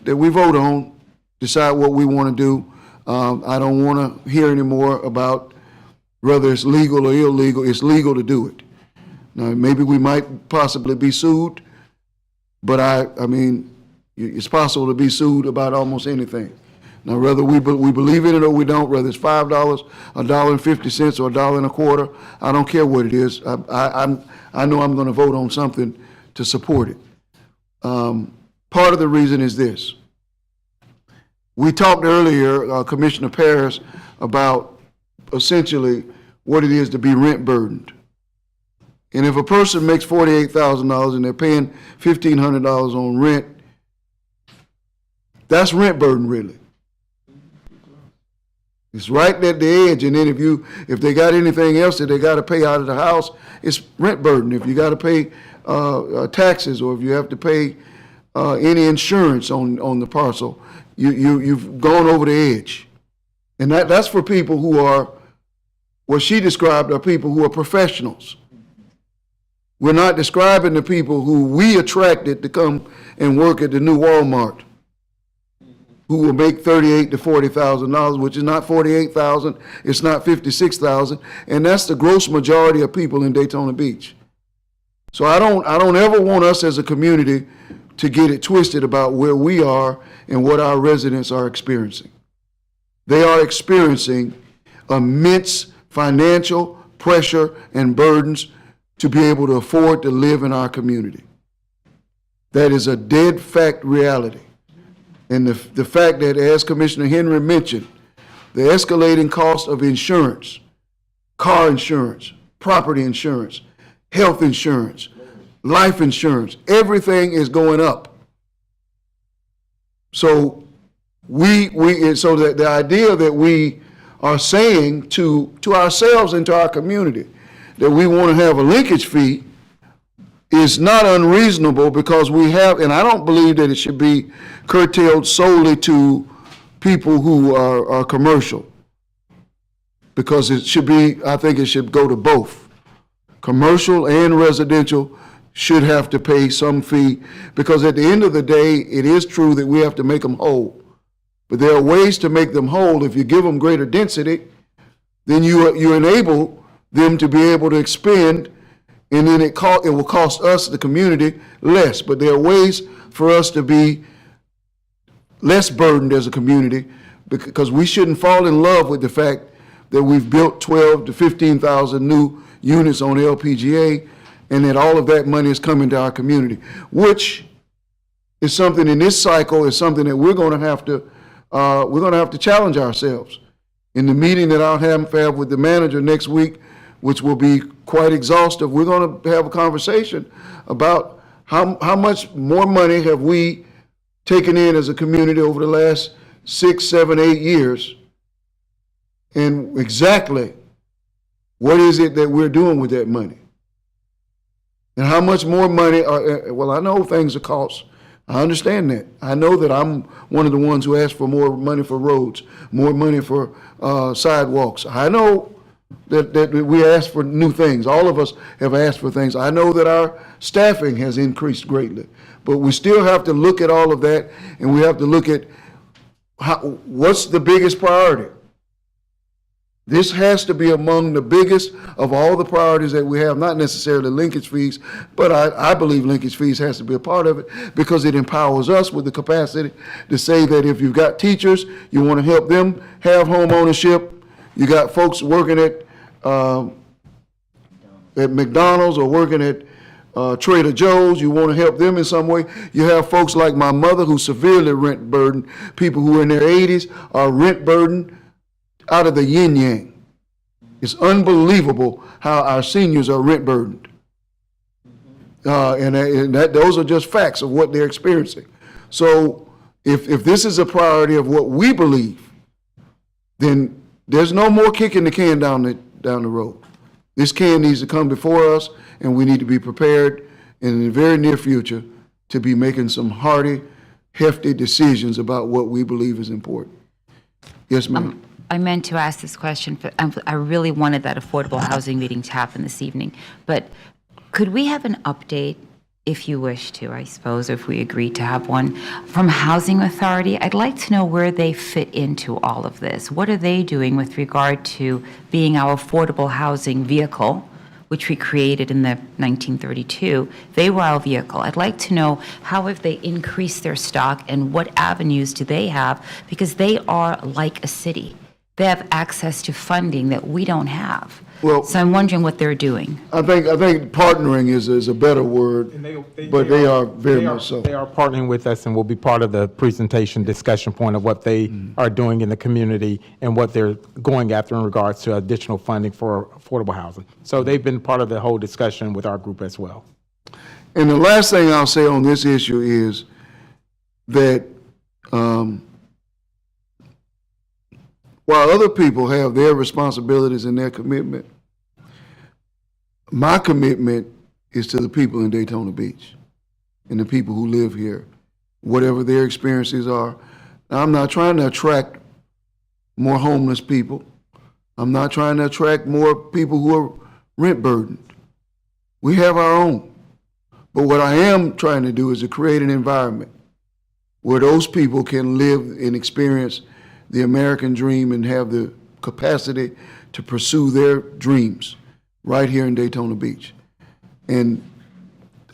vote on, decide what we want to do. I don't want to hear any more about whether it's legal or illegal. It's legal to do it. Now, maybe we might possibly be sued, but I mean, it's possible to be sued about almost anything. Now, whether we believe in it or we don't, whether it's $5, $1.50, or $1.25, I don't care what it is. I know I'm going to vote on something to support it. Part of the reason is this. We talked earlier, Commissioner Paris, about essentially what it is to be rent burdened. And if a person makes $48,000 and they're paying $1,500 on rent, that's rent burden, really. It's right at the edge, and then if they got anything else that they got to pay out of the house, it's rent burden. If you got to pay taxes, or if you have to pay any insurance on the parcel, you've gone over the edge. And that's for people who are, what she described are people who are professionals. We're not describing the people who we attracted to come and work at the new Walmart, who will make $38,000 to $40,000, which is not $48,000, it's not $56,000, and that's the gross majority of people in Daytona Beach. So I don't ever want us as a community to get it twisted about where we are and what our residents are experiencing. They are experiencing immense financial pressure and burdens to be able to afford to live in our community. That is a dead fact reality. And the fact that, as Commissioner Henry mentioned, the escalating cost of insurance, car insurance, property insurance, health insurance, life insurance, everything is going up. So so that the idea that we are saying to ourselves and to our community that we want to have a linkage fee is not unreasonable, because we have, and I don't believe that it should be curtailed solely to people who are commercial, because it should be, I think it should go to both. Commercial and residential should have to pay some fee, because at the end of the day, it is true that we have to make them whole. But there are ways to make them whole. If you give them greater density, then you enable them to be able to expend, and then it will cost us, the community, less. But there are ways for us to be less burdened as a community, because we shouldn't fall in love with the fact that we've built 12 to 15,000 new units on LPGA, and that all of that money is coming to our community, which is something in this cycle, is something that we're going to have to challenge ourselves. In the meeting that I'll have with the manager next week, which will be quite exhaustive, we're going to have a conversation about how much more money have we taken in as a community over the last 6, 7, 8 years, and exactly what is it that we're doing with that money. And how much more money well, I know things are cost. I understand that. I know that I'm one of the ones who asked for more money for roads, more money for sidewalks. I know that we asked for new things. All of us have asked for things. I know that our staffing has increased greatly, but we still have to look at all of that, and we have to look at what's the biggest priority. This has to be among the biggest of all the priorities that we have, not necessarily linkage fees, but I believe linkage fees has to be a part of it, because it empowers us with the capacity to say that if you've got teachers, you want to help them have home ownership, You got folks working at McDonald's or working at Trader Joe's. You want to help them in some way. You have folks like my mother who's severely rent burdened. People who are in their 80s are rent burdened out of the yin yang. It's unbelievable how our seniors are rent burdened. Those are just facts of what they're experiencing. So if this is a priority of what we believe, then there's no more kicking the can down the road. This can needs to come before us, and we need to be prepared in the very near future to be making some hearty, hefty decisions about what we believe is important. Yes, ma'am. I meant to ask this question, but I really wanted that affordable housing meeting to happen this evening. But could we have an update, if you wish to, I suppose, if we agree to have one, from Housing Authority? I'd like to know where they fit into all of this. What are they doing with regard to being our affordable housing vehicle, which we created in the 1932? They were our vehicle. I'd like to know how have they increased their stock and what avenues do they have, because they are like a city. They have access to funding that we don't have. Well, so I'm wondering what they're doing. I think partnering is a better word, but they are very much so. They are partnering with us and will be part of the presentation discussion point of what they are doing in the community and what they're going after in regards to additional funding for affordable housing. So they've been part of the whole discussion with our group as well. And the last thing I'll say on this issue is that while other people have their responsibilities and their commitment, my commitment is to the people in Daytona Beach and the people who live here, whatever their experiences are. Now, I'm not trying to attract more homeless people. I'm not trying to attract more people who are rent burdened. We have our own. But what I am trying to do is to create an environment where those people can live and experience the American dream and have the capacity to pursue their dreams right here in Daytona Beach. And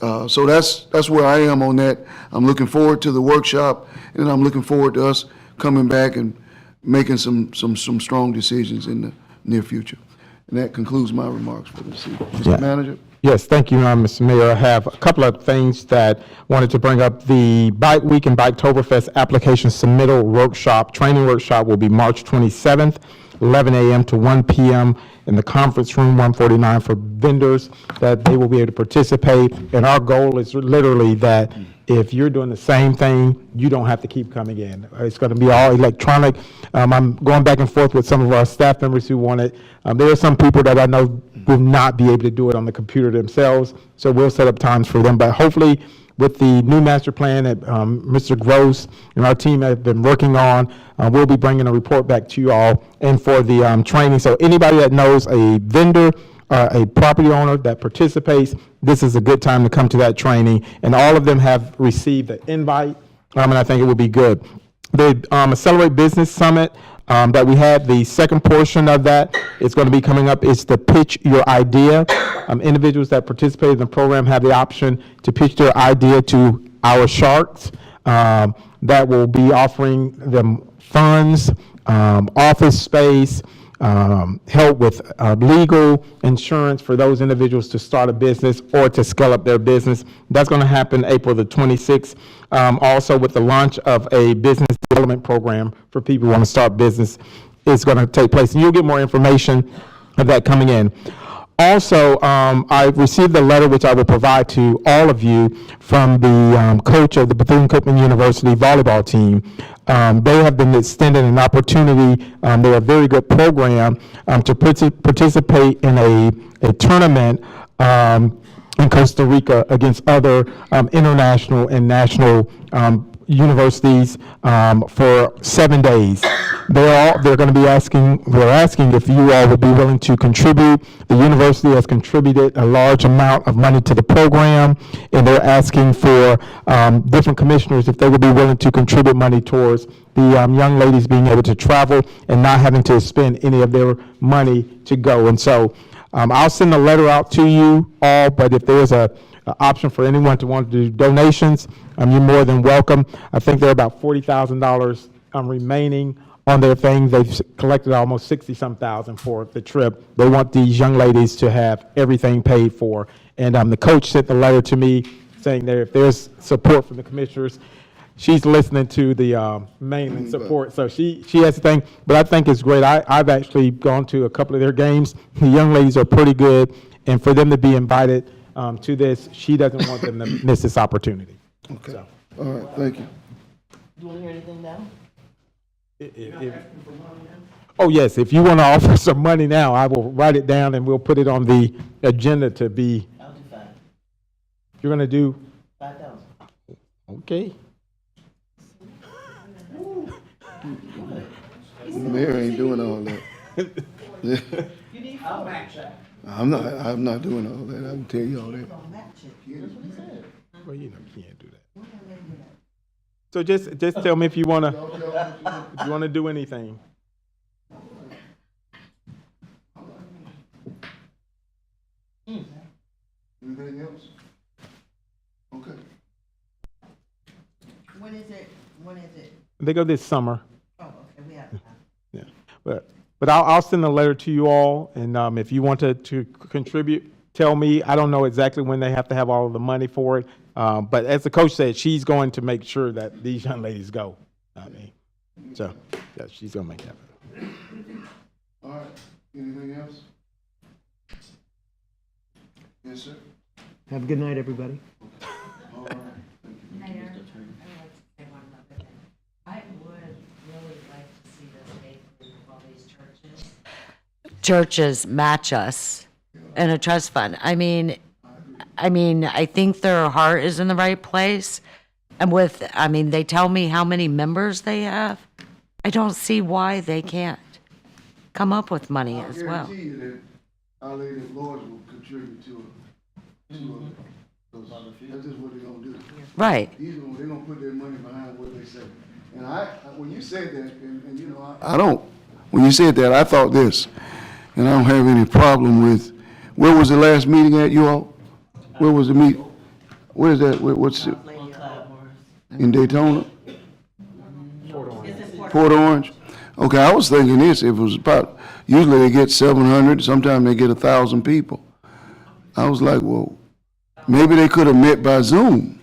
so that's where I am on that. I'm looking forward to the workshop, and I'm looking forward to us coming back and making some strong decisions in the near future. And that concludes my remarks for this evening. Mr. Manager? Yes, thank you, Mr. Mayor. I have a couple of things that wanted to bring up. The Bike Week and Biketoberfest application submittal workshop, training workshop will be March 27th, 11 a.m. to 1 p.m. in the conference room 149 for vendors that they will be able to participate. And our goal is literally that if you're doing the same thing, you don't have to keep coming in. It's going to be all electronic. I'm going back and forth with some of our staff members who want it. There are some people that I know will not be able to do it on the computer themselves, so we'll set up times for them. But hopefully, with the new master plan that Mr. Gross and our team have been working on, we'll be bringing a report back to you all and for the training. So anybody that knows a vendor, a property owner that participates, this is a good time to come to that training. And all of them have received an invite, and I think it will be good. The Accelerate Business Summit that we had, the second portion of that is going to be coming up. It's the Pitch Your Idea. Individuals that participate in the program have the option to pitch their idea to our sharks that will be offering them funds, office space, help with legal insurance for those individuals to start a business or to scale up their business. That's going to happen April the 26th. Also with the launch of a business development program for people who want to start business is going to take place. And you'll get more information of that coming in. Also, I received a letter which I will provide to all of you from the coach of the Bethune-Cookman University volleyball team. They have been extended an opportunity, they're a very good program, to participate in a tournament in Costa Rica against other international and national universities for 7 days. They're going to be asking if you all would be willing to contribute. The university has contributed a large amount of money to the program, and they're asking for different commissioners if they would be willing to contribute money towards the young ladies being able to travel and not having to spend any of their money to go. And so I'll send a letter out to you all, but if there's an option for anyone to want to do donations, you're more than welcome. I think there are about $40,000 remaining on their thing. They've collected almost 60-some thousand for the trip. They want these young ladies to have everything paid for. And the coach sent the letter to me saying that if there's support from the commissioners, she's listening to the mainland support. So she has the thing, but I think it's great. I've actually gone to a couple of their games. The young ladies are pretty good, and for them to be invited to this, she doesn't want them to miss this opportunity. Okay. So. All right, thank you. Do you want to hear anything now? Oh, yes, if you want to offer some money now, I will write it down and we'll put it on the agenda to be. I'll do 5. You're going to do? 5,000. Okay. Mayor ain't doing all that. You need 4. I'm not doing all that. I can tell you all that. Well, you can't do that. So just tell me if you want to do anything. Anything else? Okay. When is it? They go this summer. Oh, okay, we have. Yeah, but I'll send a letter to you all, and if you want to contribute, tell me. I don't know exactly when they have to have all of the money for it, but as the coach said, she's going to make sure that these young ladies go. So yeah, she's going to make that. All right. Anything else? Yes, sir. Have a good night, everybody. All right. Mayor, I would really like to see this made through all these churches. Churches match us in a trust fund. I mean, I think their heart is in the right place. And they tell me how many members they have. I don't see why they can't come up with money as well. I guarantee you that Our Lady of Lords will contribute to it. That's just what they're gonna do. Right. They're gonna put their money behind what they say. And when you said that, and you know, when you said that, I thought this, and I don't have any problem with, where was the last meeting at, you all? Where was the meeting? Where is that, what's it? In Daytona? Port Orange? Okay, I was thinking this, it was about, usually they get 700, sometimes they get 1,000 people. I was like, well, maybe they could have met by Zoom.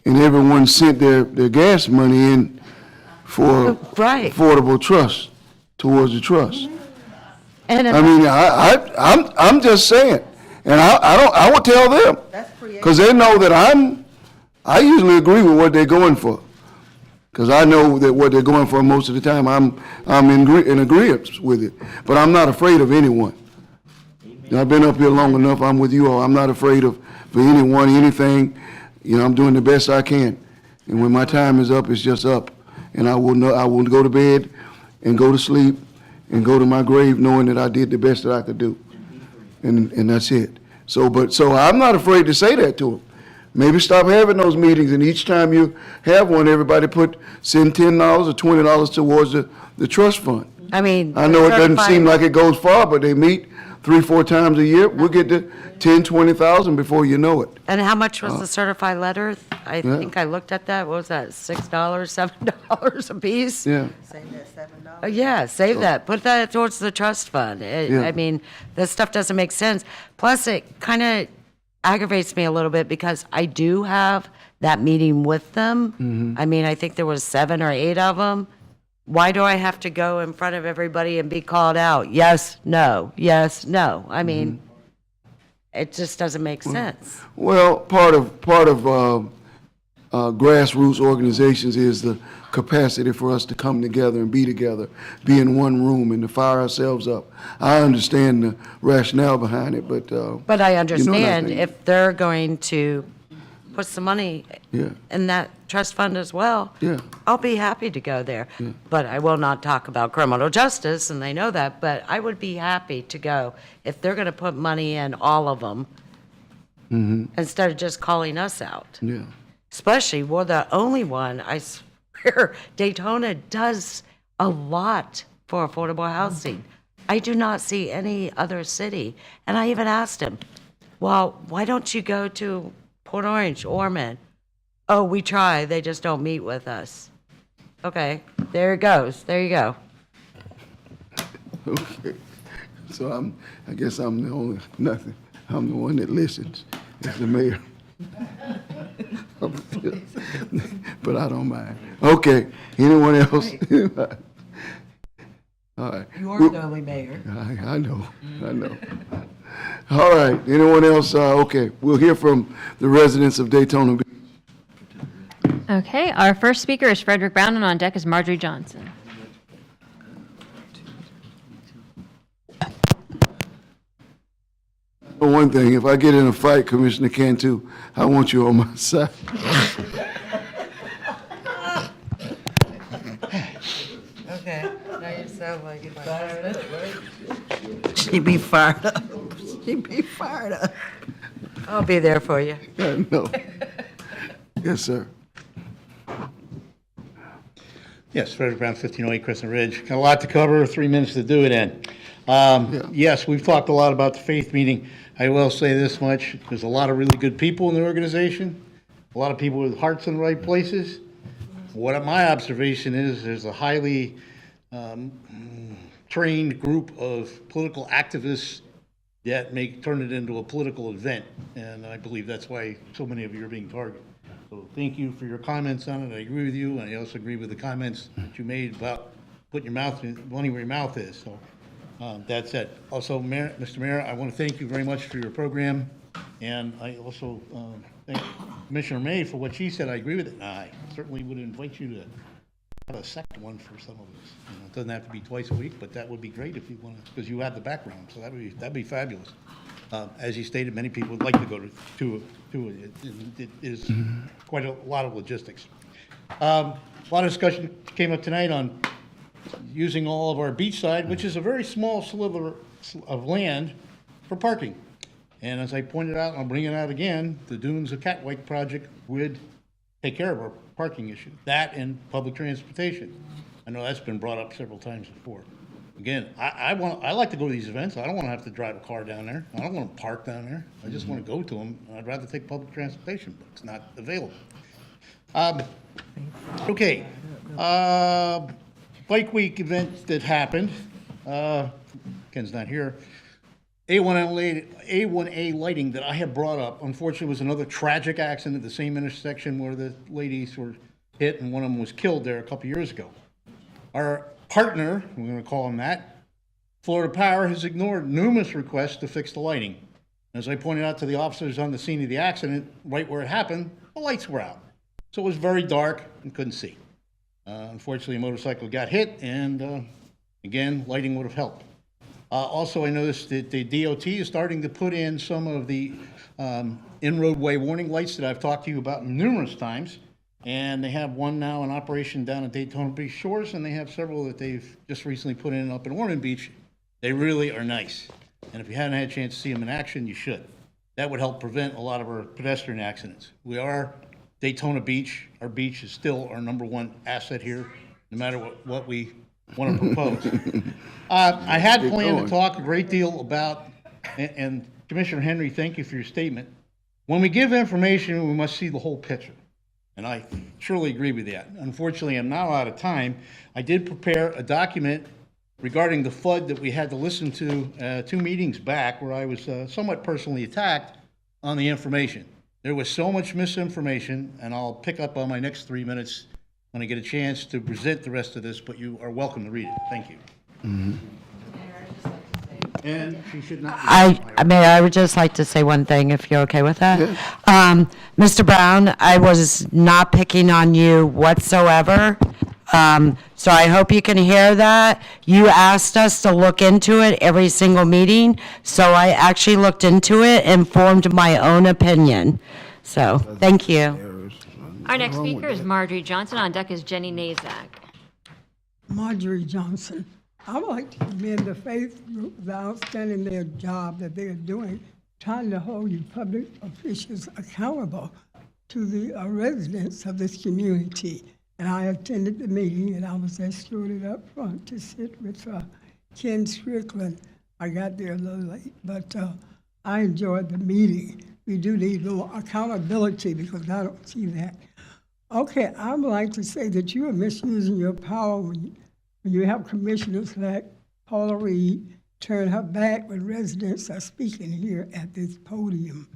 And everyone sent their gas money in for affordable trust, towards the trust. And I mean, I'm just saying, and I would tell them, because they know that I usually agree with what they're going for. Because I know that what they're going for most of the time, I'm in agreement with it. But I'm not afraid of anyone. I've been up here long enough, I'm with you all. I'm not afraid for anyone, anything. You know, I'm doing the best I can. And when my time is up, it's just up. And I will go to bed and go to sleep and go to my grave knowing that I did the best that I could do. And that's it. So I'm not afraid to say that to them. Maybe stop having those meetings, and each time you have one, everybody send $10 or $20 towards the trust fund. I mean, I know it doesn't seem like it goes far, but they meet 3-4 times a year. We'll get to 10,000-20,000 before you know it. And how much was the certified letter? I think I looked at that. What was that, $6, $7 a piece? Yeah. Save that $7. Yeah, save that. Put that towards the trust fund. I mean, this stuff doesn't make sense. Plus, it kind of aggravates me a little bit because I do have that meeting with them. Mm-hmm. I mean, I think there was 7 or 8 of them. Why do I have to go in front of everybody and be called out? Yes, no, yes, no. I mean, it just doesn't make sense. Well, part of grassroots organizations is the capacity for us to come together and be together, be in one room and to fire ourselves up. I understand the rationale behind it, but I understand if they're going to put some money in that trust fund as well, I'll be happy to go there. But I will not talk about criminal justice, and they know that, but I would be happy to go if they're going to put money in all of them instead of just calling us out. Yeah. Especially, we're the only one, I swear, Daytona does a lot for affordable housing. I do not see any other city. And I even asked him, well, why don't you go to Port Orange, Ormond? Oh, we try, they just don't meet with us. Okay, there it goes. There you go. Okay. So I guess I'm the only, nothing. I'm the one that listens, as the mayor. But I don't mind. Okay, anyone else? All right. You are the only mayor. I know. All right, anyone else? Okay, we'll hear from the residents of Daytona Beach. Okay, our first speaker is Frederick Brown, and on deck is Marjorie Johnson. Well, one thing, if I get in a fight, Commissioner Cantu, I want you on my side. Okay, now you sound like it. She be fired up. She be fired up. I'll be there for you. I know. Yes, sir. Yes, Frederick Brown, 1508 Crescent Ridge. Got a lot to cover, 3 minutes to do it in. Yes, we've talked a lot about the faith meeting. I will say this much, there's a lot of really good people in the organization, a lot of people with hearts in the right places. What my observation is, there's a highly trained group of political activists that turn it into a political event, and I believe that's why so many of you are being targeted. So thank you for your comments on it. I agree with you, and I also agree with the comments that you made about putting your money where your mouth is. So that's it. Also, Mr. Mayor, I want to thank you very much for your program, and I also thank Commissioner May for what she said. I agree with it, and I certainly would invite you to have a second one for some of us. It doesn't have to be twice a week, but that would be great if you want to, because you have the background, so that'd be fabulous. As you stated, many people would like to go to it. It is quite a lot of logistics. A lot of discussion came up tonight on using all of our beachside, which is a very small sliver of land, for parking. And as I pointed out, I'll bring it out again, the Dunes of Catwick project would take care of our parking issue. That and public transportation. I know that's been brought up several times before. Again, I like to go to these events. I don't want to have to drive a car down there. I don't want to park down there. I just want to go to them. I'd rather take public transportation, but it's not available. Okay. Bike Week event that happened. Ken's not here. A1A lighting that I have brought up, unfortunately, was another tragic accident at the same intersection where the ladies were hit and one of them was killed there a couple years ago. Our partner, we're going to call him that, Florida Power, has ignored numerous requests to fix the lighting. As I pointed out to the officers on the scene of the accident, right where it happened, the lights were out. So it was very dark and couldn't see. Unfortunately, a motorcycle got hit, and again, lighting would have helped. Also, I noticed that the DOT is starting to put in some of the in-roadway warning lights that I've talked to you about numerous times. And they have one now in operation down at Daytona Beach Shores, and they have several that they've just recently put in up in Ormond Beach. They really are nice. And if you haven't had a chance to see them in action, you should. That would help prevent a lot of our pedestrian accidents. We are Daytona Beach. Our beach is still our #1 asset here, no matter what we want to propose. I had planned to talk a great deal about, and Commissioner Henry, thank you for your statement. When we give information, we must see the whole picture. And I surely agree with that. Unfortunately, I'm now out of time. I did prepare a document regarding the flood that we had to listen to 2 meetings back, where I was somewhat personally attacked on the information. There was so much misinformation, and I'll pick up on my next 3 minutes when I get a chance to present the rest of this, but you are welcome to read it. Thank you. Mm-hmm. And she should not. I would just like to say one thing, if you're okay with that. Mr. Brown, I was not picking on you whatsoever. So I hope you can hear that. You asked us to look into it every single meeting, so I actually looked into it and formed my own opinion. So, thank you. Our next speaker is Marjorie Johnson. On deck is Jenny Nazak. Marjorie Johnson. I would like to commend the faith group for the outstanding their job that they are doing, trying to hold you public officials accountable to the residents of this community. And I attended the meeting, and I was escorted up front to sit with Ken Strickland. I got there a little late, but I enjoyed the meeting. We do need a little accountability because I don't see that. Okay, I would like to say that you are misusing your power when you have commissioners like Paula Reed turn her back when residents are speaking here at this podium.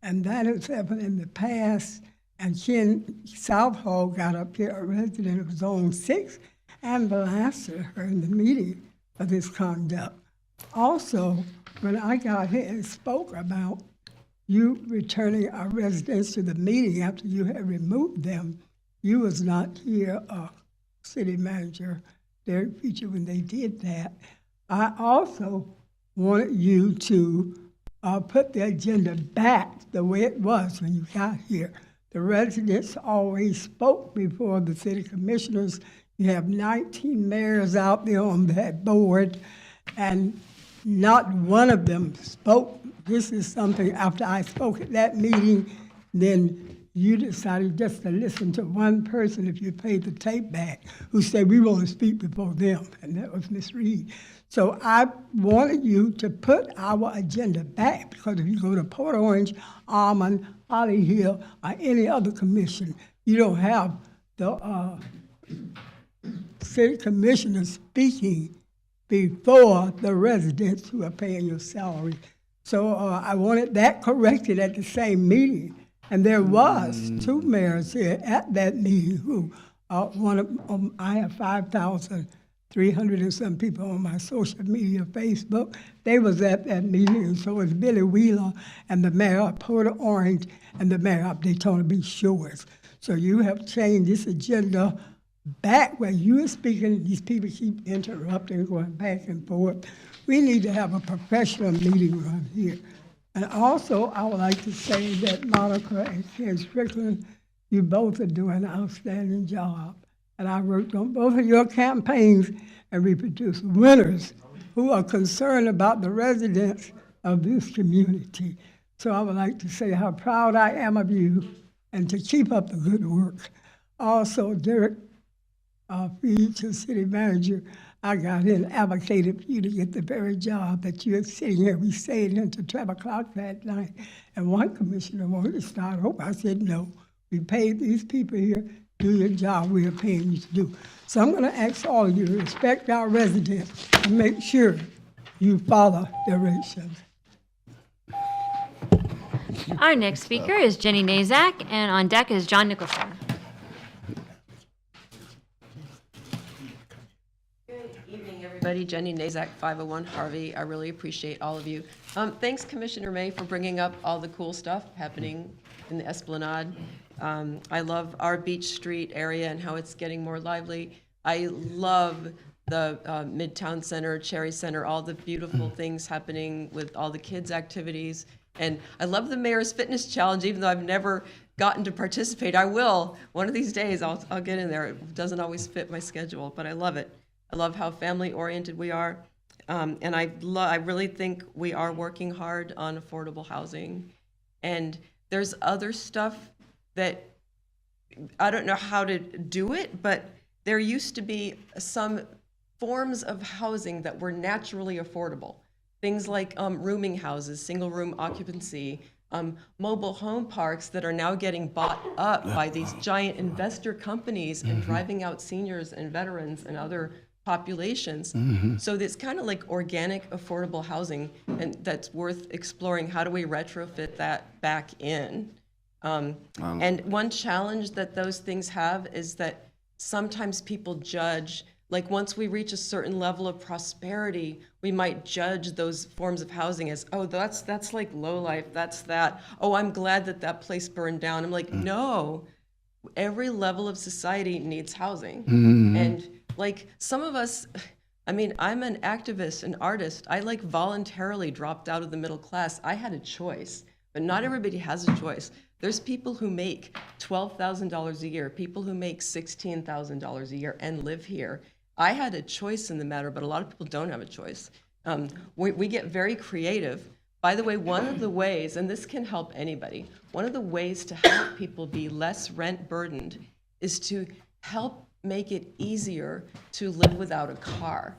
And that has happened in the past. And Ken Southall got up here, a resident of Zone 6, and blasted her in the meeting for this conduct. Also, when I got here and spoke about you returning our residents to the meeting after you had removed them, you was not here, City Manager Derek Feature, when they did that. I also wanted you to put the agenda back the way it was when you got here. The residents always spoke before the city commissioners. You have 19 mayors out there on that board, and not one of them spoke. This is something, after I spoke at that meeting, then you decided just to listen to one person, if you paid the tape back, who said, we want to speak before them, and that was Ms. Reed. So I wanted you to put our agenda back, because if you go to Port Orange, Almond, Holly Hill, or any other commission, you don't have the city commissioners speaking before the residents who are paying your salary. So I wanted that corrected at the same meeting. And there was two mayors here at that meeting who, I have 5,300 and some people on my social media, Facebook. They was at that meeting, and so was Billy Wheeler and the mayor of Port Orange and the mayor of Daytona Beach Shores. So you have changed this agenda back where you are speaking. These people keep interrupting, going back and forth. We need to have a professional meeting around here. And also, I would like to say that Monica and Ken Strickland, you both are doing an outstanding job. And I worked on both of your campaigns, and we produced winners who are concerned about the residents of this community. So I would like to say how proud I am of you and to keep up the good work. Also, Derek Feach, city manager, I got in, advocated for you to get the very job that you're sitting here. We stayed until 12 o'clock that night, and one commissioner wanted to start over. I said, no, we paid these people here, do your job we are paying you to do. So I'm gonna ask all of you to respect our residents and make sure you follow directions. Our next speaker is Jenny Nazak, and on deck is John Nicholson. Everybody, Jenny Nazak, 501 Harvey. I really appreciate all of you. Thanks, Commissioner May, for bringing up all the cool stuff happening in the Esplanade. I love our Beach Street area and how it's getting more lively. I love the Midtown Center, Cherry Center, all the beautiful things happening with all the kids' activities. And I love the Mayor's Fitness Challenge, even though I've never gotten to participate. I will. One of these days, I'll get in there. It doesn't always fit my schedule, but I love it. I love how family-oriented we are, and I really think we are working hard on affordable housing. And there's other stuff that I don't know how to do it, but there used to be some forms of housing that were naturally affordable. Things like rooming houses, single-room occupancy, mobile home parks that are now getting bought up by these giant investor companies and driving out seniors and veterans and other populations. So it's kind of like organic, affordable housing, and that's worth exploring. How do we retrofit that back in? And one challenge that those things have is that sometimes people judge, like once we reach a certain level of prosperity, we might judge those forms of housing as, oh, that's like low life, that's that. Oh, I'm glad that that place burned down. I'm like, no, every level of society needs housing. And like some of us, I mean, I'm an activist, an artist. I like voluntarily dropped out of the middle class. I had a choice, but not everybody has a choice. There's people who make $12,000 a year, people who make $16,000 a year and live here. I had a choice in the matter, but a lot of people don't have a choice. We get very creative. By the way, one of the ways, and this can help anybody, one of the ways to help people be less rent burdened is to help make it easier to live without a car.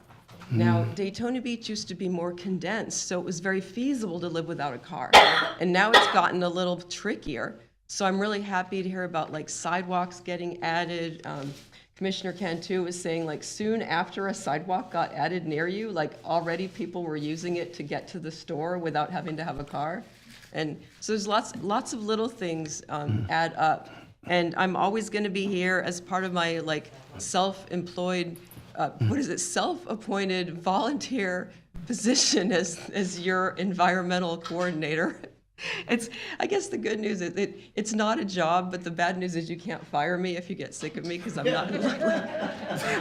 Now, Daytona Beach used to be more condensed, so it was very feasible to live without a car. And now it's gotten a little trickier. So I'm really happy to hear about like sidewalks getting added. Commissioner Cantu was saying like soon after a sidewalk got added near you, like already people were using it to get to the store without having to have a car. And so there's lots of little things add up. And I'm always going to be here as part of my like self-employed, self-appointed volunteer position as your environmental coordinator. I guess the good news is it's not a job, but the bad news is you can't fire me if you get sick of me because I'm not.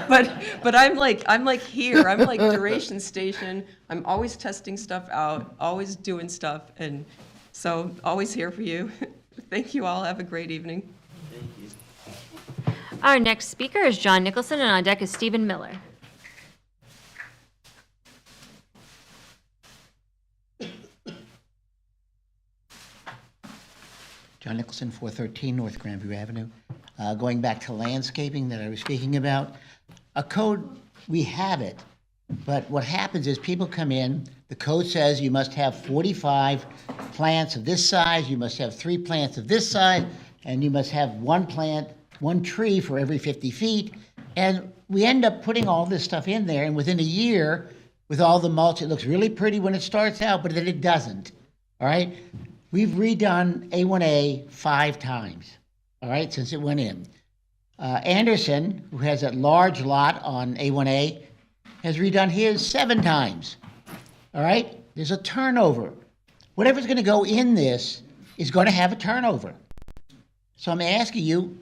But I'm like here. I'm like duration station. I'm always testing stuff out, always doing stuff, and so always here for you. Thank you all. Have a great evening. Thank you. Our next speaker is John Nicholson, and on deck is Stephen Miller. John Nicholson, 413 North Grandview Avenue. Going back to landscaping that I was speaking about, a code, we have it, but what happens is people come in, the code says you must have 45 plants of this size, you must have 3 plants of this size, and you must have 1 tree for every 50 feet. And we end up putting all this stuff in there, and within a year, with all the mulch, it looks really pretty when it starts out, but then it doesn't, all right? We've redone A1A 5 times, all right, since it went in. Anderson, who has that large lot on A1A, has redone his 7 times, all right? There's a turnover. Whatever's going to go in this is going to have a turnover. So I'm asking you,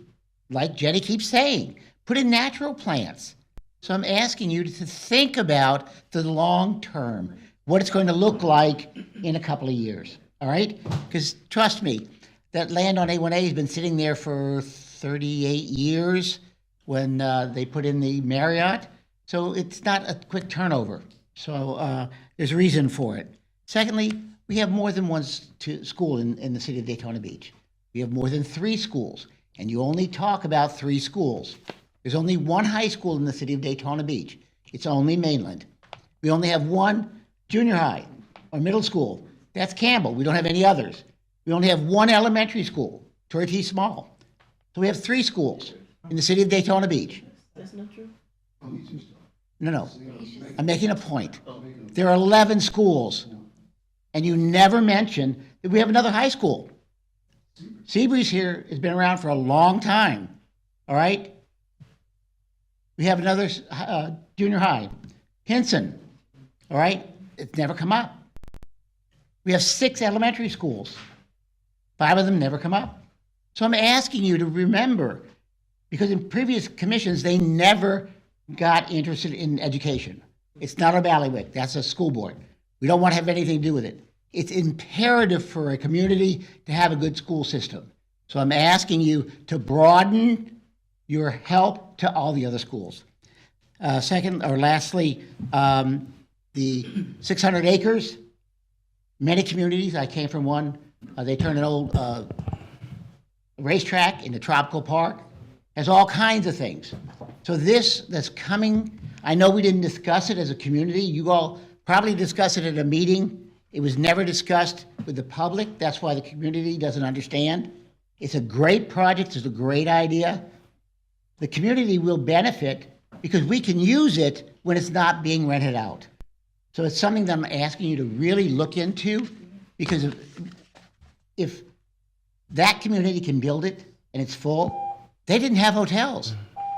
like Jenny keeps saying, put in natural plants. So I'm asking you to think about the long term, what it's going to look like in a couple of years. All right? Because trust me, that land on A1A has been sitting there for 38 years when they put in the Marriott. So it's not a quick turnover. So there's a reason for it. Secondly, we have more than one school in the city of Daytona Beach. We have more than 3 schools, and you only talk about 3 schools. There's only 1 high school in the city of Daytona Beach. It's only Mainland. We only have 1 junior high or middle school. That's Campbell. We don't have any others. We only have 1 elementary school, Torrey T. Small. So we have 3 schools in the city of Daytona Beach. That's not true? No. I'm making a point. There are 11 schools, and you never mention that we have another high school. Seabreeze here has been around for a long time, all right? We have another junior high, Hinson, all right? It's never come up. We have 6 elementary schools. 5 of them never come up. So I'm asking you to remember, because in previous commissions, they never got interested in education. It's not a bailiwick. That's a school board. We don't want to have anything to do with it. It's imperative for a community to have a good school system. So I'm asking you to broaden your help to all the other schools. Lastly, the 600 acres. Many communities, I came from one, they turned an old racetrack into tropical park. Has all kinds of things. So this that's coming, I know we didn't discuss it as a community. You all probably discussed it at a meeting. It was never discussed with the public. That's why the community doesn't understand. It's a great project. It's a great idea. The community will benefit because we can use it when it's not being rented out. So it's something that I'm asking you to really look into, because if that community can build it and it's full, they didn't have hotels.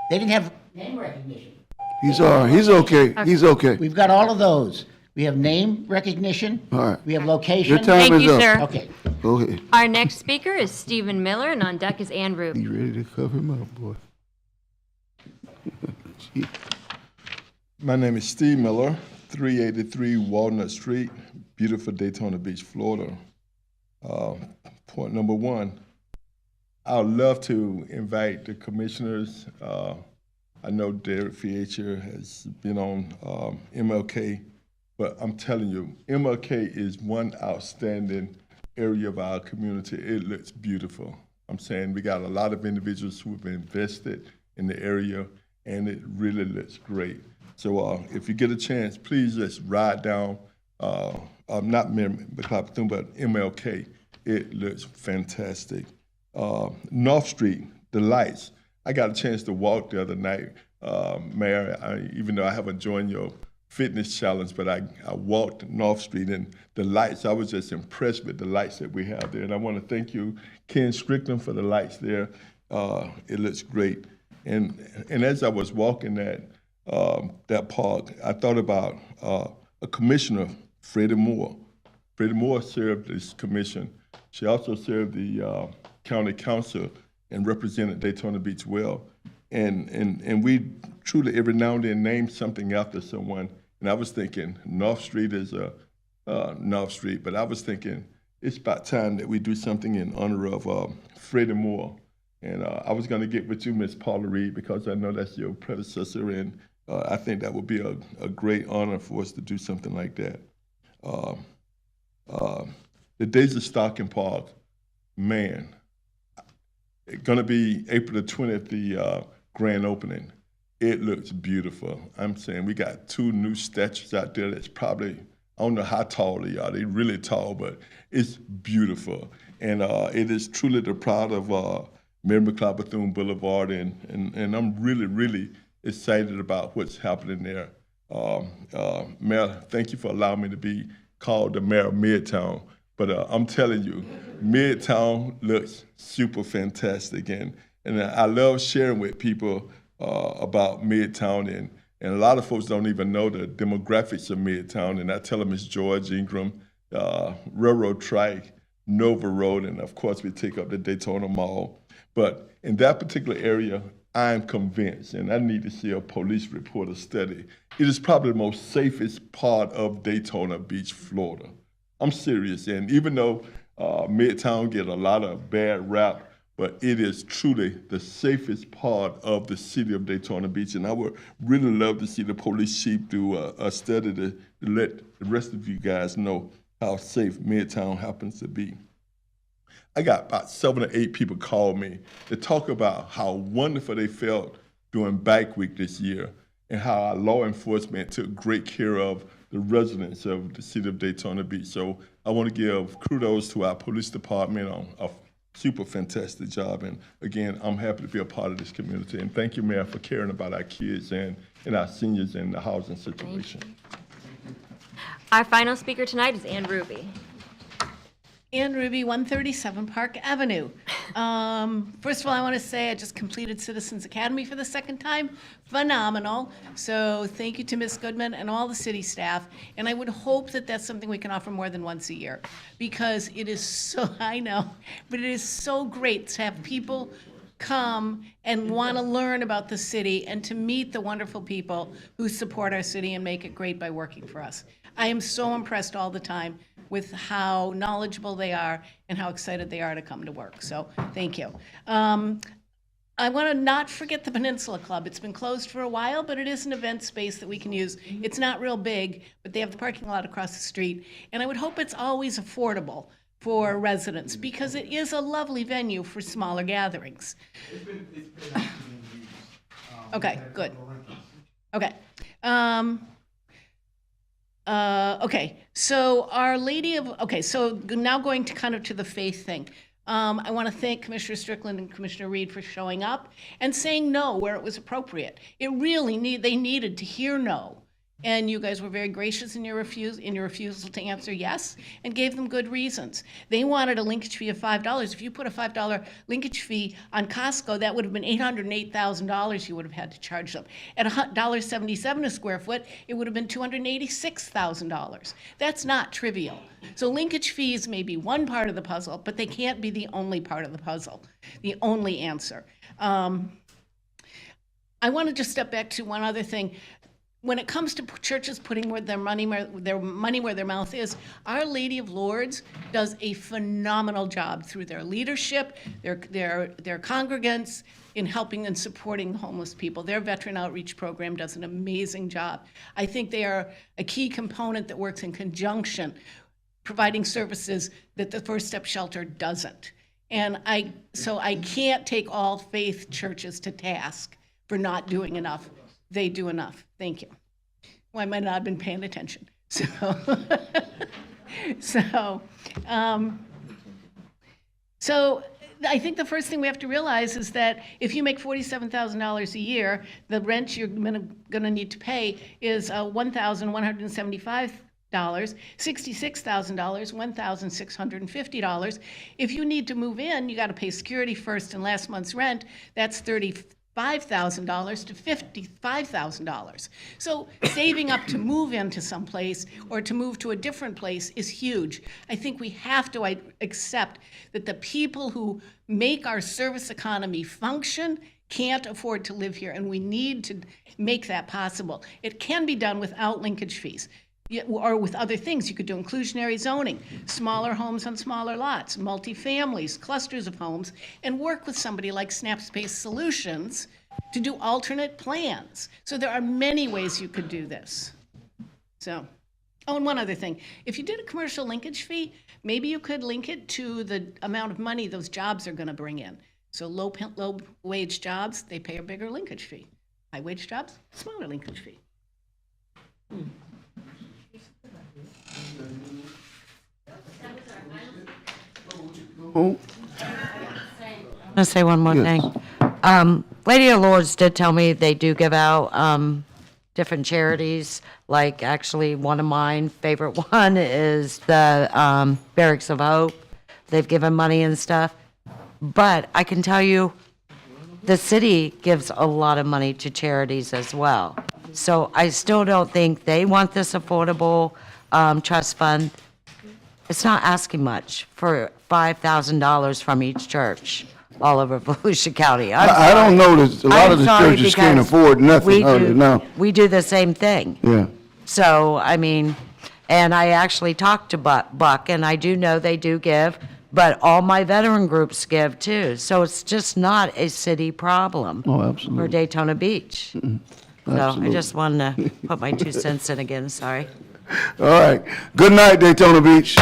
They didn't have name recognition. He's okay. He's okay. We've got all of those. We have name recognition. All right. We have location. Your time Thank is you, up. sir. Okay. Go ahead. Our next speaker is Stephen Miller, and on deck is Ann Rube. You ready to cover him up, boy? My name is Steve Miller, 383 Walnut Street, beautiful Daytona Beach, Florida. Point number 1, I would love to invite the commissioners. I know Derek Fiacher has been on MLK, but I'm telling you, MLK is one outstanding area of our community. It looks beautiful. I'm saying we got a lot of individuals who have invested in the area, and it really looks great. So if you get a chance, please just ride down, not McClellan, but MLK. It looks fantastic. North Street, the lights. I got a chance to walk the other night, Mayor, even though I haven't joined your fitness challenge, but I walked North Street and the lights, I was just impressed with the lights that we have there. And I want to thank you, Ken Strickland, for the lights there. It looks great. And as I was walking that park, I thought about a commissioner, Freddie Moore. Freddie Moore served this commission. She also served the county council and represented Daytona Beach well. And we truly every now and then name something after someone. And I was thinking North Street is North Street, but I was thinking it's about time that we do something in honor of Freddie Moore. And I was going to get with you, Miss Paula Reed, because I know that's your predecessor, and I think that would be a great honor for us to do something like that. The Days of Stocking Park, man, it's going to be April the 20th, the grand opening. It looks beautiful. I'm saying we got 2 new statues out there that's probably, I don't know how tall they are. They're really tall, but it's beautiful. And it is truly the pride of Mary McLeod Bethune Boulevard, and I'm really, really excited about what's happening there. Mayor, thank you for allowing me to be called the mayor of Midtown. But I'm telling you, Midtown looks super fantastic, and I love sharing with people about Midtown, and a lot of folks don't even know the demographics of Midtown, and I tell them it's George Ingram, Railroad Trike, Nova Road, and of course we take up the Daytona Mall. But in that particular area, I'm convinced, and I need to see a police report or study, it is probably the most safest part of Daytona Beach, Florida. I'm serious, and even though Midtown get a lot of bad rap, but it is truly the safest part of the city of Daytona Beach, and I would really love to see the police chief do a study to let the rest of you guys know how safe Midtown happens to be. I got about 7 or 8 people call me to talk about how wonderful they felt during Bike Week this year and how our law enforcement took great care of the residents of the city of Daytona Beach. So I want to give kudos to our police department on a super fantastic job. And again, I'm happy to be a part of this community. And thank you, Mayor, for caring about our kids and our seniors in the housing situation. Our final speaker tonight is Ann Ruby. Ann Ruby, 137 Park Avenue. First of all, I want to say I just completed Citizens Academy for the 2nd time. Phenomenal. So thank you to Ms. Goodman and all the city staff. And I would hope that that's something we can offer more than once a year, because it is so, I know, but it is so great to have people come and want to learn about the city and to meet the wonderful people who support our city and make it great by working for us. I am so impressed all the time with how knowledgeable they are and how excited they are to come to work. So thank you. I want to not forget the Peninsula Club. It's been closed for a while, but it is an event space that we can use. It's not real big, but they have the parking lot across the street. And I would hope it's always affordable for residents, because it is a lovely venue for smaller gatherings. Okay, good. Okay. Okay, so Our Lady of, okay, so now going to kind of to the faith thing. I want to thank Commissioner Strickland and Commissioner Reed for showing up and saying no where it was appropriate. It really they needed to hear no. And you guys were very gracious in your refusal to answer yes, and gave them good reasons. They wanted a linkage fee of $5. If you put a $5 linkage fee on Costco, that would have been $808,000 you would have had to charge them. At $1.77 a square foot, it would have been $286,000. That's not trivial. So linkage fees may be one part of the puzzle, but they can't be the only part of the puzzle, the only answer. I want to just step back to one other thing. When it comes to churches putting their money where their mouth is, Our Lady of Lourdes does a phenomenal job through their leadership, their congregants, in helping and supporting homeless people. Their veteran outreach program does an amazing job. I think they are a key component that works in conjunction, providing services that the First Step Shelter doesn't. And so I can't take all faith churches to task for not doing enough. They do enough. Thank you. Well, I might not have been paying attention. So I think the first thing we have to realize is that if you make $47,000 a year, the rent you're going to need to pay is $1,175. $66,000, $1,650. If you need to move in, you got to pay security first and last month's rent. That's $35,000 to $55,000. So saving up to move into some place or to move to a different place is huge. I think we have to accept that the people who make our service economy function can't afford to live here, and we need to make that possible. It can be done without linkage fees. Or with other things. You could do inclusionary zoning, smaller homes on smaller lots, multifamilies, clusters of homes, and work with somebody like SnapSpace Solutions to do alternate plans. So there are many ways you could do this. So, oh, and one other thing. If you did a commercial linkage fee, maybe you could link it to the amount of money those jobs are going to bring in. So low wage jobs, they pay a bigger linkage fee. High wage jobs, smaller linkage fee. I'm gonna say one more thing. Lady of Lords did tell me they do give out different charities. Like actually, one of mine favorite one is the Barracks of Hope. They've given money and stuff. But I can tell you, the city gives a lot of money to charities as well. So I still don't think they want this affordable trust fund. It's not asking much for $5,000 from each church all over Volusia County. I don't know, a lot of the churches can't afford nothing hardly now. We do the same thing. Yeah. So, I mean, and I actually talked to Buck, and I do know they do give, but all my veteran groups give too. So it's just not a city problem. Oh, absolutely. For Daytona Beach. So I Absolutely. just wanted to put my 2 cents in again, sorry. All right. Good night, Daytona Beach.